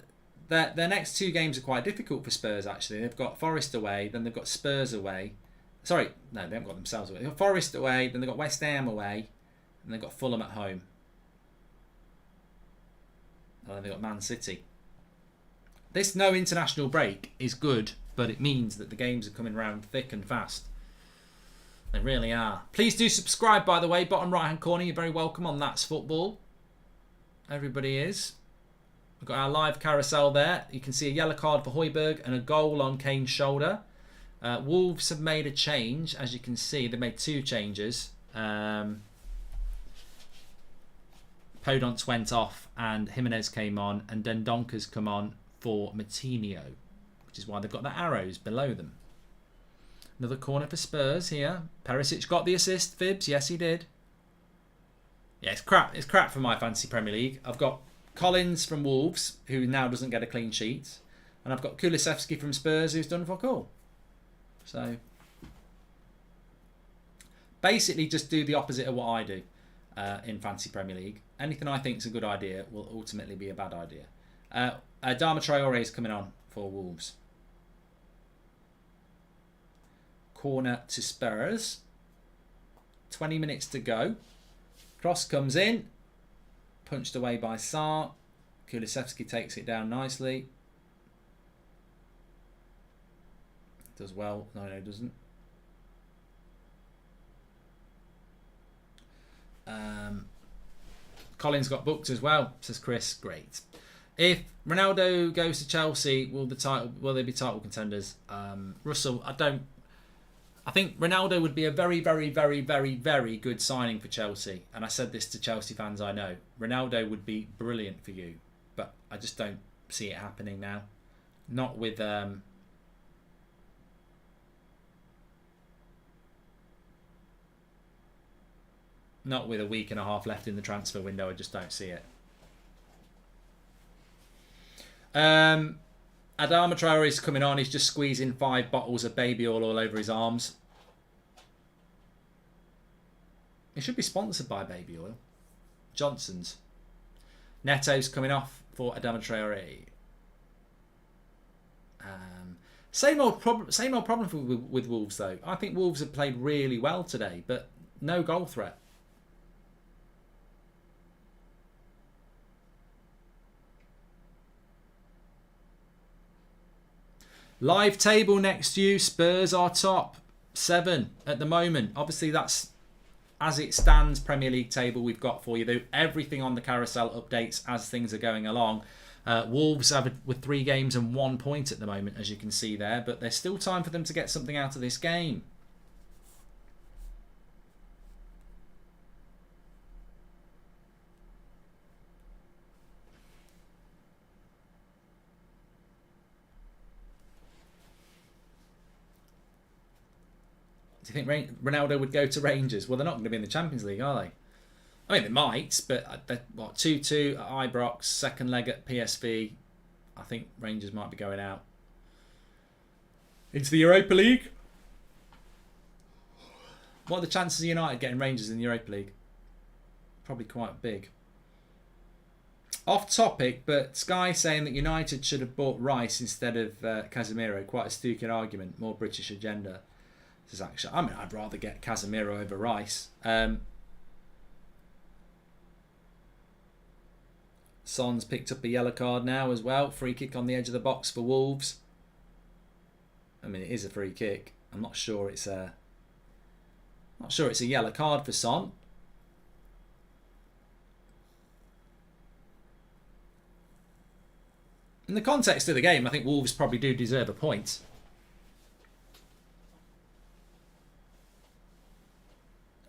next 2 games are quite difficult for Spurs, actually. They've got Forest away, then they've got Spurs away. Sorry, no, they haven't got themselves away. They've got Forest away, then they've got West Ham away, and they've got Fulham at home. And then they've got Man City. This no international break is good, but it means that the games are coming round thick and fast. They really are. Please do subscribe, by the way. Bottom right-hand corner, you're very welcome on That's Football. Everybody is. We've got our live carousel there. You can see a yellow card for Højbjerg and a goal on Kane's shoulder. Wolves have made a change. As you can see, they made 2 changes. Podence went off and Jimenez came on, and Dendonker's come on for Matinho, which is why they've got the arrows below them. Another corner for Spurs here. Perisic got the assist, Fibs. Yes, he did. Yeah, it's crap. It's crap for my fantasy Premier League. I've got Collins from Wolves, who now doesn't get a clean sheet. And I've got Kulusevski from Spurs, who's done fuck all. So, basically just do the opposite of what I do in Fantasy Premier League. Anything I think is a good idea will ultimately be a bad idea. Adama Traore is coming on for Wolves. Corner to Spurs. 20 minutes to go. Cross comes in. Punched away by Sarr. Kulusevski takes it down nicely. Does well. No, it doesn't. Collins got booked as well, says Chris. Great. If Ronaldo goes to Chelsea, will they be title contenders? Russell, I think Ronaldo would be a very, very, very, very, very good signing for Chelsea. And I said this to Chelsea fans I know. Ronaldo would be brilliant for you. But I just don't see it happening now. Not with... not with a week and a half left in the transfer window. I just don't see it. Adama Traore is coming on. He's just squeezing 5 bottles of baby oil all over his arms. He should be sponsored by baby oil. Johnson's. Neto's coming off for Adama Traore. Same old problem with Wolves though. I think Wolves have played really well today, but no goal threat. Live table next to you. Spurs are top 7 at the moment. Obviously, that's as it stands. Premier League table we've got for you. Though everything on the carousel updates as things are going along. Wolves have with 3 games and 1 point at the moment, as you can see there. But there's still time for them to get something out of this game. Do you think Ronaldo would go to Rangers? Well, they're not going to be in the Champions League, are they? I mean, they might, but 2-2 at Ibrox, second leg at PSV. I think Rangers might be going out. Into the Europa League? What are the chances of United getting Rangers in the Europa League? Probably quite big. Off topic, but Sky saying that United should have bought Rice instead of Casemiro. Quite a stupid argument. More British agenda. Actually, I mean, I'd rather get Casemiro over Rice. Son's picked up a yellow card now as well. Free kick on the edge of the box for Wolves. I mean, it is a free kick. I'm not sure it's a yellow card for Son. In the context of the game, I think Wolves probably do deserve a point.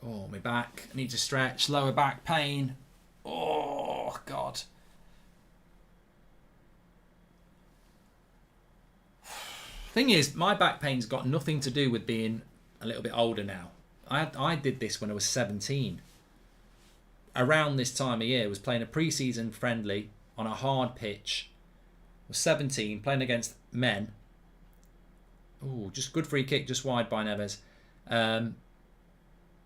Oh, my back. I need to stretch. Lower back pain. Oh, God. Thing is, my back pain's got nothing to do with being a little bit older now. I did this when I was 17. Around this time of year, I was playing a pre-season friendly on a hard pitch. I was 17, playing against men. Oh, just good free kick, just wide by Neves.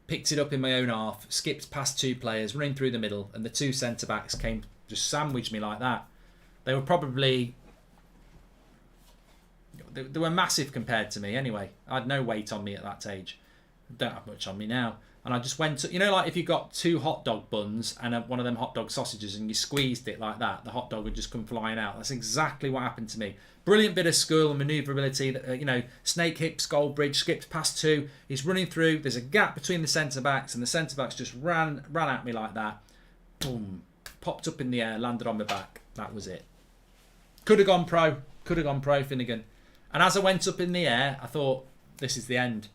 Picked it up in my own half, skipped past 2 players, running through the middle, and the 2 centre-backs came, just sandwiched me like that. They were probably... They were massive compared to me anyway. I had no weight on me at that age. I don't have much on me now. And I just went to... You know, like if you got 2 hot dog buns and one of them hot dog sausages and you squeezed it like that, the hot dog would just come flying out. That's exactly what happened to me. Brilliant bit of skill and manoeuvrability. You know, snake hips, Goldbridge, skipped past 2. He's running through. There's a gap between the centre-backs and the centre-backs just ran at me like that. Boom. Popped up in the air, landed on my back. That was it. Could have gone pro. Could have gone pro, Finnegan. And as I went up in the air, I thought, this is the end.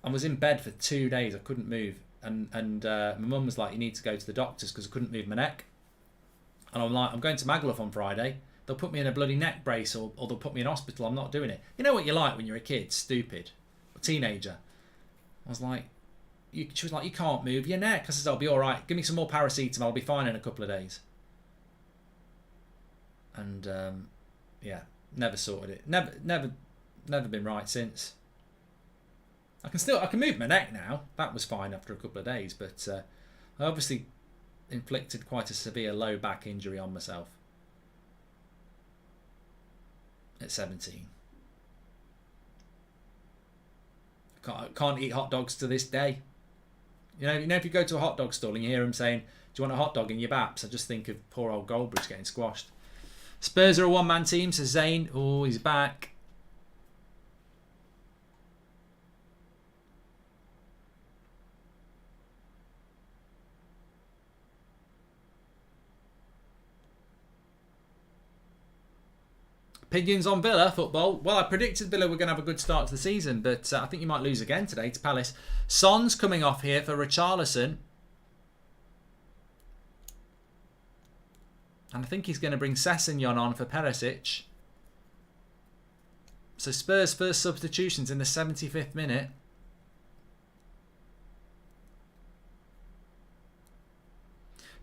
I was in bed for 2 days. I couldn't move. And my mum was like, you need to go to the doctors because I couldn't move my neck. And I'm like, I'm going to Magaluf on Friday. They'll put me in a bloody neck brace or they'll put me in hospital. I'm not doing it. You know what you're like when you're a kid, stupid, a teenager. I was like, she was like, you can't move your neck. I said, I'll be all right. Give me some more paracetamol. I'll be fine in a couple of days. And yeah, never sorted it. Never been right since. I can move my neck now. That was fine after a couple of days, but I obviously inflicted quite a severe low back injury on myself at 17. Can't eat hot dogs to this day. You know, if you go to a hot dog stall and you hear them saying, "Do you want a hot dog in your baps?" I just think of poor old Goldbridge getting squashed. Spurs are a one-man team, says Zane. Oh, he's back. Opinions on Villa football. Well, I predicted Villa were going to have a good start to the season, but I think you might lose again today to Palace. Son's coming off here for Richarlison. And I think he's going to bring Sessegnon on for Perisic. So Spurs' first substitutions in the 75th minute.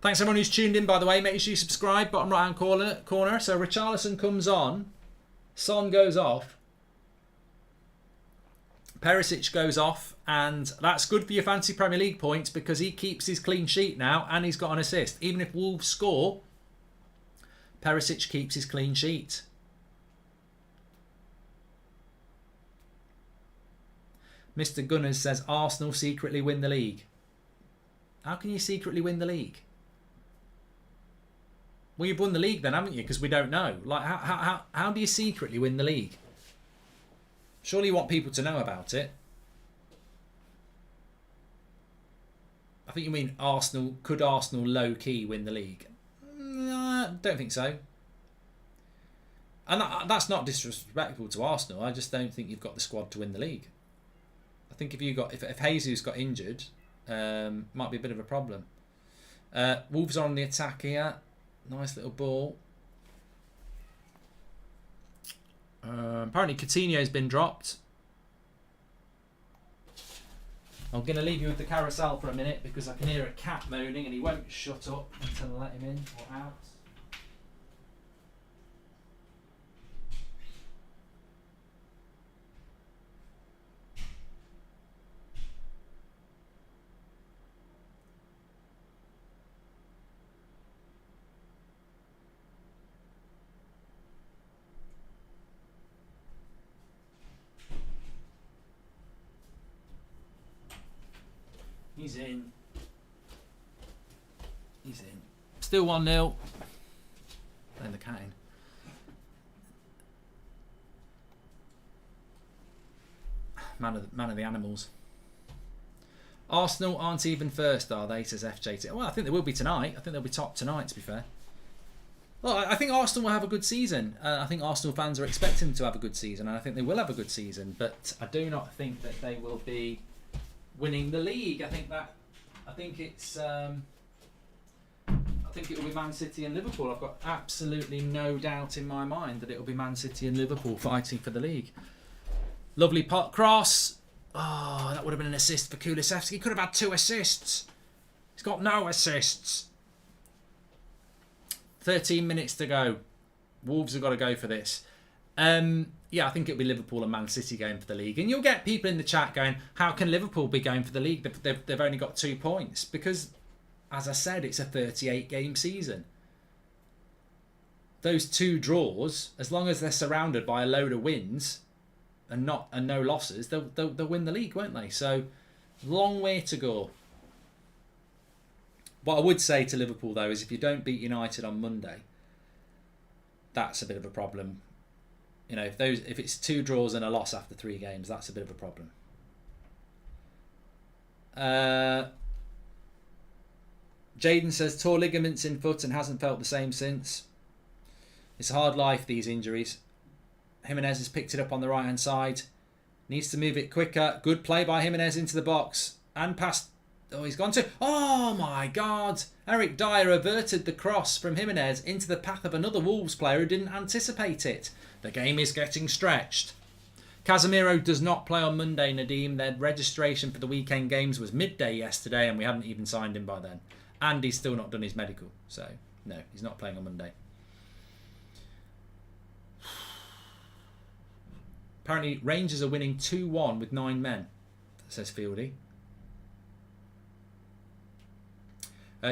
Thanks everyone who's tuned in, by the way. Make sure you subscribe, bottom right hand corner. So Richarlison comes on. Son goes off. Perisic goes off. And that's good for your fancy Premier League points because he keeps his clean sheet now and he's got an assist. Even if Wolves score, Perisic keeps his clean sheet. Mr. Gunners says Arsenal secretly win the league. How can you secretly win the league? Well, you've won the league then, haven't you? Because we don't know. Like, how do you secretly win the league? Surely you want people to know about it. I think you mean Arsenal. Could Arsenal low-key win the league? Don't think so. And that's not disrespectful to Arsenal. I just don't think you've got the squad to win the league. I think if Jesus got injured, might be a bit of a problem. Wolves are on the attack here. Nice little ball. Apparently Coutinho's been dropped. I'm going to leave you with the carousel for a minute because I can hear a cat moaning and he won't shut up until I let him in or out. He's in. He's in. Still 1-0. Playing the cat in. Man of the animals. Arsenal aren't even first, are they? Says FJT. Well, I think they will be tonight. I think they'll be top tonight, to be fair. Well, I think Arsenal will have a good season. I think Arsenal fans are expecting them to have a good season, and I think they will have a good season. But I do not think that they will be winning the league. I think it's I think it'll be Man City and Liverpool. I've got absolutely no doubt in my mind that it'll be Man City and Liverpool fighting for the league. Lovely pot cross. Oh, that would have been an assist for Kulusevski. He could have had 2 assists. He's got no assists. 13 minutes to go. Wolves have got to go for this. Yeah, I think it'll be Liverpool and Man City going for the league. And you'll get people in the chat going, how can Liverpool be going for the league? They've only got 2 points. Because, as I said, it's a 38-game season. Those 2 draws, as long as they're surrounded by a load of wins and no losses, they'll win the league, won't they? So, long way to go. What I would say to Liverpool, though, is if you don't beat United on Monday, that's a bit of a problem. You know, if it's 2 draws and a loss after 3 games, that's a bit of a problem. Jaden says, tore ligaments in foot and hasn't felt the same since. It's a hard life, these injuries. Jimenez has picked it up on the right-hand side. Needs to move it quicker. Good play by Jimenez into the box. And past... Oh, he's gone to... Oh, my God. Eric Dyer averted the cross from Jimenez into the path of another Wolves player who didn't anticipate it. The game is getting stretched. Casemiro does not play on Monday, Nadeem. Their registration for the weekend games was midday yesterday and we hadn't even signed him by then. And he's still not done his medical. So, no, he's not playing on Monday. Apparently, Rangers are winning 2-1 with 9 men, says Fieldy.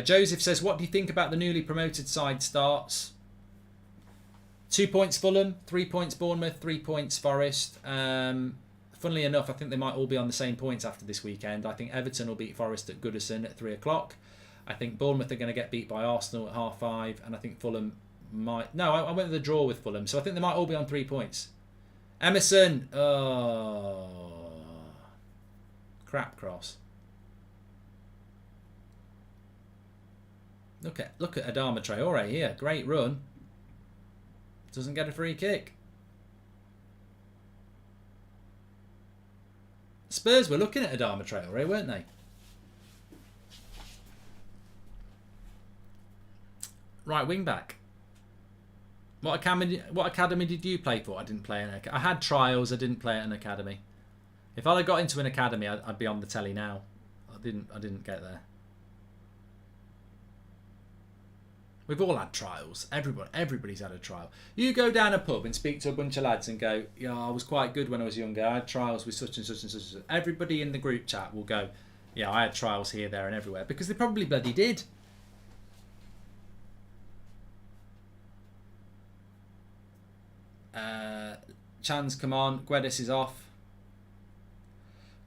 Joseph says, what do you think about the newly promoted side starts? 2 points Fulham, 3 points Bournemouth, 3 points Forest. Funnily enough, I think they might all be on the same points after this weekend. I think Everton will beat Forest at Goodison at 3 o'clock. I think Bournemouth are going to get beat by Arsenal at 5:30. And I think Fulham might... No, I went with the draw with Fulham. So I think they might all be on 3 points. Emerson. Oh. Crap cross. Look at Adama Traore here. Great run. Doesn't get a free kick. Spurs were looking at Adama Traore, weren't they? Right, wing back. What academy did you play for? I didn't play in. I had trials. I didn't play at an academy. If I'd have got into an academy, I'd be on the telly now. I didn't get there. We've all had trials. Everybody's had a trial. You go down a pub and speak to a bunch of lads and go, yeah, I was quite good when I was younger. I had trials with such and such and such and such. Everybody in the group chat will go, yeah, I had trials here, there and everywhere. Because they probably bloody did. Chan's come on. Guedes is off.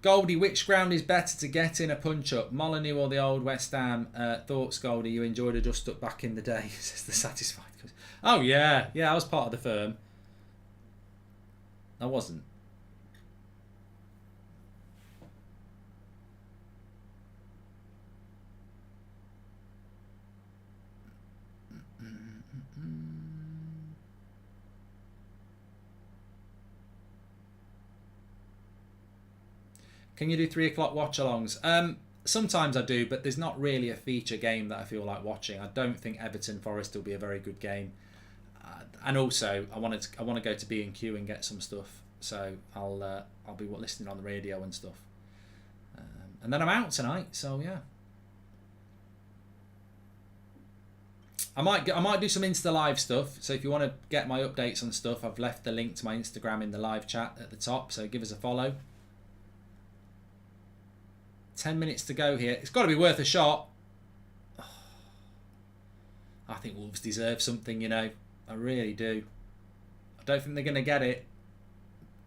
Goldie, which ground is better to get in a punch-up? Molyneux or the old West Ham? Thoughts, Goldie? You enjoyed a dust-up back in the day, says the satisfied. Oh, yeah. Yeah, I was part of the firm. I wasn't. Can you do 3 o'clock watch-alongs? Sometimes I do, but there's not really a feature game that I feel like watching. I don't think Everton Forest will be a very good game, and also I want to go to B&Q and get some stuff, so I'll be listening on the radio and stuff, and then I'm out tonight. So yeah, I might do some Insta Live stuff. So if you want to get my updates on stuff, I've left the link to my Instagram in the live chat at the top. So give us a follow. 10 minutes to go here. It's got to be worth a shot. Oh, I think Wolves deserve something, you know. I really do. I don't think they're going to get it.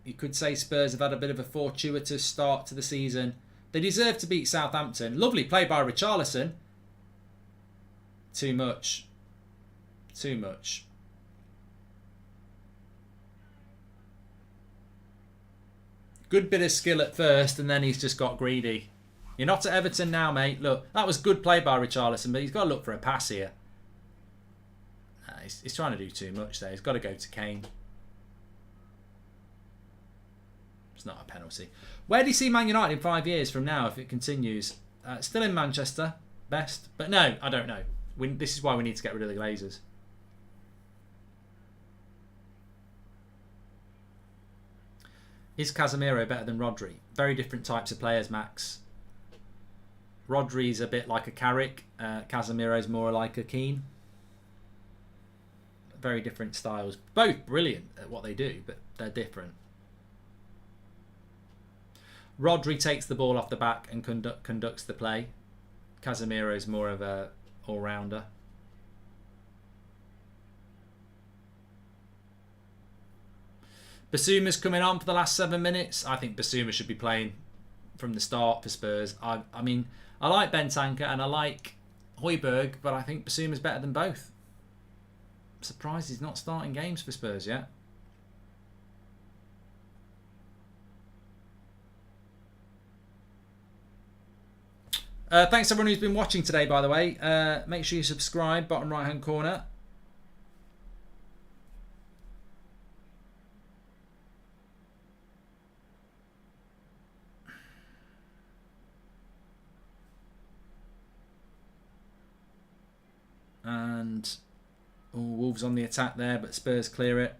You could say Spurs have had a bit of a fortuitous start to the season. They deserve to beat Southampton. Lovely play by Richarlison. Too much. Too much. Good bit of skill at first, and then he's just got greedy. You're not at Everton now, mate. Look, that was good play by Richarlison, but he's got to look for a pass here. He's trying to do too much there. He's got to go to Kane. It's not a penalty. Where do you see Man United in 5 years from now if it continues? Still in Manchester, best. But no, I don't know. This is why we need to get rid of the Glazers. Is Casemiro better than Rodri? Very different types of players, Max. Rodri's a bit like a Carrick. Casemiro's more like a Keane. Very different styles. Both brilliant at what they do, but they're different. Rodri takes the ball off the back and conducts the play. Casemiro's more of a all-rounder. Basuma's coming on for the last 7 minutes. I think Basuma should be playing from the start for Spurs. I mean, I like Bentancur and I like Højbjerg, but I think Basuma's better than both. I'm surprised he's not starting games for Spurs yet. Thanks everyone who's been watching today, by the way. Make sure you subscribe, bottom right hand corner. And Wolves on the attack there, but Spurs clear it.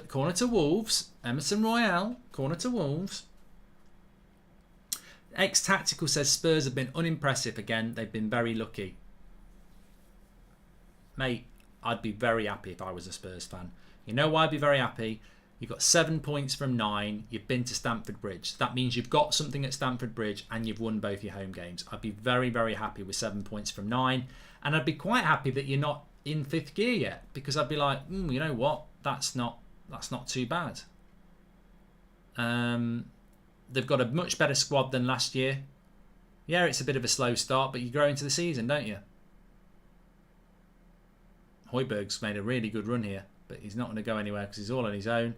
Corner to Wolves. Emerson Royale. Corner to Wolves. Ex-Tactical says Spurs have been unimpressive again. They've been very lucky. Mate, I'd be very happy if I was a Spurs fan. You know why I'd be very happy? You've got 7 points from 9. You've been to Stamford Bridge. That means you've got something at Stamford Bridge and you've won both your home games. I'd be very, very happy with 7 points from 9. And I'd be quite happy that you're not in 5th gear yet, because I'd be like, you know what? That's not too bad. They've got a much better squad than last year. Yeah, it's a bit of a slow start, but you grow into the season, don't you? Højbjerg's made a really good run here, but he's not going to go anywhere because he's all on his own.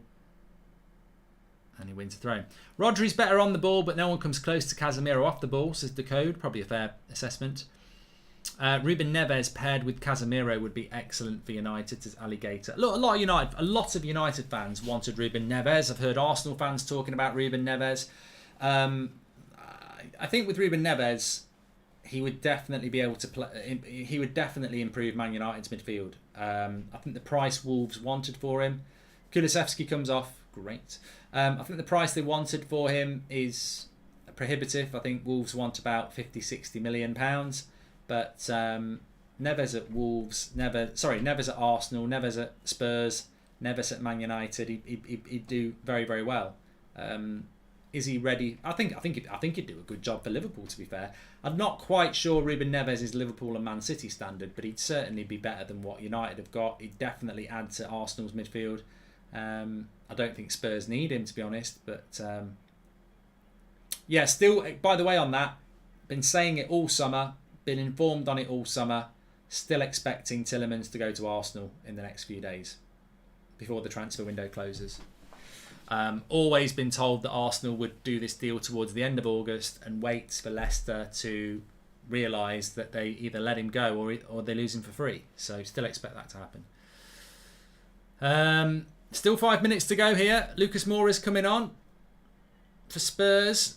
And he wins a throw. Rodri's better on the ball, but no one comes close to Casemiro off the ball, says the code. Probably a fair assessment. Ruben Neves paired with Casemiro would be excellent for United, says Alligator. Look, a lot of United fans wanted Ruben Neves. I've heard Arsenal fans talking about Ruben Neves. I think with Ruben Neves, he would definitely be able to play. He would definitely improve Man United's midfield. I think the price Wolves wanted for him. Kulusevski comes off, great. I think the price they wanted for him is prohibitive. I think Wolves want about 50-60 million pounds. But Neves at Wolves, Neves at Arsenal, Neves at Spurs, Neves at Man United, he'd do very, very well. Is he ready? I think he'd do a good job for Liverpool, to be fair. I'm not quite sure Ruben Neves is Liverpool and Man City standard, but he'd certainly be better than what United have got. He'd definitely add to Arsenal's midfield. I don't think Spurs need him, to be honest. But yeah, still, by the way, on that, been saying it all summer. Been informed on it all summer. Still expecting Tielemans to go to Arsenal in the next few days before the transfer window closes. Always been told that Arsenal would do this deal towards the end of August and wait for Leicester to realise that they either let him go or they lose him for free. So still expect that to happen. Still 5 minutes to go here. Lucas Moura's coming on for Spurs.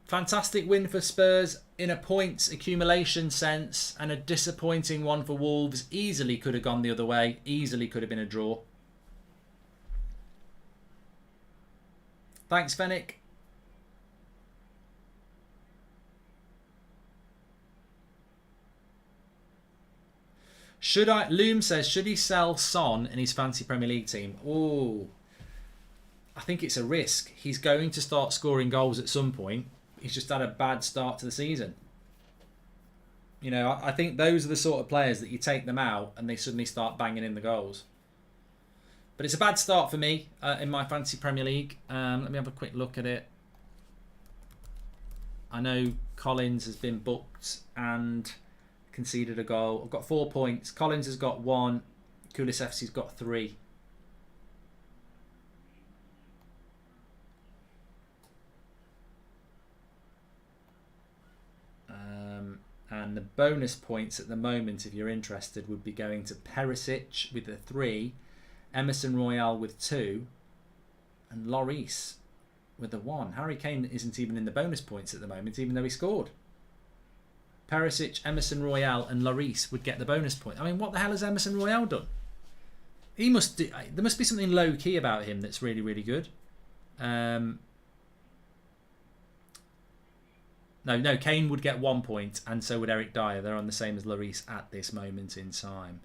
Fantastic win for Spurs in a points accumulation sense, and a disappointing one for Wolves. Easily could have gone the other way. Easily could have been a draw. Thanks, Fennec. Loom says, should he sell Son in his fancy Premier League team? Ooh. I think it's a risk. He's going to start scoring goals at some point. He's just had a bad start to the season. You know, I think those are the sort of players that you take them out and they suddenly start banging in the goals. But it's a bad start for me in my fantasy Premier League. Let me have a quick look at it. I know Collins has been booked and conceded a goal. I've got 4 points. Collins has got 1. Kulusevski's got 3. And the bonus points at the moment, if you're interested, would be going to Perisic with a 3, Emerson Royale with 2, and Lloris with a 1. Harry Kane isn't even in the bonus points at the moment, even though he scored. Perisic, Emerson Royale, and Lloris would get the bonus point. I mean, what the hell has Emerson Royale done? There must be something low key about him that's really, really good. No, Kane would get 1 point, and so would Eric Dyer. They're on the same as Lloris at this moment in time.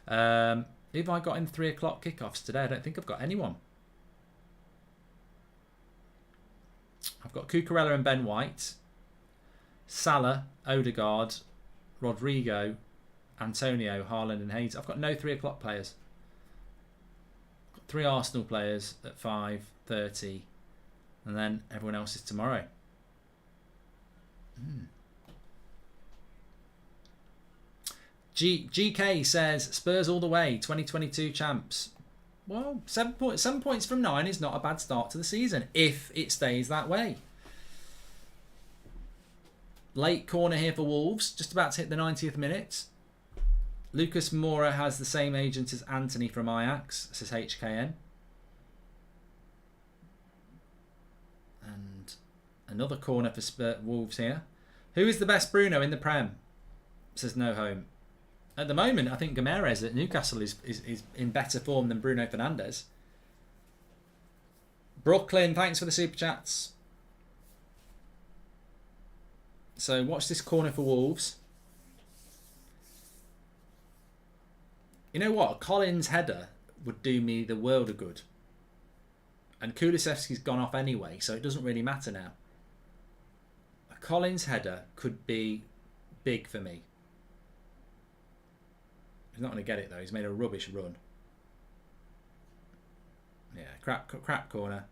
Who have I got in 3 o'clock kickoffs today? I don't think I've got anyone. I've got Cucurella and Ben White, Salah, Odegaard, Rodrigo, Antonio, Haaland and Hayes. I've got no 3 o'clock players. I've got 3 Arsenal players at 5:30, and then everyone else is tomorrow. GK says Spurs all the way, 2022 champs. Well, 7 points from 9 is not a bad start to the season if it stays that way. Late corner here for Wolves, just about to hit the 90th minute. Lucas Moura has the same agent as Anthony from Ajax, says HKN. And another corner for Wolves here. Who is the best Bruno in the Prem? Says No Home. At the moment, I think Gomes at Newcastle is in better form than Bruno Fernandes. Brooklyn, thanks for the super chats. So watch this corner for Wolves. You know what? A Collins header would do me the world of good. And Kulusevski's gone off anyway, so it doesn't really matter now. A Collins header could be big for me. He's not going to get it though. He's made a rubbish run. Yeah, crap corner.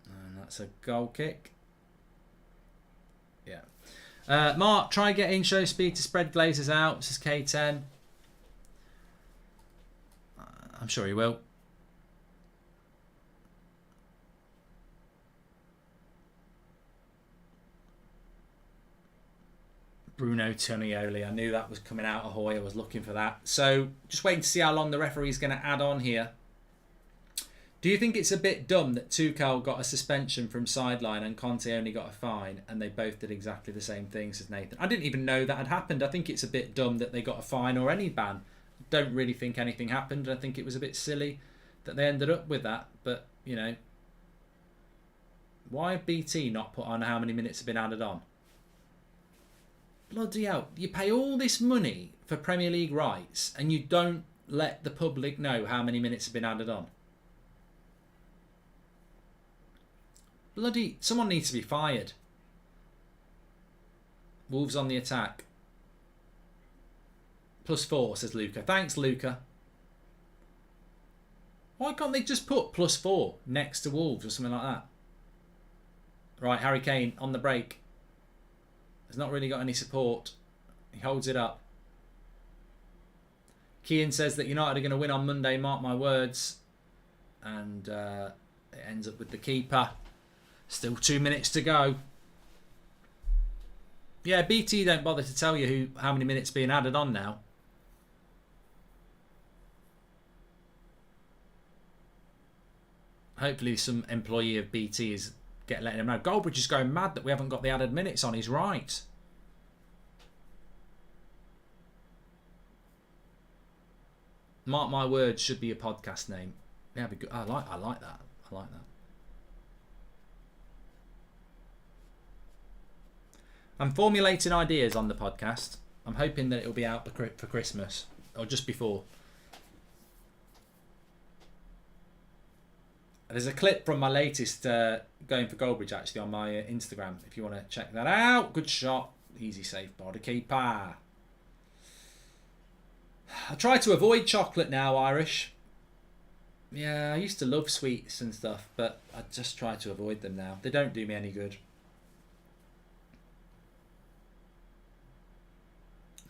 And that's a goal kick. Yeah. Mark, try getting show speed to spread Glazers out. This is K10. I'm sure he will. Bruno Tonioli. I knew that was coming out. Ahoy, I was looking for that. So just waiting to see how long the referee's going to add on here. Do you think it's a bit dumb that Tuchel got a suspension from sideline and Conte only got a fine and they both did exactly the same thing, says Nathan? I didn't even know that had happened. I think it's a bit dumb that they got a fine or any ban. Don't really think anything happened. I think it was a bit silly that they ended up with that. But, you know, why have BT not put on how many minutes have been added on? Bloody hell, you pay all this money for Premier League rights and you don't let the public know how many minutes have been added on. Bloody, someone needs to be fired. Wolves on the attack. +4, says Luca. Thanks, Luca. Why can't they just put +4 next to Wolves or something like that? Right, Harry Kane on the break. Has not really got any support. He holds it up. Kean says that United are going to win on Monday, mark my words. And it ends up with the keeper. Still 2 minutes to go. Yeah, BT don't bother to tell you how many minutes being added on now. Hopefully some employee of BT is letting him know. Goldbridge is going mad that we haven't got the added minutes on. He's right. Mark my words should be a podcast name. Yeah, be good. I like that. I like that. I'm formulating ideas on the podcast. I'm hoping that it'll be out for Christmas or just before. There's a clip from my latest going for Goldbridge actually on my Instagram if you want to check that out. Good shot. Easy save by the keeper. I try to avoid chocolate now, Irish. Yeah, I used to love sweets and stuff, but I just try to avoid them now. They don't do me any good.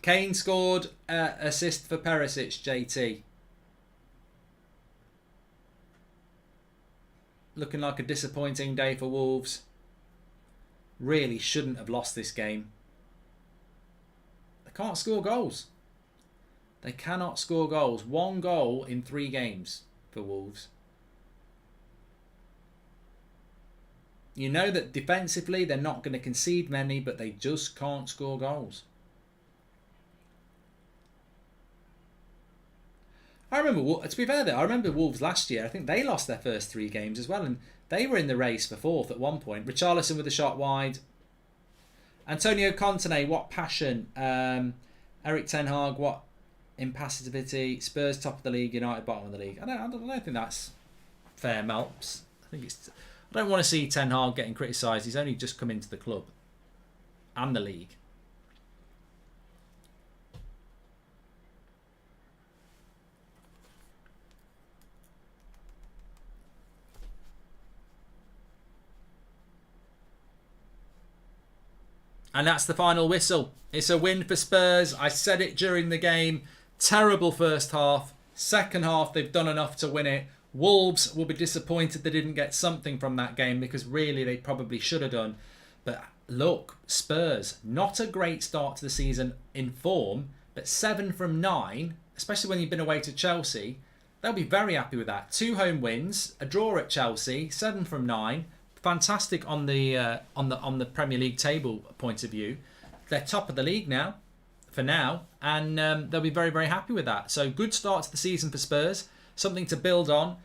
Kane scored assist for Perisic, JT. Looking like a disappointing day for Wolves. Really shouldn't have lost this game. They can't score goals. They cannot score goals. 1 goal in 3 games for Wolves. You know that defensively they're not going to concede many, but they just can't score goals. I remember, to be fair though, I remember Wolves last year. I think they lost their first 3 games as well, and they were in the race for 4th at one point. Richarlison with a shot wide. Antonio Conte, what passion. Eric Ten Hag, what impassivity. Spurs top of the league, United bottom of the league. I don't think that's fair, Melps. I don't want to see Ten Hag getting criticised. He's only just come into the club and the league. And that's the final whistle. It's a win for Spurs. I said it during the game. Terrible first half. Second half, they've done enough to win it. Wolves will be disappointed they didn't get something from that game because really they probably should have done. But look, Spurs, not a great start to the season in form, but 7 from 9, especially when you've been away to Chelsea. They'll be very happy with that. 2 home wins, a draw at Chelsea, 7 from 9. Fantastic on the Premier League table point of view. They're top of the league now, for now, and they'll be very, very happy with that. So good start to the season for Spurs, something to build on.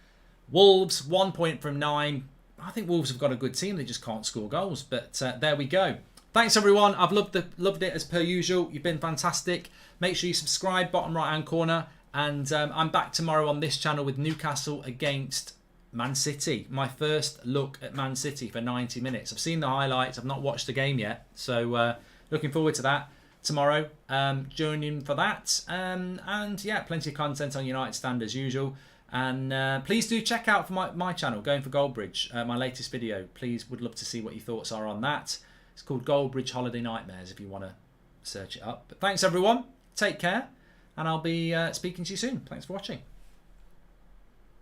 Wolves, 1 point from 9. I think Wolves have got a good team. They just can't score goals, but there we go. Thanks everyone. I've loved it as per usual. You've been fantastic. Make sure you subscribe, bottom right hand corner, and I'm back tomorrow on this channel with Newcastle against Man City. My first look at Man City for 90 minutes. I've seen the highlights. I've not watched the game yet. So looking forward to that tomorrow. Join in for that. And yeah, plenty of content on United Stand as usual. And please do check out for my channel, Going for Goldbridge, my latest video. Please, would love to see what your thoughts are on that. It's called Goldbridge Holiday Nightmares if you want to search it up. But thanks everyone. Take care. And I'll be speaking to you soon. Thanks for watching.